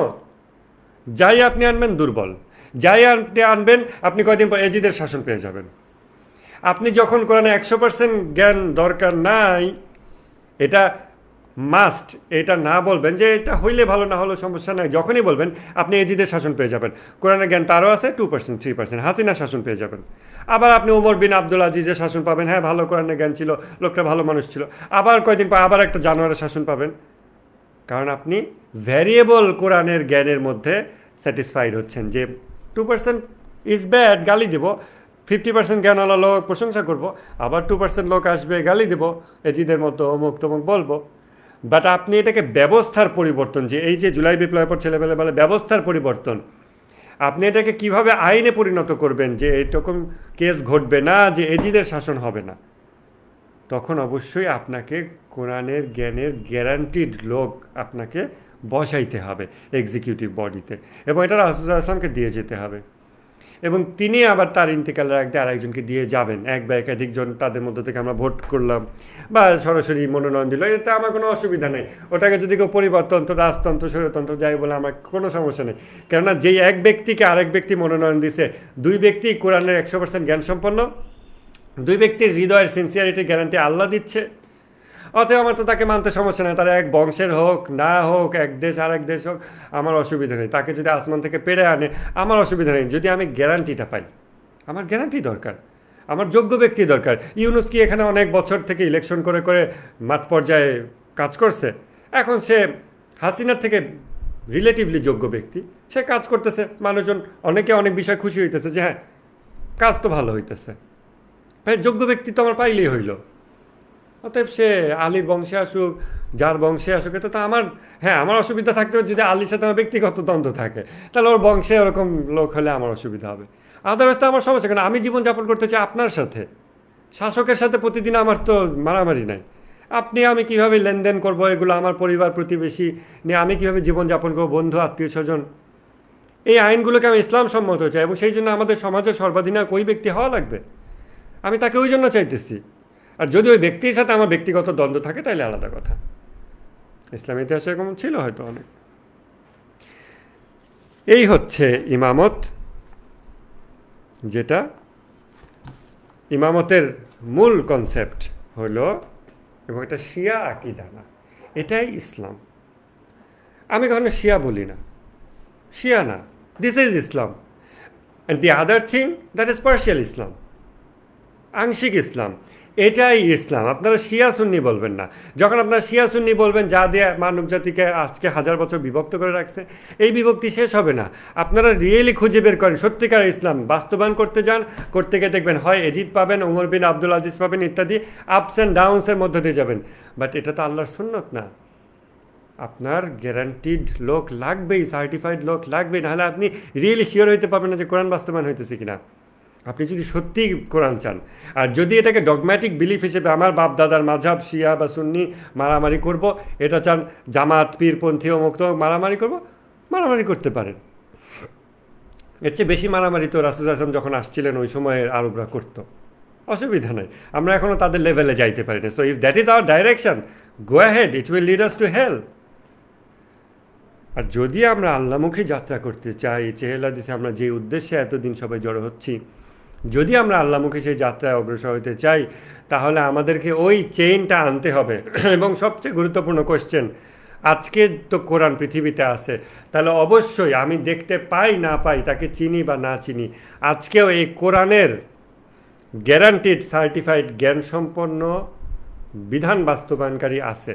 যাই আপনি আনবেন দুর্বল, যাই আপনি আনবেন, আপনি কয়দিন পর এজিদের শাসন পেয়ে যাবেন। আপনি যখন কোরআনে 100% জ্ঞান দরকার নাই, এটা মাস্ট, এটা না বলবেন যে এটা হইলে ভালো, না হলেও সমস্যা নাই, যখনই বলবেন আপনি এজিদের শাসন পেয়ে যাবেন। কোরআনের জ্ঞান তারও আছে 2%, 3%, হাসিনার শাসন পেয়ে যাবেন। আবার আপনি ওমর বিন আব্দুল আজিজের শাসন পাবেন, হ্যাঁ ভালো কোরআনের জ্ঞান ছিল, লোকটা ভালো মানুষ ছিল। আবার কয়দিন পর আবার একটা জানোয়ারের শাসন পাবেন, কারণ আপনি ভ্যারিয়েবল কোরআনের জ্ঞানের মধ্যে স্যাটিসফাইড হচ্ছেন যে 2% ইজ ব্যাড, গালি দেব, 50% জ্ঞানওয়ালা লোক প্রশংসা করব, আবার 2% লোক আসবে গালি দেব, এজিদের মতো অমুক তমুক বলবো। বাট আপনি এটাকে ব্যবস্থার পরিবর্তন, যে এই যে জুলাই বিপ্লবের পর ছেলেবেলে বলে ব্যবস্থার পরিবর্তন, আপনি এটাকে কিভাবে আইনে পরিণত করবেন যে এরকম কেস ঘটবে না, যে এজিদের শাসন হবে না, তখন অবশ্যই আপনাকে কোরআনের জ্ঞানের গ্যারান্টিড লোক আপনাকে বসাইতে হবে এক্সিকিউটিভ বডিতে, এবং এটা রাসূল সাল্লাল্লাহু আলাইহি ওয়াসাল্লামকে দিয়ে যেতে হবে। এবং তিনি আবার তার ইন্তেকালের আগে আরেকজনকে দিয়ে যাবেন, এক বা একাধিক জন, তাদের মধ্যে থেকে আমরা ভোট করলাম বা সরাসরি মনোনয়ন দিল, এতে আমার কোনো অসুবিধা নেই। ওটাকে যদি কেউ পরিবারতন্ত্র, রাজতন্ত্র, স্বৈরতন্ত্র যাই বলে, আমার কোনো সমস্যা নেই। কেননা যেই এক ব্যক্তিকে আরেক ব্যক্তি মনোনয়ন দিছে, 2 ব্যক্তি কোরআনের 100% জ্ঞান সম্পন্ন, 2 ব্যক্তির হৃদয়ের সিনসিয়ারিটির গ্যারান্টি আল্লাহ দিচ্ছে। অতএব আমার তো তাকে মানতে সমস্যা নেই, তারা এক বংশের হোক না হোক, এক দেশ আর এক দেশ হোক, আমার অসুবিধা নেই। তাকে যদি আসমান থেকে পেড়ে আনে, আমার অসুবিধা নেই, যদি আমি গ্যারান্টিটা পাই। আমার গ্যারান্টি দরকার, আমার যোগ্য ব্যক্তি দরকার। ইউনূস কি এখানে অনেক বছর থেকে ইলেকশন করে করে মাঠ পর্যায়ে কাজ করছে, এখন সে হাসিনার থেকে রিলেটিভলি যোগ্য ব্যক্তি, সে কাজ করতেছে, মানুষজন অনেকে অনেক বিষয় খুশি হইতেছে যে হ্যাঁ কাজ তো ভালো হইতেছে, ভাই যোগ্য ব্যক্তি তো আমার পাইলেই হইল। অতএব সে আলীর বংশে আসুক, যার বংশে আসুক, এটা তো আমার, হ্যাঁ আমার অসুবিধা থাকতে হবে যদি আলীর সাথে আমার ব্যক্তিগত দ্বন্দ্ব থাকে, তাহলে ওর বংশে ওরকম লোক হলে আমার অসুবিধা হবে। আদারওয়াইজ তো আমার সমস্যা, কারণ আমি জীবনযাপন করতে চাই আপনার সাথে, শাসকের সাথে প্রতিদিন আমার তো মারামারি নাই। আপনি আমি কীভাবে লেনদেন করবো, এগুলো আমার পরিবার প্রতিবেশী নিয়ে আমি কীভাবে জীবনযাপন করবো, বন্ধু আত্মীয় স্বজন, এই আইনগুলোকে আমি ইসলাম সম্মত চাই, এবং সেই জন্য আমাদের সমাজের সর্বাধিনায়ক ওই ব্যক্তি হওয়া লাগবে। আমি তাকে ওই জন্য চাইতেছি। আর যদি ওই ব্যক্তির সাথে আমার ব্যক্তিগত দ্বন্দ্ব থাকে তাহলে আলাদা কথা। ইসলামের ইতিহাসে এরকম ছিল হয়তো অনেক। এই হচ্ছে ইমামত, যেটা ইমামতের মূল কনসেপ্ট হলো, এবং এটা শিয়া আকিদা না, এটাই ইসলাম। আমি কখনো শিয়া বলি না, শিয়া না, this is Islam. And the other thing that is partial Islam, আংশিক ইসলাম। এটাই ইসলাম। আপনারা শিয়া সুন্নি বলবেন না। যখন আপনারা শিয়া সুন্নি বলবেন, যা দিয়ে মানব জাতিকে আজকে 1000 বছর বিভক্ত করে রাখছে, এই বিভক্তি শেষ হবে না। আপনারা রিয়েলি খুঁজে বের করেন সত্যিকার ইসলাম বাস্তবায়ন করতে যান, করতে গিয়ে দেখবেন হয় এজিদ পাবেন, ওমর বিন আব্দুল আজিজ পাবেন, ইত্যাদি আপস অ্যান্ড ডাউনসের মধ্যে দিয়ে যাবেন। বাট এটা তো আল্লাহর সুন্নত না। আপনার গ্যারান্টিড লোক লাগবেই, সার্টিফাইড লোক লাগবেই, নাহলে আপনি রিয়েলি শিওর হইতে পারবেন না যে কোরআন বাস্তবায়ন হইতেছে কিনা। আপনি যদি সত্যিই কোরআন চান, আর যদি এটাকে ডগম্যাটিক বিলিফ হিসেবে আমার বাপ দাদার মাঝহাব শিয়া বা সুন্নি মারামারি করব, এটা চান জামাত পীরপন্থী অমুক্ত মারামারি করব, মারামারি করতে পারেন। এর চেয়ে বেশি মারামারি তো রাসূল আসলাম যখন আসছিলেন ওই সময়ের আরবরা করতো, অসুবিধা নেই। আমরা এখনও তাদের লেভেলে যাইতে পারি না। So if that is our direction, go ahead, it will lead us to hell. আর যদি আমরা আল্লাহমুখী যাত্রা করতে চাই, চেহেলা দিছে আমরা যে উদ্দেশ্যে এতদিন সবাই জড়ো হচ্ছি, যদি আমরা আল্লাহমুখী সেই যাত্রায় অগ্রসর হতে চাই, তাহলে আমাদেরকে ওই চেইনটা আনতে হবে। এবং সবচেয়ে গুরুত্বপূর্ণ কোশ্চেন, আজকে তো কোরআন পৃথিবীতে আছে, তাহলে অবশ্যই আমি দেখতে পাই না পাই, তাকে চিনি বা না চিনি, আজকেও এই কোরআনের গ্যারান্টিড সার্টিফাইড জ্ঞানসম্পন্ন বিধান বাস্তবায়নকারী আছে।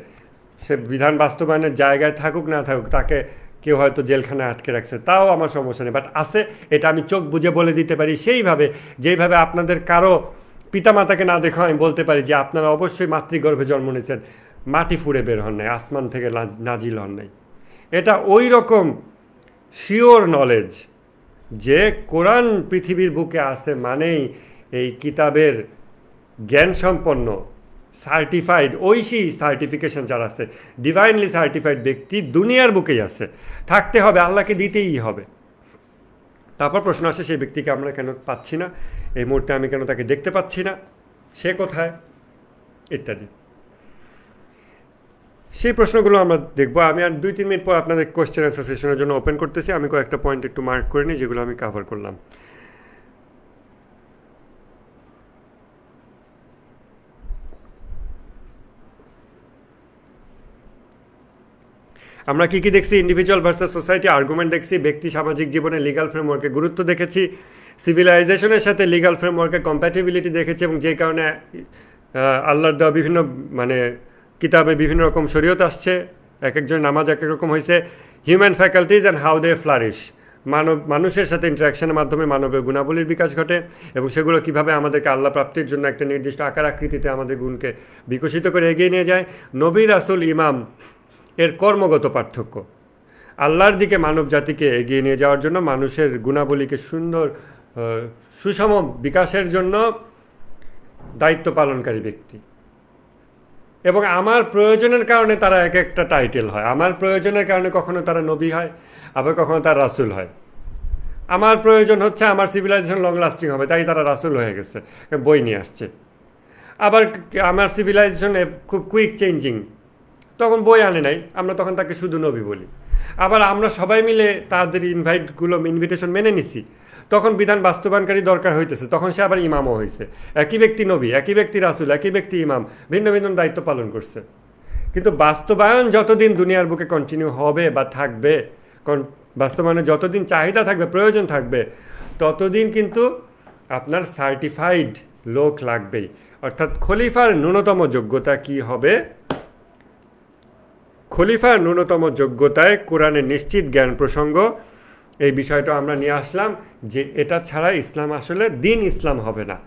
সে বিধান বাস্তবায়নের জায়গায় থাকুক না থাকুক, তাকে কেউ হয়তো জেলখানায় আটকে রাখছে, তাও আমার সমস্যা নেই। বাট আছে, এটা আমি চোখ বুঝে বলে দিতে পারি সেইভাবে যেইভাবে আপনাদের কারো পিতামাতাকে না দেখো আমি বলতে পারি যে আপনারা অবশ্যই মাতৃগর্ভে জন্ম নিয়েছেন, মাটি ফুঁড়ে বের হন নাই, আসমান থেকে নাজিল হন নাই। এটা ওই রকম শিওর নলেজ যে কোরআন পৃথিবীর বুকে আছে মানেই এই কিতাবের জ্ঞানসম্পন্ন সার্টিফাইড, ঐশী সার্টিফিকেশন যার আছে, ডিভাইনলি সার্টিফাইড ব্যক্তি দুনিয়ার বুকেই আছে, থাকতে হবে, আল্লাহকে দিতেই হবে। তারপর প্রশ্ন আসে সেই ব্যক্তিকে আমরা কেন পাচ্ছি না, এই মুহূর্তে আমি কেন তাকে দেখতে পাচ্ছি না, সে কোথায়, ইত্যাদি। সেই প্রশ্নগুলো আমরা দেখবো। আমি আর 2-3 মিনিট পর আপনাদের কোয়েশ্চেন অ্যান্সার সেশনের জন্য ওপেন করতেছি। আমি কয়েকটা পয়েন্ট একটু মার্ক করে নিই যেগুলো আমি কভার করলাম। আমরা কী কী দেখছি? ইন্ডিভিজুয়াল ভার্সাস সোসাইটি আর্গুমেন্ট দেখছি, ব্যক্তি সামাজিক জীবনে লিগাল ফ্রেমওয়ার্কের গুরুত্ব দেখেছি, সিভিলাইজেশনের সাথে লিগাল ফ্রেমওয়ার্কের কম্প্যাটিবিলিটি দেখেছি, এবং যে কারণে আল্লাহর দেওয়া বিভিন্ন কিতাবে বিভিন্ন রকম শরীয়ত আসছে, এক একজন নামাজ এক এক রকম হয়েছে, human faculties and how they flourish, মানুষের সাথে ইন্টারাকশনের মাধ্যমে মানবের গুণাবলীর বিকাশ ঘটে, এবং সেগুলো কীভাবে আমাদেরকে আল্লাহ প্রাপ্তির জন্য একটা নির্দিষ্ট আকার আকৃতিতে আমাদের গুণকে বিকশিত করে এগিয়ে নিয়ে যায়। নবী রাসূল ইমাম এর কর্মগত পার্থক্য, আল্লাহর দিকে মানব জাতিকে এগিয়ে নিয়ে যাওয়ার জন্য, মানুষের গুণাবলীকে সুন্দর সুষম বিকাশের জন্য দায়িত্ব পালনকারী ব্যক্তি। এবং আমার প্রয়োজনের কারণে তারা এক একটা টাইটেল হয়। আমার প্রয়োজনের কারণে কখনো তারা নবী হয়, আবার কখনো তারা রাসূল হয়। আমার প্রয়োজন হচ্ছে আমার সিভিলাইজেশন লং লাস্টিং হবে, তাই তারা রাসূল হয়ে গেছে, বই নিয়ে আসছে। আবার আমার সিভিলাইজেশন খুব কুইক চেঞ্জিং, তখন বই আনে নাই, আমরা তখন তাকে শুধু নবী বলি। আবার আমরা সবাই মিলে তাদের ইনভিটেশন মেনে নিছি, তখন বিধান বাস্তবায়নকারী দরকার হইতেছে, তখন সে আবার ইমামও হয়েছে। একই ব্যক্তি নবী, একই ব্যক্তি রাসূল, একই ব্যক্তি ইমাম, ভিন্ন ভিন্ন দায়িত্ব পালন করছে। কিন্তু বাস্তবায়ন যতদিন দুনিয়ার বুকে কন্টিনিউ হবে বা থাকবে, বাস্তবায়নের যতদিন চাহিদা থাকবে, প্রয়োজন থাকবে, ততদিন কিন্তু আপনার সার্টিফাইড লোক লাগবেই। অর্থাৎ খলিফার ন্যূনতম যোগ্যতা কি হবে? খলিফার ন্যূনতম যোগ্যতায় কোরআনের নিশ্চিত জ্ঞান প্রসঙ্গ, এই বিষয়টা আমরা নিয়ে আসলাম যে এটা ছাড়া ইসলাম আসলে দিন ইসলাম হবে না।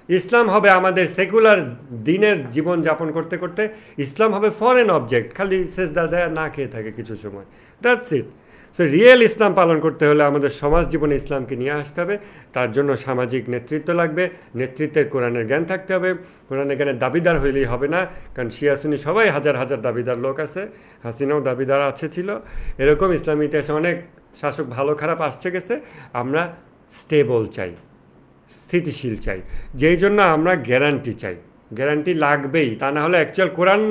ইসলাম হবে আমাদের সেকুলার দিনের জীবন যাপন করতে করতে, ইসলাম হবে ফরেন অবজেক্ট, খালি সেজদা দেয়া না খেয়ে থাকে কিছু সময়, দ্যাটস ইট। সো রিয়েল ইসলাম পালন করতে হলে আমাদের সমাজ জীবনে ইসলামকে নিয়ে আসতে হবে। তার জন্য সামাজিক নেতৃত্ব লাগবে, নেতৃত্বের কোরআনের জ্ঞান থাকতে হবে। কোরআনের জ্ঞানের দাবিদার হইলেই হবে না, কারণ শিয়া সুন্নি সবাই হাজার হাজার দাবিদার লোক আছে, হাসিনাও দাবিদার ছিল। এরকম ইসলামী ইতিহাসে অনেক শাসক ভালো খারাপ আসছে গেছে। আমরা স্টেবল চাই, স্থিতিশীল চাই, যেই জন্য আমরা গ্যারান্টি চাই। গ্যারান্টি লাগবেই, তা না হলে অ্যাকচুয়াল কোরআন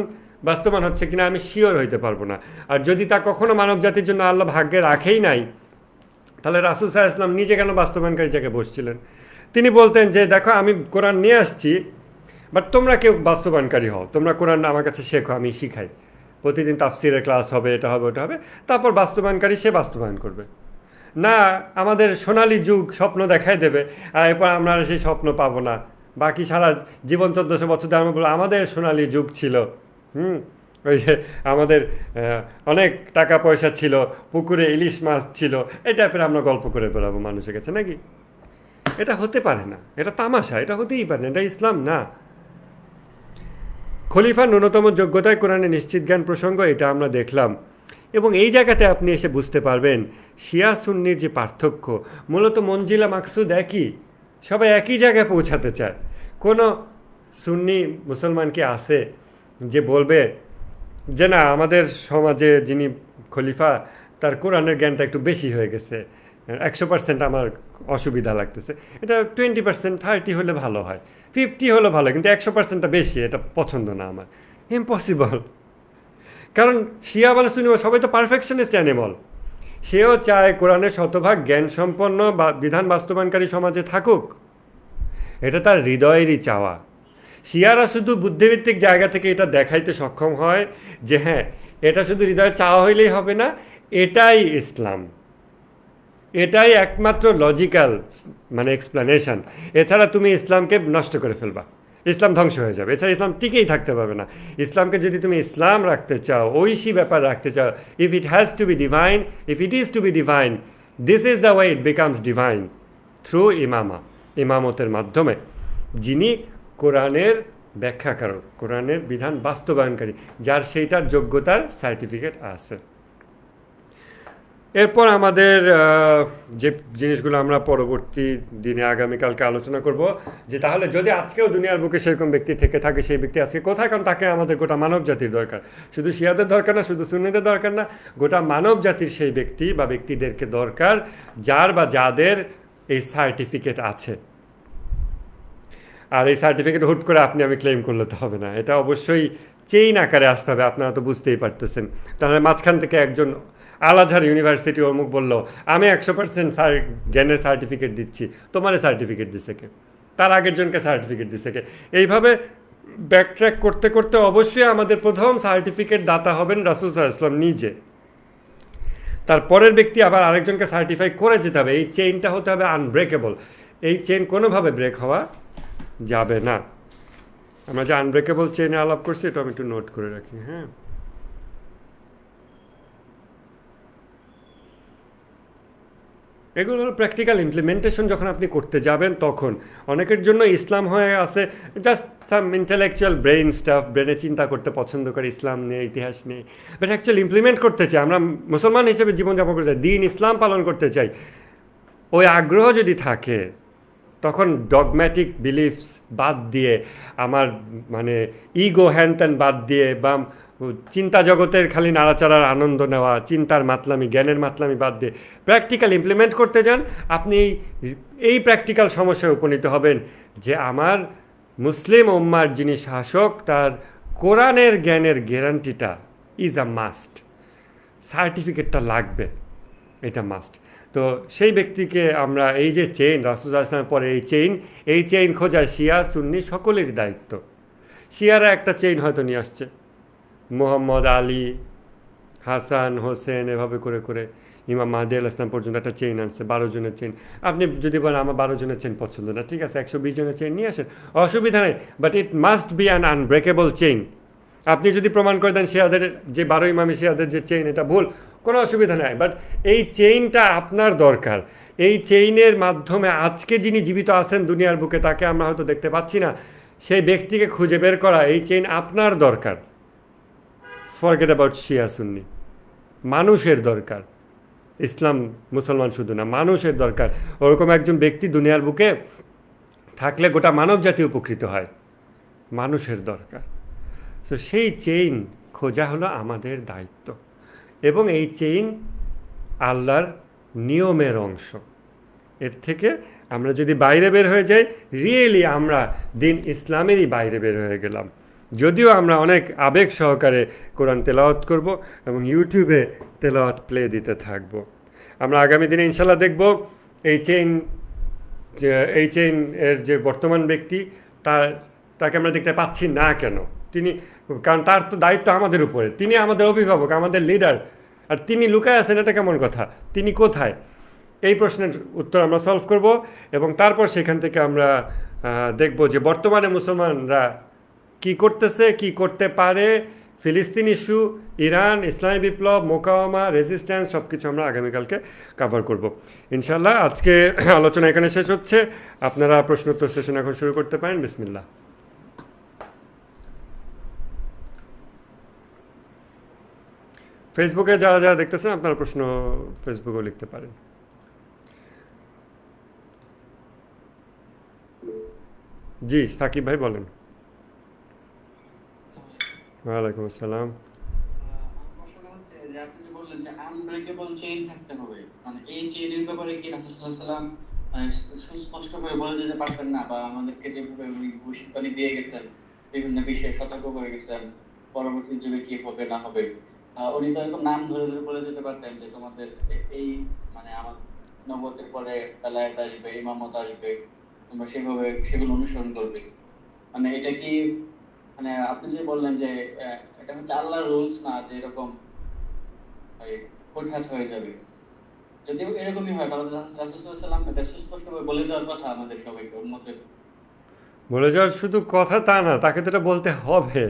বাস্তবায়ন হচ্ছে কিনা আমি শিওর হইতে পারবো না। আর যদি তা কখনো মানব জাতির জন্য আল্লাহ ভাগ্যে রাখেই নাই, তাহলে রাসূল সাল্লাল্লাহু আলাইহি ওয়াসাল্লাম নিজে কেন বাস্তবায়নকারী জায়গায় বসছিলেন? তিনি বলতেন যে দেখো আমি কোরআন নিয়ে আসছি, বাট তোমরা কেউ বাস্তবায়নকারী হও, তোমরা কোরআন আমার কাছে শেখো, আমি শিখাই। প্রতিদিন তাফসিরের ক্লাস হবে, এটা হবে, ওটা হবে, তারপর বাস্তবায়নকারী সে বাস্তবায়ন করবে। না, আমাদের সোনালী যুগ স্বপ্ন দেখায় দেবে, আর এরপর আমরা আর সেই স্বপ্ন পাবো না। বাকি সারা জীবন 1400 বছর ধরে আমরা বলবো আমাদের সোনালী যুগ ছিল। ওই যে আমাদের অনেক টাকা পয়সা ছিল, পুকুরে ইলিশ মাছ ছিল, এই টাইপের আমরা গল্প করে বেড়াবো মানুষের কাছে, নাকি? এটা হতে পারে না, এটা তামাশা, এটা হতেই পারে না, এটা ইসলাম না। খলিফার ন্যূনতম যোগ্যতায় কোরআনে নিশ্চিত জ্ঞান প্রসঙ্গ, এটা আমরা দেখলাম। এবং এই জায়গাতে আপনি এসে বুঝতে পারবেন শিয়া সুন্নির যে পার্থক্য, মূলত মঞ্জিলা মাকসুদ একই, সবাই একই জায়গায় পৌঁছাতে চায়। কোনো সুন্নি মুসলমান কি আছে যে বলবে যে না, আমাদের সমাজে যিনি খলিফা তার কোরআনের জ্ঞানটা একটু বেশি হয়ে গেছে, 100% আমার অসুবিধা লাগতেছে, এটা 20% 30 হলে ভালো হয়, 50 হলে ভালো, কিন্তু 100%টা বেশি, এটা পছন্দ না আমার। ইম্পসিবল। কারণ শিয়া বলে সুন্নি সবাই তো পারফেকশনিস্ট অ্যানিমল। সেও চায় কোরআনের শতভাগ জ্ঞান সম্পন্ন বা বিধান বাস্তবায়নকারী সমাজে থাকুক, এটা তার হৃদয়েরই চাওয়া। শিয়ারা শুধু বুদ্ধিভিত্তিক জায়গা থেকে এটা দেখাইতে সক্ষম হয় যে হ্যাঁ, এটা শুধু হৃদয়ে চাওয়া হইলেই হবে না, এটাই ইসলাম, এটাই একমাত্র লজিক্যাল মানে এক্সপ্লেনেশন। এছাড়া তুমি ইসলামকে নষ্ট করে ফেলবা, ইসলাম ধ্বংস হয়ে যাবে, এছাড়া ইসলাম টিকেই থাকতে পারবে না। ইসলামকে যদি তুমি ইসলাম রাখতে চাও, ঐশী ব্যাপার রাখতে চাও, if it has to be divine, if it is to be divine, this is the way it becomes divine, through ইমামা, ইমামতের মাধ্যমে, যিনি কোরআনের ব্যাখ্যাকারক, কোরআনের বিধান বাস্তবায়নকারী, যার সেইটার যোগ্যতার সার্টিফিকেট আছে। এরপর আমাদের যে জিনিসগুলো আমরা পরবর্তী দিনে আগামীকালকে আলোচনা করব, যে তাহলে যদি আজকেও দুনিয়ার বুকে সেরকম ব্যক্তি থেকে থাকে, সেই ব্যক্তি আজকে কোথায়? কারণ তাকে আমাদের গোটা মানব জাতির দরকার, শুধু শিয়াদের দরকার না, শুধু সুন্নিদের দরকার না, গোটা মানব জাতির সেই ব্যক্তি বা ব্যক্তিদেরকে দরকার যার বা যাদের এই সার্টিফিকেট আছে। আর এই সার্টিফিকেট হুট করে আপনি আমি ক্লেম করলে তো হবে না, এটা অবশ্যই চেইন আকারে আসতে হবে, আপনারা তো বুঝতেই পারতেছেন। তাহলে মাঝখান থেকে একজন আল আজহার ইউনিভার্সিটি অমুক বলল আমি 100% জ্ঞানের সার্টিফিকেট দিচ্ছি, তোমারে সার্টিফিকেট দিছে কে? তার আগের জনকে সার্টিফিকেট দিছে কে? এইভাবে ব্যাকট্র্যাক করতে করতে অবশ্যই আমাদের প্রথম সার্টিফিকেট দাতা হবেন রাসূল সাল্লাল্লাহু আলাইহি ওয়াসাল্লাম নিজে। তারপরের ব্যক্তি আবার আরেকজনকে সার্টিফাই করে যেতে হবে। এই চেইনটা হতে হবে আনব্রেকেবল, এই চেইন কোনোভাবে ব্রেক হওয়া যাবে না। আমরা যে আনব্রেকেবল চেইনে আলাপ করছি, এটা আমি একটু নোট করে রাখি। হ্যাঁ, এগুলো হলো প্র্যাকটিক্যাল ইমপ্লিমেন্টেশন। যখন আপনি করতে যাবেন তখন অনেকের জন্য ইসলাম হয়ে আছে জাস্ট সাম ইন্টেলেকচুয়াল ব্রেইন স্টাফ, ব্রেনে চিন্তা করতে পছন্দ করে, ইসলাম নিয়ে, ইতিহাস নিয়ে, বাট অ্যাকচুয়ালি ইমপ্লিমেন্ট করতে চাই, আমরা মুসলমান হিসেবে জীবনযাপন করতে চাই, দিন ইসলাম পালন করতে চাই, ওই আগ্রহ যদি থাকে, তখন ডগম্যাটিক বিলিফস বাদ দিয়ে, আমার মানে ইগো হ্যান ত্যান বাদ দিয়ে, বা চিন্তা জগতের খালি নাড়াচাড়ার আনন্দ নেওয়া, চিন্তার মাতলামি, জ্ঞানের মাতলামি বাদ দিয়ে প্র্যাকটিক্যাল ইমপ্লিমেন্ট করতে যান, আপনি এই প্র্যাকটিক্যাল সমস্যায় উপনীত হবেন যে আমার মুসলিম উম্মার যিনি শাসক, তার কোরআনের জ্ঞানের গ্যারান্টিটা ইজ আ মাস্ট, সার্টিফিকেটটা লাগবে, এটা মাস্ট। তো সেই ব্যক্তিকে আমরা এই যে চেইন, রাসূল সাল্লাল্লাহু আলাইহি ওয়াসাল্লামের পরে এই চেইন খোঁজা শিয়া সুন্নি সকলেরই দায়িত্ব। শিয়ারা একটা চেইন হয়তো নিয়ে আসছে, মোহাম্মদ আলী, হাসান, হোসেন, এভাবে করে করে ইমাম মাহদী আলাইহিস সালাম পর্যন্ত একটা চেইন আনছে, 12 জনের চেইন। আপনি যদি বলেন আমার 12 জনের চেইন পছন্দ না, ঠিক আছে, 120 জনের চেইন নিয়ে আসেন, অসুবিধা নেই, but it must be an unbreakable chain. আপনি যদি প্রমাণ করে দেন শিয়াদের যে 12 ইমামি শিয়াদের যে চেইন এটা ভুল, কোনো অসুবিধা নেই, বাট এই চেইনটা আপনার দরকার। এই চেইনের মাধ্যমে আজকে যিনি জীবিত আছেন দুনিয়ার বুকে, তাকে আমরা হয়তো দেখতে পাচ্ছি না, সেই ব্যক্তিকে খুঁজে বের করা, এই চেইন আপনার দরকার। ফরগেট অ্যাবাউট শিয়া সুন্নি, মানুষের দরকার, ইসলাম মুসলমান শুধু না, মানুষের দরকার। ওরকম একজন ব্যক্তি দুনিয়ার বুকে থাকলে গোটা মানব জাতি উপকৃত হয়, মানুষের দরকার। তো সেই চেইন খোঁজা হলো আমাদের দায়িত্ব, এবং এই চেইন আল্লাহর নিয়মের অংশ। এর থেকে আমরা যদি বাইরে বের হয়ে যাই, রিয়েলি আমরা দিন ইসলামেরই বাইরে বের হয়ে গেলাম। যদিও আমরা অনেক আবেগ সহকারে কোরআন তেলাওয়াত করব এবং ইউটিউবে তেলাওয়াত প্লে দিতে থাকব। আমরা আগামী দিনে ইনশাল্লাহ দেখব এই চেইন এর যে বর্তমান ব্যক্তি, তাকে আমরা দেখতে পাচ্ছি না কেন। তিনি, কারণ তার তো দায়িত্ব আমাদের উপরে, তিনি আমাদের অভিভাবক, আমাদের লিডার, আর তিনি লুকায় আছেন, এটা কেমন কথা? তিনি কোথায়? এই প্রশ্নের উত্তর আমরা সলভ করব, এবং তারপর সেখান থেকে আমরা দেখব যে বর্তমানে মুসলমানরা কি করতেছে, কি করতে পারে, ফিলিস্তিন ইস্যু, ইরান, ইসলামী বিপ্লব, মোকাওয়ামা, রেজিস্ট্যান্স, সব কিছু আমরা আগামীকালকে কভার করব ইনশাল্লাহ। আজকে আলোচনা এখানে শেষ হচ্ছে। আপনারা প্রশ্নোত্তর সেশন এখন শুরু করতে পারেন। বিসমিল্লাহ। ফেসবুকে যারা যারা দেখতেছেন আপনারা প্রশ্ন ফেসবুকেও লিখতে পারেন। জি সাকিব ভাই বলেন। ওয়ালাইকুম আসসালাম। সুস্পষ্ট করে বলে যেতে পারতেন না, বা আমাদেরকে যেভাবে ভবিষ্যৎবাণী দিয়ে গেছেন, বিভিন্ন বিষয়ে সতর্ক করে গেছেন পরবর্তী যুগে কি হবে না হবে, উনি তো এরকম নাম ধরে ধরে বলে যেতে পারতেন যে তোমাদের এই মানে আমার নবতের পরে বেলায়েত আসবে, ইমামত আসবে, তোমরা সেভাবে সেগুলো অনুসরণ করবে। মানে এটা কি, মানে আপনি যে বললেন যে এটা হচ্ছে আল্লাহর রুলস না যে এরকম হুটহাট হয়ে যাবে, যদিও এরকমই হয়, কারণ রাসূলুল্লাহ সাল্লাল্লাহু আলাইহি ওয়াসাল্লাম এটা সুস্পষ্টভাবে বলে যাওয়ার কথা আমাদের সবাইকে, উম্মতের। বলে যাওয়ার শুধু কথা তা না, তাকে তো এটা বলতে হবে।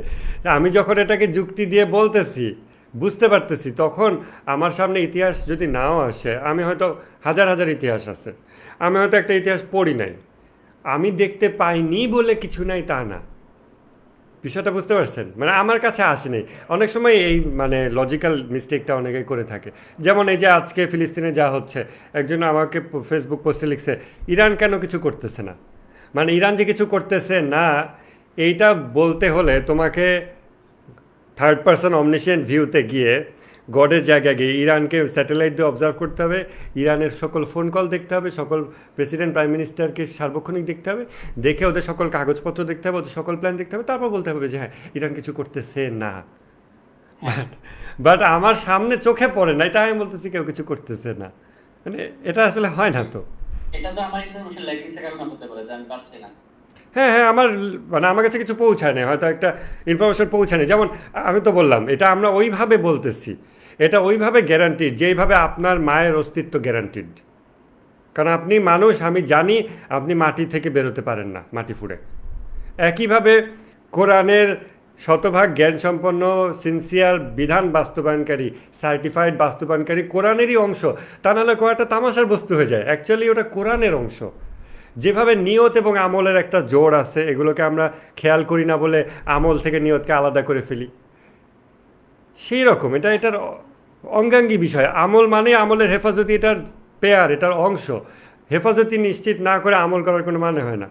আমি যখন এটাকে যুক্তি দিয়ে বলতেছি, বুঝতে পারতেছি, তখন আমার সামনে ইতিহাস যদি নাও আসে, আমি হয়তো হাজার হাজার ইতিহাস আছে, আমি হয়তো একটা ইতিহাস পড়ি নাই, আমি দেখতে পাইনি বলে কিছু নাই তা না। বিষয়টা বুঝতে পারছেন? মানে আমার কাছে আসেনি। অনেক সময় এই মানে লজিক্যাল মিস্টেকটা অনেকেই করে থাকে। যেমন এই যে আজকে ফিলিস্তিনে যা হচ্ছে, একজন আমাকে ফেসবুক পোস্টে লিখছে, ইরান কেন কিছু করতেছে না? মানে ইরান যে কিছু করতেছে না, এইটা বলতে হলে তোমাকে থার্ড পারসন অমনিশিয়েন্ট ভিউতে গিয়ে, গডের জায়গায় গিয়ে ইরানকে স্যাটেলাইট দিয়ে অবজার্ভ করতে হবে, ইরানের সকল ফোন কল দেখতে হবে, সকল প্রেসিডেন্ট প্রাইম মিনিস্টারকে সার্বক্ষণিক দেখতে হবে, দেখে ওদের সকল কাগজপত্র দেখতে হবে, ওদের সকল প্ল্যান দেখতে হবে, তারপর বলতে হবে যে হ্যাঁ ইরান কিছু করতেছে না। বাট আমার সামনে চোখে পড়ে নাই, তাই আমি বলতেছি কেউ কিছু করতেছে না। মানে এটা আসলে হয় না তো। এটা তো আমার ইনফরমেশন ল্যাকিংসের কারণে হতে পারে যে আমি পাচ্ছি না। হ্যাঁ হ্যাঁ, আমার কাছে কিছু পৌঁছায় না, হয়তো একটা ইনফরমেশন পৌঁছায় না। যেমন আমি তো বললাম, এটা আমরা ওইভাবে বলতেছি, এটা ওইভাবে গ্যারান্টিড যেইভাবে আপনার মায়ের অস্তিত্ব গ্যারান্টিড। কারণ আপনি মানুষ, আমি জানি আপনি মাটি থেকে বেরোতে পারেন না, মাটি ফুঁড়ে। একইভাবে কোরআনের শতভাগ জ্ঞানসম্পন্ন সিনসিয়ার বিধান বাস্তবায়নকারী, সার্টিফাইড বাস্তবায়নকারী কোরআনেরই অংশ। তা নাহলে কোরআনটা তামাশার বস্তু হয়ে যায়। অ্যাকচুয়ালি ওটা কোরআনের অংশ। যেভাবে নিয়ত এবং আমলের একটা জোর আছে, এগুলোকে আমরা খেয়াল করি না বলে আমল থেকে নিয়তকে আলাদা করে ফেলি, সেই রকম এটার অঙ্গাঙ্গী বিষয়। আমল মানে আমলের হেফাজতি, এটার পেয়ার, এটার অংশ। হেফাজতি নিশ্চিত না করে আমল করার কোনো মানে হয় না।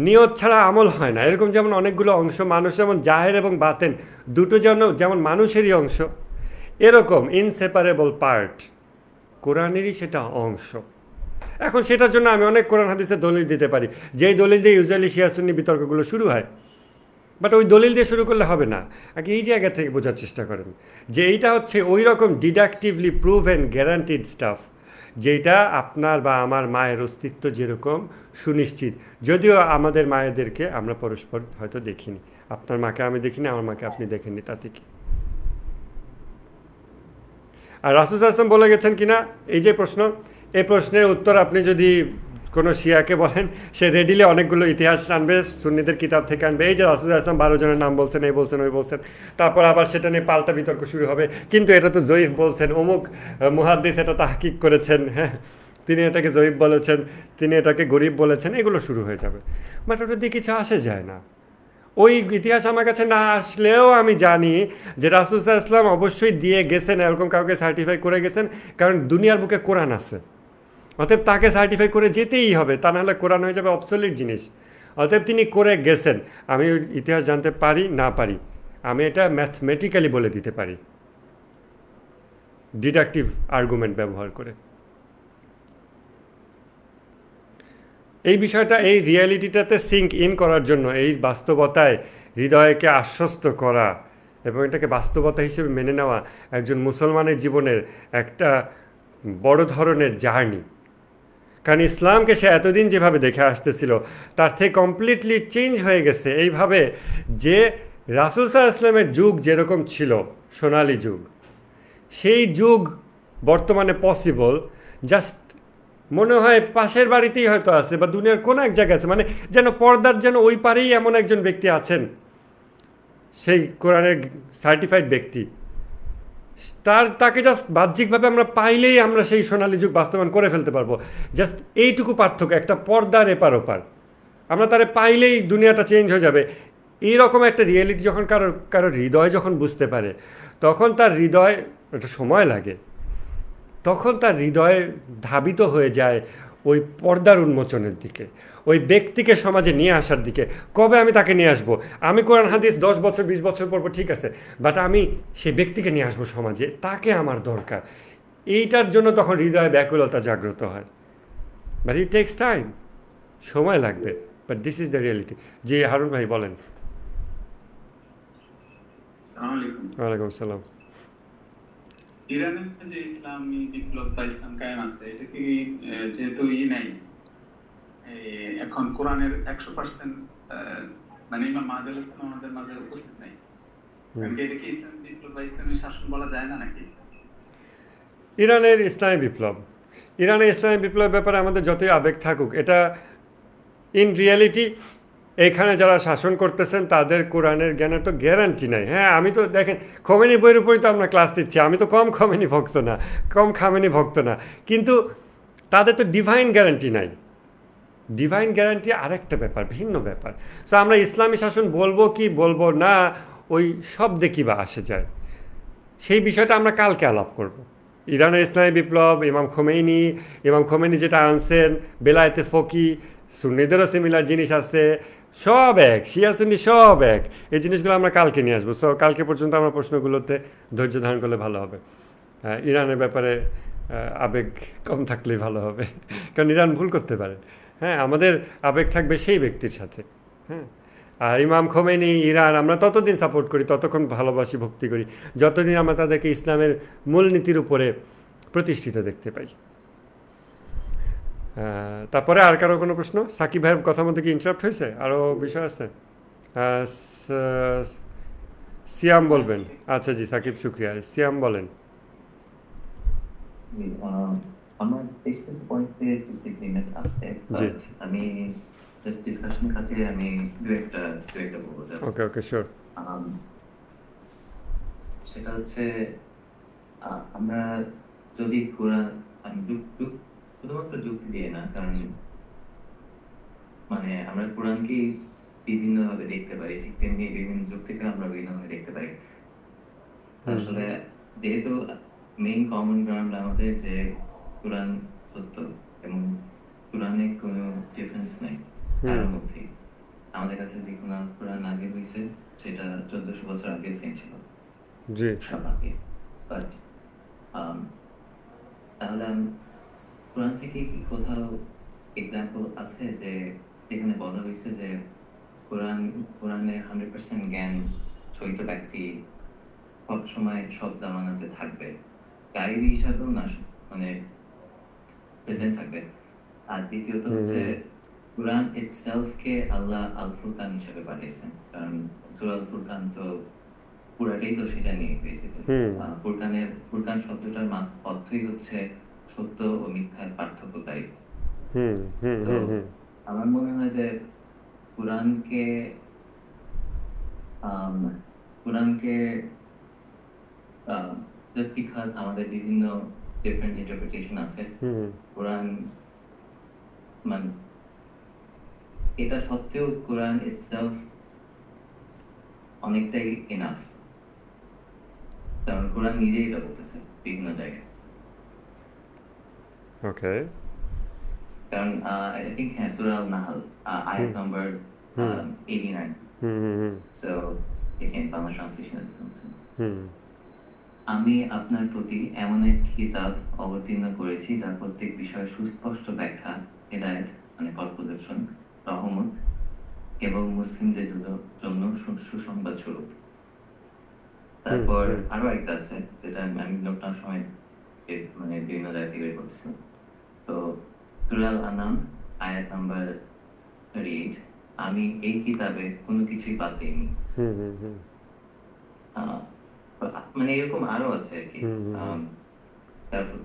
নিয়ত ছাড়া আমল হয় না। এরকম যেমন অনেকগুলো অংশ মানুষ, যেমন জাহের এবং বাতেন দুটো যেমন মানুষেরই অংশ, এরকম ইনসেপারেবল পার্ট কোরআনেরই সেটা অংশ। এখন সেটার জন্য আমি অনেক কোরআন হাদিসের দলিল দিতে পারি, যেই দলিল দিয়ে ইউজুয়ালি শিয়া সুন্নি বিতর্কগুলো শুরু হয়। বাট ওই দলিল দিয়ে শুরু করলে হবে না, আগে এই জায়গা থেকে বোঝার চেষ্টা করেন যে এইটা হচ্ছে ওই রকম ডিডাকটিভলি প্রুভেন গ্যারান্টিড স্টাফ, যেটা আপনার বা আমার মায়ের অস্তিত্ব যেরকম সুনিশ্চিত। যদিও আমাদের মায়েদেরকে আমরা পরস্পর হয়তো দেখিনি, আপনার মাকে আমি দেখিনি, আমার মাকে আপনি দেখেননি, তাতে কি? আর রাসূল সাল্লাল্লাহু আলাইহি ওয়াসাল্লাম বলে গেছেন কিনা, এই যে প্রশ্ন, এই প্রশ্নের উত্তর আপনি যদি কোনো শিয়াকে বলেন, সে রেডিলি অনেকগুলো ইতিহাস আনবে, সুন্নিদের কিতাব থেকে আনবে। এই যে রাসূল সাল্লাল্লাহু আলাইহি ওয়াসাল্লাম 12 জনের নাম বলছেন, এই বলছেন, ওই বলছেন, তারপর আবার সেটা নিয়ে পাল্টা বিতর্ক শুরু হবে। কিন্তু এটা তো জয়ীফ বলছেন, অমুক মুহাদ্দিস এটা তাহকিক করেছেন, হ্যাঁ তিনি এটাকে জয়ীফ বলেছেন, তিনি এটাকে গরিব বলেছেন, এগুলো শুরু হয়ে যাবে। বাট ওটা দিয়ে কিছু আসে যায় না। ওই ইতিহাস আমার কাছে না আসলেও আমি জানি যে রাসূল সাল্লাল্লাহু আলাইহি ওয়াসাল্লাম অবশ্যই দিয়ে গেছেন, এরকম কাউকে সার্টিফাই করে গেছেন, কারণ দুনিয়ার বুকে কোরআন আছে। অতএব তাকে সার্টিফাই করে যেতেই হবে, তা নাহলে কোরআন হয়ে যাবে অবসলিট জিনিস। অতএব তিনি করে গেছেন। আমি ইতিহাস জানতে পারি না পারি, আমি এটা ম্যাথমেটিক্যালি বলে দিতে পারি, ডিডাকটিভ আর্গুমেন্ট ব্যবহার করে। এই বিষয়টা, এই রিয়ালিটিটাতে সিঙ্ক ইন করার জন্য, এই বাস্তবতায় হৃদয়কে আশ্বস্ত করা এবং এটাকে বাস্তবতা হিসেবে মেনে নেওয়া একজন মুসলমানের জীবনের একটা বড় ধরনের জার্নি। কারণ ইসলামকে সে এতদিন যেভাবে দেখে আসতেছিল, তার থেকে কমপ্লিটলি চেঞ্জ হয়ে গেছে এইভাবে যে রাসূল সাল্লাল্লাহু আলাইহি ওয়াসাল্লামের যুগ যেরকম ছিল, সোনালী যুগ, সেই যুগ বর্তমানে পসিবল জাস্ট মনে হয় পাশের বাড়িতেই হয়তো আছে বা দুনিয়ার কোনো এক জায়গায় আছে, মানে যেন পর্দার যেন ওই পারেই এমন একজন ব্যক্তি আছেন, সেই কোরআনের সার্টিফাইড ব্যক্তি, তাকে জাস্ট বাহ্যিকভাবে আমরা পাইলেই আমরা সেই সোনালী যুগ বাস্তবায়ন করে ফেলতে পারবো। জাস্ট এইটুকু পার্থক্য, একটা পর্দার এপার ওপার, আমরা তারে পাইলেই দুনিয়াটা চেঞ্জ হয়ে যাবে। এইরকম একটা রিয়েলিটি যখন কারোর হৃদয় যখন বুঝতে পারে, তখন তার হৃদয়, একটা সময় লাগে, তখন তার হৃদয় ধাবিত হয়ে যায় ওই পর্দার উন্মোচনের দিকে, ওই ব্যক্তিকে সমাজে নিয়ে আসার দিকে। কবে আমি তাকে নিয়ে আসবো? আমি কোরআন হাদিস 10 বছর 20 বছর পরবো, ঠিক আছে, বাট আমি সেই ব্যক্তিকে নিয়ে আসবো সমাজে, তাকে আমার দরকার। এইটার জন্য তখন হৃদয়ে ব্যাকুলতা জাগ্রত হয়। বাট ইট টেক্স টাইম, সময় লাগবে, but this is the reality. জি হারুন ভাই বলেন। ওয়ালাইকুম আসসালাম। ইরানের যে ইসলামী বিপ্লব বা ইসলাম কায়েম আছে, এটা কি যেহেতু নাই এখন কোরআনের 100% মানে ইমাম মাহদী আলাইহিস সালাম আমাদের মাঝে উপস্থিত নাই, এটা কি ইসলামী বিপ্লব বা ইসলামী শাসন বলা যায় না নাকি? ইরানের ইসলামী বিপ্লব, ইরানের ইসলামী বিপ্লবের ব্যাপারে আমাদের যতই আবেগ থাকুক, এটা ইন রিয়ালিটি এখানে যারা শাসন করতেছেন তাদের কোরআনের জ্ঞানের তো গ্যারান্টি নাই। হ্যাঁ, আমি তো দেখেন খোমেনি বইয়ের উপরই তো আমরা ক্লাস দিচ্ছি, আমি তো কম খোমেনি ভক্ত না, কম খামেনি ভক্ত না, কিন্তু তাদের তো ডিভাইন গ্যারান্টি নাই। ডিভাইন গ্যারান্টি আরেকটা ব্যাপার, ভিন্ন ব্যাপার। সো আমরা ইসলামী শাসন বলবো কি বলবো না, ওই সব দেখি বা আসে যায়, সেই বিষয়টা আমরা কালকে আলাপ করব। ইরানের ইসলামী বিপ্লব, ইমাম খোমেনি যেটা আনছেন, বেলায়েতে ফকি, সুন্নিদেরও সিমিলার জিনিস আছে, সব এক, শিয়া সুন্নি সব এক, এই জিনিসগুলো আমরা কালকে নিয়ে আসবো। সো কালকে পর্যন্ত আমরা প্রশ্নগুলোতে ধৈর্য ধারণ করলে ভালো হবে। ইরানের ব্যাপারে আবেগ কম থাকলেই ভালো হবে, কারণ ইরান ভুল করতে পারে। হ্যাঁ, আমাদের আবেগ থাকবে সেই ব্যক্তির সাথে। হ্যাঁ, আর ইমাম খোমেনি, ইরান আমরা ততদিন সাপোর্ট করি, ততক্ষণ ভালোবাসি, ভক্তি করি, যতদিন আমরা তাদেরকে ইসলামের মূলনীতির উপরে প্রতিষ্ঠিত দেখতে পাই। তারপরে আর কারো কোনো প্রশ্ন? সাকিব ভাইয়ের কথার মধ্যে কি ইন্টারাপ্ট হয়েছে? আরও বিষয় আছে? সিয়াম বলবেন? আচ্ছা জি, সাকিব শুক্রিয়া। সিয়াম বলেন। জি, আমার টেক্সট পয়েন্টে ডিসএগ্রিমেন্ট আছে, জি, বাট আমি জাস্ট ডিসকাশন খাতিরে আমি দু একটা বলবো জাস্ট। ওকে ওকে, শিওর। সেটা হচ্ছে আমরা যদি কোরআন, আমি শুধুমাত্র যুক্তি দিয়ে না, কারণ মানে আমরা কোরআনকে বিভিন্নভাবে দেখতে পারি, ঠিক তেমনি বিভিন্ন যুগ থেকে আমরা বিভিন্নভাবে দেখতে পারি। আসলে যেহেতু মেইন কমন গ্রাউন্ড আমাদের যে কোরআন সত্য এবং কোরআনে কোনো ডিফারেন্স নেই তার মধ্যে, আমাদের কাছে যে কোরআন আগে হয়েছে সেটা 1400 বছর আগে সেম ছিল, জি, সব আগে। বাট তাহলে কোরআন থেকে কি কোথাও এক্সাম্পল আছে যে যেখানে বলা হয়েছে যে কোরআনের 100% জ্ঞান সহিত ব্যক্তি সব সময় সব জামানাতে থাকবে, গাইড হিসাবেও না, মানে প্রেজেন্ট থাকবে? আর দ্বিতীয়ত হচ্ছে কোরআন ইটসেলফ কে আল্লাহ আল ফুরকান হিসেবে পাঠিয়েছেন, কারণ সূরা আল ফুরকান তো পুরাটাই তো সেটা নিয়ে বেসিক্যালি। ফুরকান শব্দটার অর্থই হচ্ছে সত্য ও মিথ্যার পার্থক্যকারী। তো আমার মনে হয় যে কোরআনকে জাস্ট বিকজ আমাদের বিভিন্ন ডিফারেন্ট ইন্টারপ্রিটেশন আছে, কোরআন মানে এটা সত্ত্বেও কোরআন ইটসেলফ অনেকটাই এনাফ, কারণ কোরআন নিজেই এটা বলতেছে বিভিন্ন জায়গায়। ওকে, কারণ আই থিংক হ্যাঁ, সূরা আল নাহল আয়াত নাম্বার 89, সো এখানে বাংলা ট্রান্সলেশন আছে, আমি আপনার প্রতি এমন এক কিতাব অবতীর্ণ করেছি যার প্রত্যেক বিষয়ে সুস্পষ্ট ব্যাখ্যা, হেদায়েত মানে পথপ্রদর্শন, রহমত এবং মুসলিমদের জন্য সুসংবাদ স্বরূপ। তারপর আরো একটা আছে যেটা আমি নোট নেওয়ার সময় মানে বিভিন্ন জায়গা থেকে বের করতেছিলাম। তো সূরা আল আনাম আয়াত নাম্বার 38, আমি এই কিতাবে কোনো কিছুই বাদ দিইনি। হুম হুম হুম আহ, মানে এরকম আরো আছে আর কি। হুম হুম আম, তারপর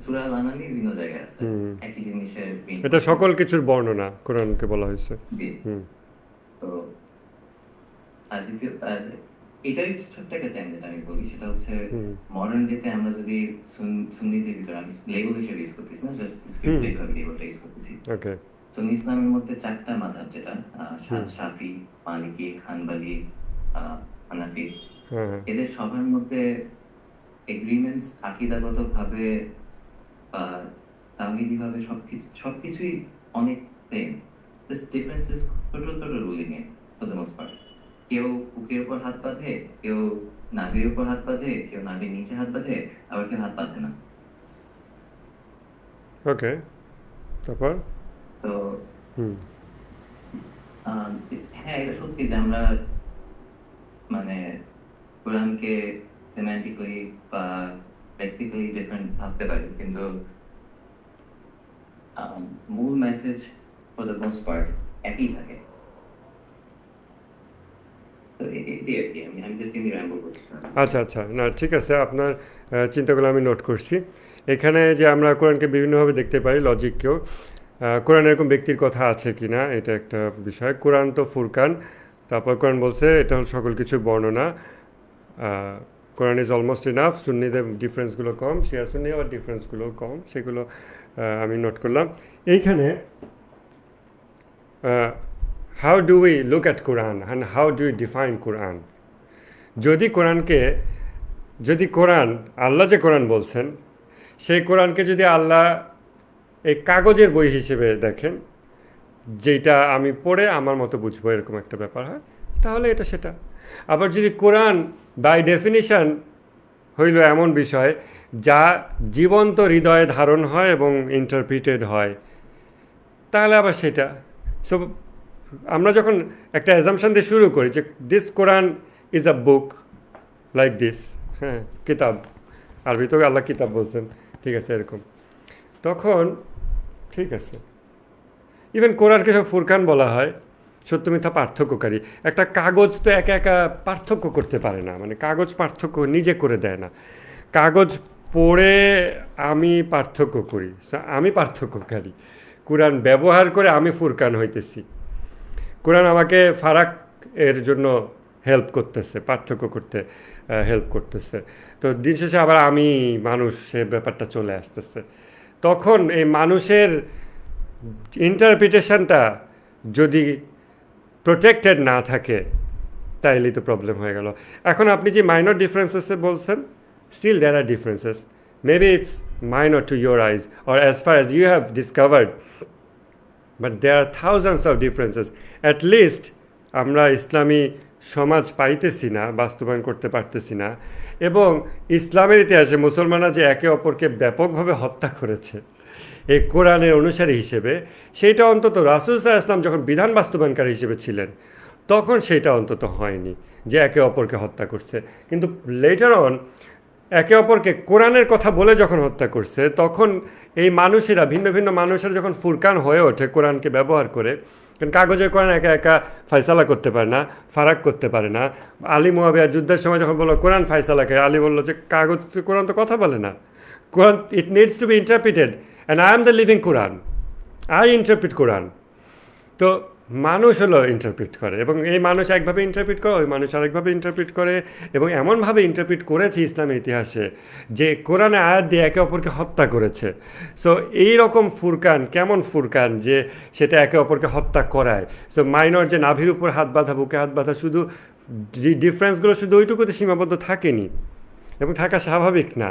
সূরা আল আনামে বিভিন্ন জায়গায় আছে হুম। একই জিনিসের এটা সকল reinforcement কিছুর বর্ণনা কোরআনকে বলা হয়েছে। দিয়ে। হুম তো আর দ্বিতীয় এটাই ছোট্ট একটা ট্যানজেন্ট আমি বলি, সেটা হচ্ছে হুম মডার্ন ডেতে আমরা যদি সুন্নিদের ভিতরে, আমি লেবেল হিসেবে ইউজ করতেছি না, জাস্ট হুম স্ক্রিপ্ট লেবেলটা ইউজ করতেছি। ওকে সুন্নি ইসলামের মধ্যে 4টা মাযহাব, যেটা হুম শাফি, মালিকি, হানবলি, হানাফি, হ্যাঁ হ্যাঁ এদের সবার মধ্যে এগ্রিমেন্টস আকিদাগত ভাবে বা তাওহীদি ভাবে সবকিছুই অনেক সেম, জাস্ট ডিফারেন্সেস ছোট ছোট ruling A for the most part. কেউ বুকের উপর হাত বাঁধে, কেউ নাভির উপর হাত বাঁধে, কেউ নাভির নিচে হাত বাঁধে, আবার কেউ হাত বাঁধে না। ওকে তারপর তো হুম হ্যাঁ, এটা সত্যি যে আমরা মানে কোরআনকে সেমান্টিক্যালি বা লেক্সিক্যালি ডিফারেন্ট ভাবতে পারি, কিন্তু মূল message for the most part একই থাকে। তো এটি আর কি, আমি জাস্ট ইনি র্যাম্বল করছিলাম। আচ্ছা আচ্ছা না ঠিক আছে আপনার চিন্তাগুলো আমি নোট করছি। এখানে যে আমরা কোরআনকে বিভিন্নভাবে দেখতে পারি লজিককেও, কোরআন এরকম ব্যক্তির কথা আছে কি না এটা একটা বিষয়। কোরআন তো ফুরকান, তারপর কোরআন বলছে এটা হল সকল কিছুর বর্ণনা। কোরআন ইজ অলমোস্ট ইনাফ, সুন্নিদের ডিফারেন্সগুলো কম, শিয়া সুন্নি আবার ডিফারেন্সগুলো কম, সেগুলো আমি নোট করলাম। এইখানে how do we look at Quran and how do you define Quran? যদি কোরআন আল্লাহ যে কোরআন বলছেন, সেই কোরআনকে যদি আল্লাহ এই কাগজের বই হিসেবে দেখেন, যেটা আমি পড়ে আমার মতো বুঝবো এরকম একটা ব্যাপার হয়, তাহলে এটা সেটা। আবার যদি কোরআন বাই ডেফিনিশন হইল এমন বিষয় যা জীবন্ত হৃদয়ে ধারণ হয় এবং ইন্টারপ্রিটেড হয়, তাহলে আবার সেটা। সো আমরা যখন একটা অ্যাজাম্পশন দিয়ে শুরু করি যে this Quran is a book like this, হ্যাঁ কিতাব, আরবি তো আল্লাহ কিতাব বলছেন, ঠিক আছে এরকম, তখন ঠিক আছে। ইভেন কোরআনকে সব ফুরকান বলা হয়, সত্য মিথ্যা পার্থক্যকারী। একটা কাগজ তো একা একা পার্থক্য করতে পারে না, মানে কাগজ পার্থক্য নিজে করে দেয় না। কাগজ পড়ে আমি পার্থক্য করি, আমি পার্থক্যকারী। কোরআন ব্যবহার করে আমি ফুরকান হইতেছি। কোরআন আমাকে ফারাক এর জন্য হেল্প করতেছে, পার্থক্য করতে হেল্প করতেছে। তো দিন শেষে আবার আমি মানুষ, সে ব্যাপারটা চলে আসতেছে। তখন এই মানুষের ইন্টারপ্রিটেশনটা যদি প্রোটেক্টেড না থাকে, তাইলেই তো প্রবলেম হয়ে গেল। এখন আপনি যে মাইনর ডিফারেন্সেসে বলছেন, still there are differences. Maybe it's minor to your eyes or as far as you have discovered, but there are thousands of differences. At least আমরা ইসলামী সমাজ পাইতেছি না, বাস্তবায়ন করতে পারতেছি না। এবং ইসলামের ইতিহাসে মুসলমানরা যে একে অপরকে ব্যাপকভাবে হত্যা করেছে এই কোরআনের অনুসারী হিসেবে, সেইটা অন্তত রাসূল সাল্লাল্লাহু আলাইহি ওয়াসাল্লাম যখন বিধান বাস্তবায়নকারী হিসেবে ছিলেন, তখন সেটা অন্তত হয়নি যে একে অপরকে হত্যা করছে। কিন্তু লেটার অন একে অপরকে কোরআনের কথা বলে যখন হত্যা করছে, তখন এই মানুষেরা, ভিন্ন ভিন্ন মানুষেরা যখন ফুরকান হয়ে ওঠে কোরআনকে ব্যবহার করে, কারণ কাগজের কোরআন একা একা ফয়সালা করতে পারে না, ফারাক করতে পারে না। আলী মুয়াবিয়া যুদ্ধের সময় যখন বললো কোরআন ফয়সালাকে, আলী বললো যে কাগজ, কোরআন তো কথা বলে না, Quran it needs to be interpreted and I am the living Quran, I interpret Quran. তো মানুষ হলো ইন্টারপ্রিট করে, এবং এই মানুষ একভাবে ইন্টারপ্রিট করে, ওই মানুষ আরেকভাবে ইন্টারপ্রিট করে, এবং এমনভাবে ইন্টারপ্রিট করেছে ইসলামের ইতিহাসে যে কোরআনে আয়াত দিয়ে একে অপরকে হত্যা করেছে। সো এই রকম ফুরকান, কেমন ফুরকান যে সেটা একে অপরকে হত্যা করায়। সো মাইনর যে নাভির উপর হাত বাঁধা, বুকে হাত বাঁধা, শুধু ডিফারেন্সগুলো শুধু ওইটুকুতে সীমাবদ্ধ থাকেনি, এবং থাকা স্বাভাবিক না।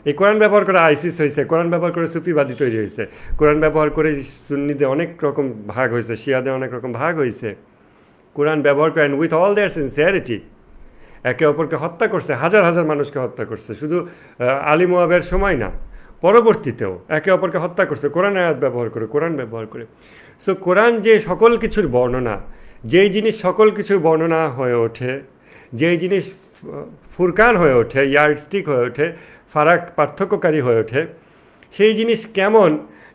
এই কোরআন ব্যবহার করে আইসিস হয়েছে, কোরআন ব্যবহার করে সুফিবাদী তৈরি হয়েছে, কোরআন ব্যবহার করে সুন্নিদের অনেক রকম ভাগ হয়েছে, শিয়াদের অনেক রকম ভাগ হয়েছে। কোরআন ব্যবহার করে উইথ অল দেয়ার সিনসিয়ারিটি একে অপরকে হত্যা করছে, হাজার হাজার মানুষকে হত্যা করছে, শুধু আলী মুয়াবিয়ার সময় না, পরবর্তীতেও একে অপরকে হত্যা করছে কোরআন আয়াত ব্যবহার করে, কোরআন ব্যবহার করে। সো কোরআন যে সকল কিছুর বর্ণনা, যেই জিনিস সকল কিছুর বর্ণনা হয়ে ওঠে, যেই জিনিস ফুরকান হয়ে ওঠে, ইয়ার্ডস্টিক হয়ে ওঠে, ফারাক পার্থক্যকারী হয়ে ওঠে, সেই জিনিস কেমন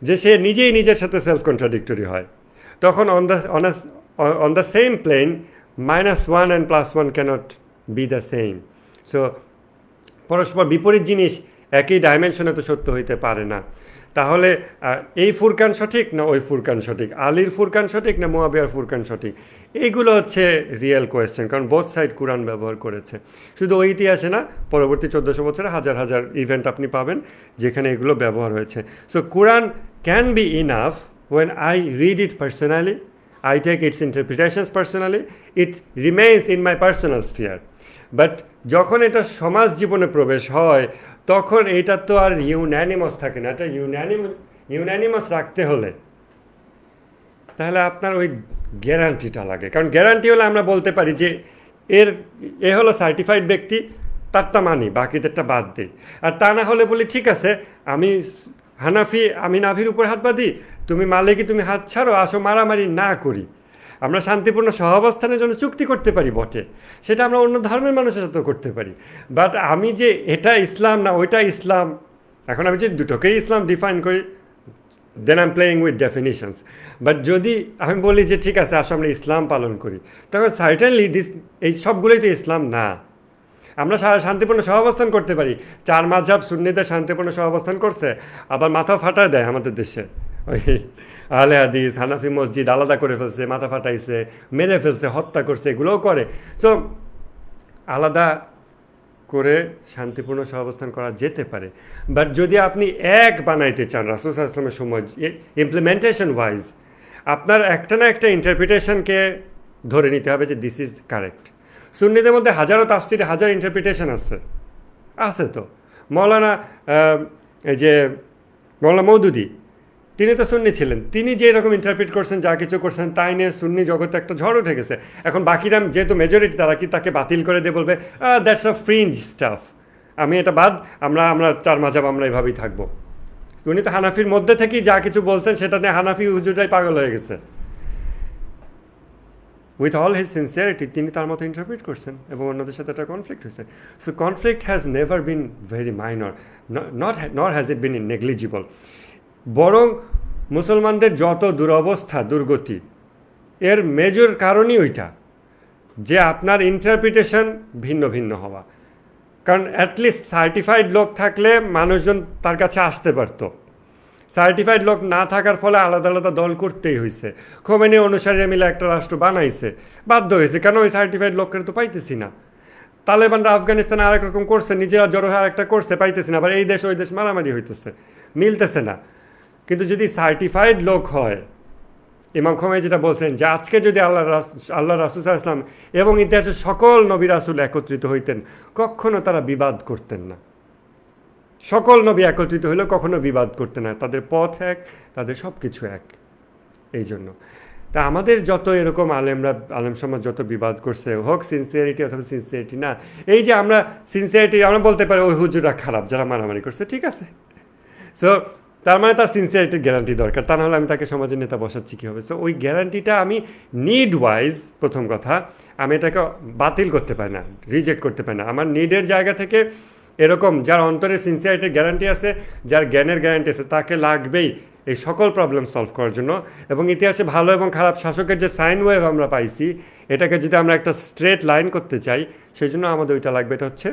যে সে নিজেই নিজের সাথে সেলফ কন্ট্রাডিক্টরি হয়। তখন on the same plane, -1 and +1 cannot be the same. So পরস্পর বিপরীত জিনিস একই ডাইমেনশনে তো সত্য হইতে পারে না। তাহলে এই ফুরকান সঠিক না ওই ফুরকান সঠিক, আলীর ফুরকান সঠিক না মুয়াবিয়ার ফুরকান সঠিক, এইগুলো হচ্ছে রিয়েল কোয়েশ্চেন, কারণ বোথ সাইড কোরআন ব্যবহার করেছে। শুধু ওই ইতিহাসে না, পরবর্তী 1400 বছরে হাজার হাজার ইভেন্ট আপনি পাবেন যেখানে এগুলো ব্যবহার হয়েছে। So Quran can be enough when I read it personally, I take its interpretations personally, it remains in my personal sphere. But যখন এটা সমাজ জীবনে প্রবেশ হয় তখন এটা তো আর ইউন্যানিমাস থাকে না। এটা ইউন্যানিমাস রাখতে হলে তাহলে আপনার ওই গ্যারান্টিটা লাগে, কারণ গ্যারান্টি হলে আমরা বলতে পারি যে এ হলো সার্টিফাইড ব্যক্তি, তারটা মানি, বাকিদেরটা বাদ দিই। আর তা না হলে বলি ঠিক আছে আমি হানাফি, আমি নাভির উপর হাত বাঁধি, তুমি মালিকি, তুমি হাত ছাড়ো, আসো মারামারি না করি। আমরা শান্তিপূর্ণ সহাবস্থানের জন্য চুক্তি করতে পারি বটে, সেটা আমরা অন্য ধর্মের মানুষের সাথেও করতে পারি। বাট আমি যে এটা ইসলাম না ওইটা ইসলাম, এখন আমি যে দুটোকেই ইসলাম ডিফাইন করি, then I am playing with definitions. But যদি আমি বলি যে ঠিক আছে আসো আমরা ইসলাম পালন করি, তখন সার্টেনলি এই সবগুলোই তো ইসলাম না। আমরা শান্তিপূর্ণ সহাবস্থান করতে পারি, 4 মাযহাব সুন্নিদের শান্তিপূর্ণ সহাবস্থান করছে, আবার মাথা ফাটায় দেয় আমাদের দেশে, ওই আহলে হাদিস হানাফি মসজিদ আলাদা করে ফেলছে, মাথা ফাটাইছে, মেরে ফেলছে, হত্যা করছে, এগুলোও করে। সো আলাদা করে শান্তিপূর্ণ সহাবস্থান করা যেতে পারে। বাট যদি আপনি এক বানাইতে চান রাসূল সাল্লাল্লাহু আলাইহি ওয়াসাল্লামের সময় ইমপ্লিমেন্টেশন ওয়াইজ, আপনার একটা না একটা ইন্টারপ্রিটেশনকে ধরে নিতে হবে যে দিস ইজ কারেক্ট। সুন্নিদের মধ্যে হাজারো তাফসিরে হাজার ইন্টারপ্রিটেশন আছে তো। মৌলানা মৌদুদি তিনি তো সুন্নি ছিলেন, তিনি যে এরকম ইন্টারপ্রিট করছেন, যা কিছু করছেন তাই নিয়ে সুন্নি জগতে একটা ঝড় উঠে গেছে। এখন বাকিরা যেহেতু মেজরিটি, তারা কি তাকে বাতিল করে দিয়ে বলবে দ্যাটস আ ফ্রিঞ্জ স্টাফ, আমি এটা বাদ, আমরা 4 মাযহাব আমরা এভাবেই থাকবো। উনি তো হানাফির মধ্যে থেকেই যা কিছু বলছেন সেটা নিয়ে হানাফি হুজুরটাই পাগল হয়ে গেছে। উইথ অল হিজ সিনসিয়ারিটি তিনি তার মতো ইন্টারপ্রিট করছেন এবং অন্যদের সাথে একটা কনফ্লিক্ট হয়েছে। So conflict has never been very minor, not has it been negligible. বরং মুসলমানদের যত দুরবস্থা দুর্গতি এর মেজর কারণই ওইটা যে আপনার ইন্টারপ্রিটেশন ভিন্ন ভিন্ন হওয়া। কারণ অ্যাটলিস্ট সার্টিফাইড লোক থাকলে মানুষজন তার কাছে আসতে পারতো, সার্টিফাইড লোক না থাকার ফলে আলাদা আলাদা দল করতেই হয়েছে। খোমেনি অনুসারীরা মিলে একটা রাষ্ট্র বানাইছে, বাধ্য হয়েছে, কেন ওই সার্টিফাইড লোকের তো পাইতেছি না। তালেবানরা আফগানিস্তানে আরেক রকম করছে, নিজেরা জড়ো হয়ে আরেকটা করছে, পাইতেছি না। আবার এই দেশ ওই দেশ মারামারি হইতেছে, মিলতেছে না। কিন্তু যদি সার্টিফাইড লোক হয়, ইমাম খোমেনি যেটা বলছেন যে আজকে যদি আল্লাহ রাসূল সাল্লাল্লাহু আলাইহি ওয়াসাল্লাম এবং ইতিহাসের সকল নবী রাসূল একত্রিত হইতেন, কখনো তারা বিবাদ করতেন না। সকল নবী একত্রিত হলেও কখনো বিবাদ করতে না, তাদের পথ এক, তাদের সব কিছু এক। এই জন্য তা আমাদের যত এরকম আলেম সমাজ যত বিবাদ করছে, হোক সিনসিয়ারিটি অথবা সিনসিয়ারিটি না, এই যে আমরা সিনসিয়ারিটি আমরা বলতে পারি ওই হুজুররা খারাপ যারা মারামারি করছে, ঠিক আছে। সো তার মানে তার সিনসিয়ারিটির গ্যারান্টি দরকার, তা নাহলে আমি তাকে সমাজের নেতা বসাচ্ছি কী হবে। সো ওই গ্যারান্টিটা আমি নিড ওয়াইজ, প্রথম কথা আমি এটাকে বাতিল করতে পারি না, রিজেক্ট করতে পারি না। আমার নিডের জায়গা থেকে এরকম যার অন্তরে সিনসিয়ারিটির গ্যারান্টি আছে, যার জ্ঞানের গ্যারান্টি আছে, তাকে লাগবেই এই সকল প্রবলেম সলভ করার জন্য। এবং ইতিহাসে ভালো এবং খারাপ শাসকের যে সাইন ওয়েভ আমরা পাইছি, এটাকে যদি আমরা একটা স্ট্রেট লাইন করতে চাই, সেই জন্য আমাদের ওইটা লাগবে, এটা হচ্ছে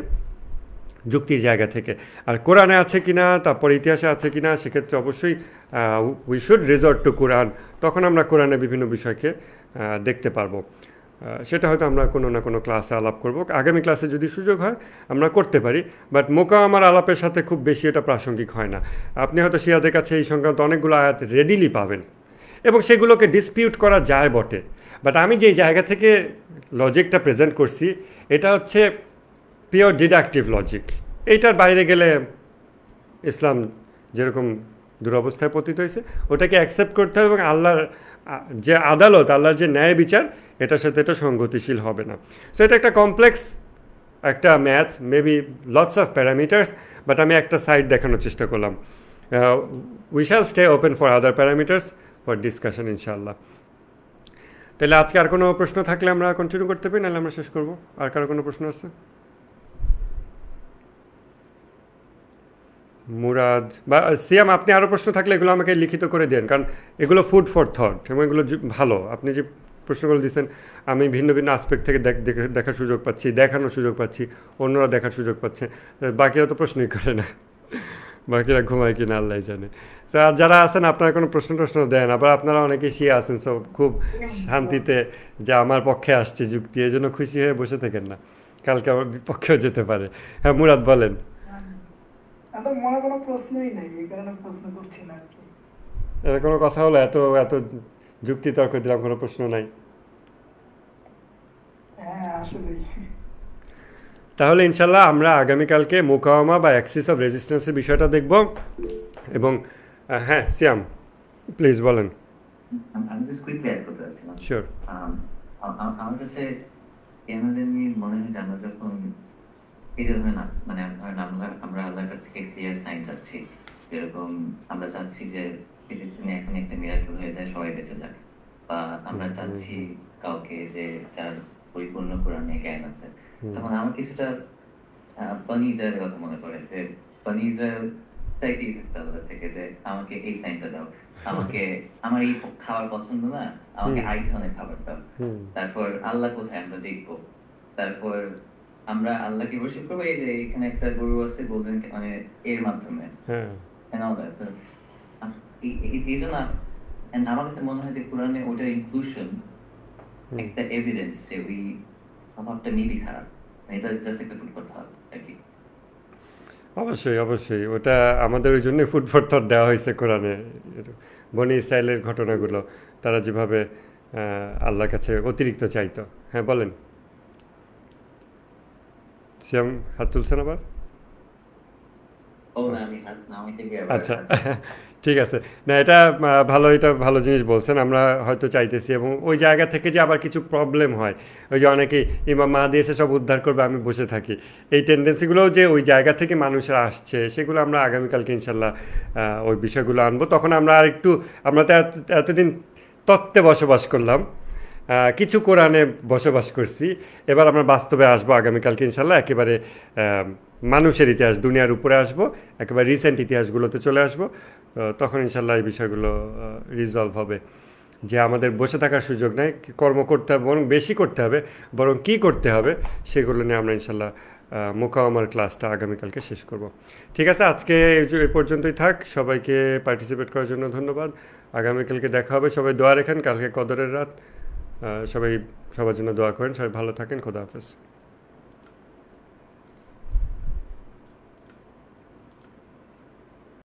যুক্তির জায়গা থেকে। আর কোরআনে আছে কিনা, তারপর ইতিহাসে আছে কিনা, সেক্ষেত্রে অবশ্যই উই শুড রিসর্ট টু কোরআন। তখন আমরা কোরআনের বিভিন্ন বিষয়কে দেখতে পারবো। সেটা হয়তো আমরা কোনো না কোনো ক্লাসে আলাপ করব, আগামী ক্লাসে যদি সুযোগ হয় আমরা করতে পারি। বাট আমার আলাপের সাথে খুব বেশি এটা প্রাসঙ্গিক হয় না। আপনি হয়তো শিয়াদের কাছে এই সংক্রান্ত অনেকগুলো আয়াত রেডিলি পাবেন এবং সেগুলোকে ডিসপিউট করা যায় বটে। বাট আমি যেই জায়গা থেকে লজিকটা প্রেজেন্ট করছি, এটা হচ্ছে পিওর ডিডাকটিভ লজিক। এইটার বাইরে গেলে ইসলাম যেরকম দুরবস্থায় পতিত হয়েছে ওটাকে অ্যাকসেপ্ট করতে হবে, এবং আল্লাহর যে আদালত, আল্লাহর যে ন্যায় বিচার, এটার সাথে এটা সঙ্গতিশীল হবে না। সো এটা একটা কমপ্লেক্স একটা math, maybe lots of parameters, but আমি একটা সাইড দেখানোর চেষ্টা করলাম। We shall stay open for other parameters for discussion ইনশাআল্লাহ। তাহলে আজকে আর কোনো প্রশ্ন থাকলে আমরা কন্টিনিউ করতে পারি, নাহলে আমরা শেষ করবো। আর কারো কোনো প্রশ্ন আছে? মুরাদ বা সিয়াম, আপনি আরও প্রশ্ন থাকলে এগুলো আমাকে লিখিত করে দেন, কারণ এগুলো ফুড ফর থট এবং এগুলো ভালো। আপনি যে প্রশ্নগুলো দিচ্ছেন আমি ভিন্ন ভিন্ন আসপেক্ট থেকে দেখার সুযোগ পাচ্ছি, দেখানোর সুযোগ পাচ্ছি, অন্যরা দেখার সুযোগ পাচ্ছে। বাকিরা তো প্রশ্নই করে না, বাকিরা ঘুমায় কিনা আল্লাহ জানে। তো আর যারা আছেন আপনারা কোনো প্রশ্ন দেন, আবার আপনারা অনেকে শিয়ে আছেন সব খুব শান্তিতে যে আমার পক্ষে আসছে যুক্তি, এই জন্য খুশি হয়ে বসে থাকেন না, কালকে আমার বিপক্ষেও যেতে পারে। হ্যাঁ মুরাদ বলেন। তো মনে কোনো প্রশ্নই নাই, এই কারণে প্রশ্ন করছি না আর কি। এটা কোনো কথা হলো? এত এত যুক্তি তর্ক দিলাম, কোনো প্রশ্ন নাই। হ্যাঁ আসলেই। তাহলে ইনশাল্লাহ আমরা আগামীকালকে মোকাওয়ামা বা অ্যাক্সিস অফ রেজিস্ট্যান্সের বিষয়টা দেখব। এবং হ্যাঁ সিয়াম প্লিজ বলেন। আমি জাস্ট কুইকলি অ্যাড করতে চাচ্ছিলাম। শিওর। আমার কাছে আমাদের নিয়ে মনে হয় যে আমরা যখন এই ধরনের মানে আমরা আল্লাহর কাছ থেকে ক্লিয়ার সাইন চাচ্ছি, যেরকম আমরা চাচ্ছি যে ফিলিস্তিনে এখন একটা মিরাকেল হয়ে যায়, সবাই বেঁচে যাক, বা আমরা চাচ্ছি কাউকে যে যার পরিপূর্ণ কোরআনে জ্ঞান আছে, তখন আমার কিছুটা বনি ইসরায়েলের কথা মনে পড়ে যে বনি ইসরায়েল চাইতেই থাকতো আল্লাহ থেকে যে আমাকে এই সাইনটা দাও, আমাকে আমার এই খাবার পছন্দ না, আমাকে আই ধরনের খাবার দাও। তারপর আল্লাহ কোথায় আমরা দেখবো, তারপর আমরা আল্লাহকে বর্শিপ করবো, এই যে এখানে একটা গরু আছে বলবেন মানে এর মাধ্যমে। এই জন্য আমার কাছে মনে হয় যে কোরআনে ওটার ইনক্লুশন একটা এভিডেন্স যে ওই অভাবটা নিবি খারাপ, এটা জাস্ট একটা ফুড কথা আর কি। অবশ্যই অবশ্যই, ওটা আমাদের ওই জন্যই ফুড ফর থট দেওয়া হয়েছে কোরআনে। বনি ইসরায়েলের ঘটনাগুলো, তারা যেভাবে আল্লাহর কাছে অতিরিক্ত চাইতো। হ্যাঁ বলেন সিয়াম, হাত তুলছেন আবার? আচ্ছা ঠিক আছে, না এটা ভালো জিনিস বলছেন। আমরা হয়তো চাইতেছি, এবং ওই জায়গা থেকে যে আবার কিছু প্রবলেম হয়, ওই যে অনেকেই ইমাম মাহাদি এসে সব উদ্ধার করবে, আমি বসে থাকি, এই টেন্ডেন্সিগুলোও যে ওই জায়গা থেকে মানুষরা আসছে, সেগুলো আমরা আগামীকালকে ইনশাল্লাহ ওই বিষয়গুলো আনবো। তখন আমরা আর একটু, আমরা তো এতদিন তত্ত্বে বসবাস করলাম, কিছু কোরআনে বসবাস করছি, এবার আমরা বাস্তবে আসবো আগামীকালকে ইনশাল্লাহ, একেবারে মানুষের ইতিহাস, দুনিয়ার উপরে আসবো, একেবারে রিসেন্ট ইতিহাসগুলোতে চলে আসবো। তখন ইনশাল্লাহ এই বিষয়গুলো রিজলভ হবে, যে আমাদের বসে থাকার সুযোগ নেই, কর্ম করতে হবে, বরং বেশি করতে হবে, বরং কী করতে হবে সেগুলো নিয়ে আমরা ইনশাল্লাহ মোকাওয়ামার ক্লাসটা আগামীকালকে শেষ করব। ঠিক আছে, আজকে এই পর্যন্তই থাক। সবাইকে পার্টিসিপেট করার জন্য ধন্যবাদ। আগামীকালকে দেখা হবে। সবাই দোয়া রেখেন, কালকে কদরের রাত, সবাই সবার জন্য দোয়া করেন। সবাই ভালো থাকেন। খোদা হাফেজ।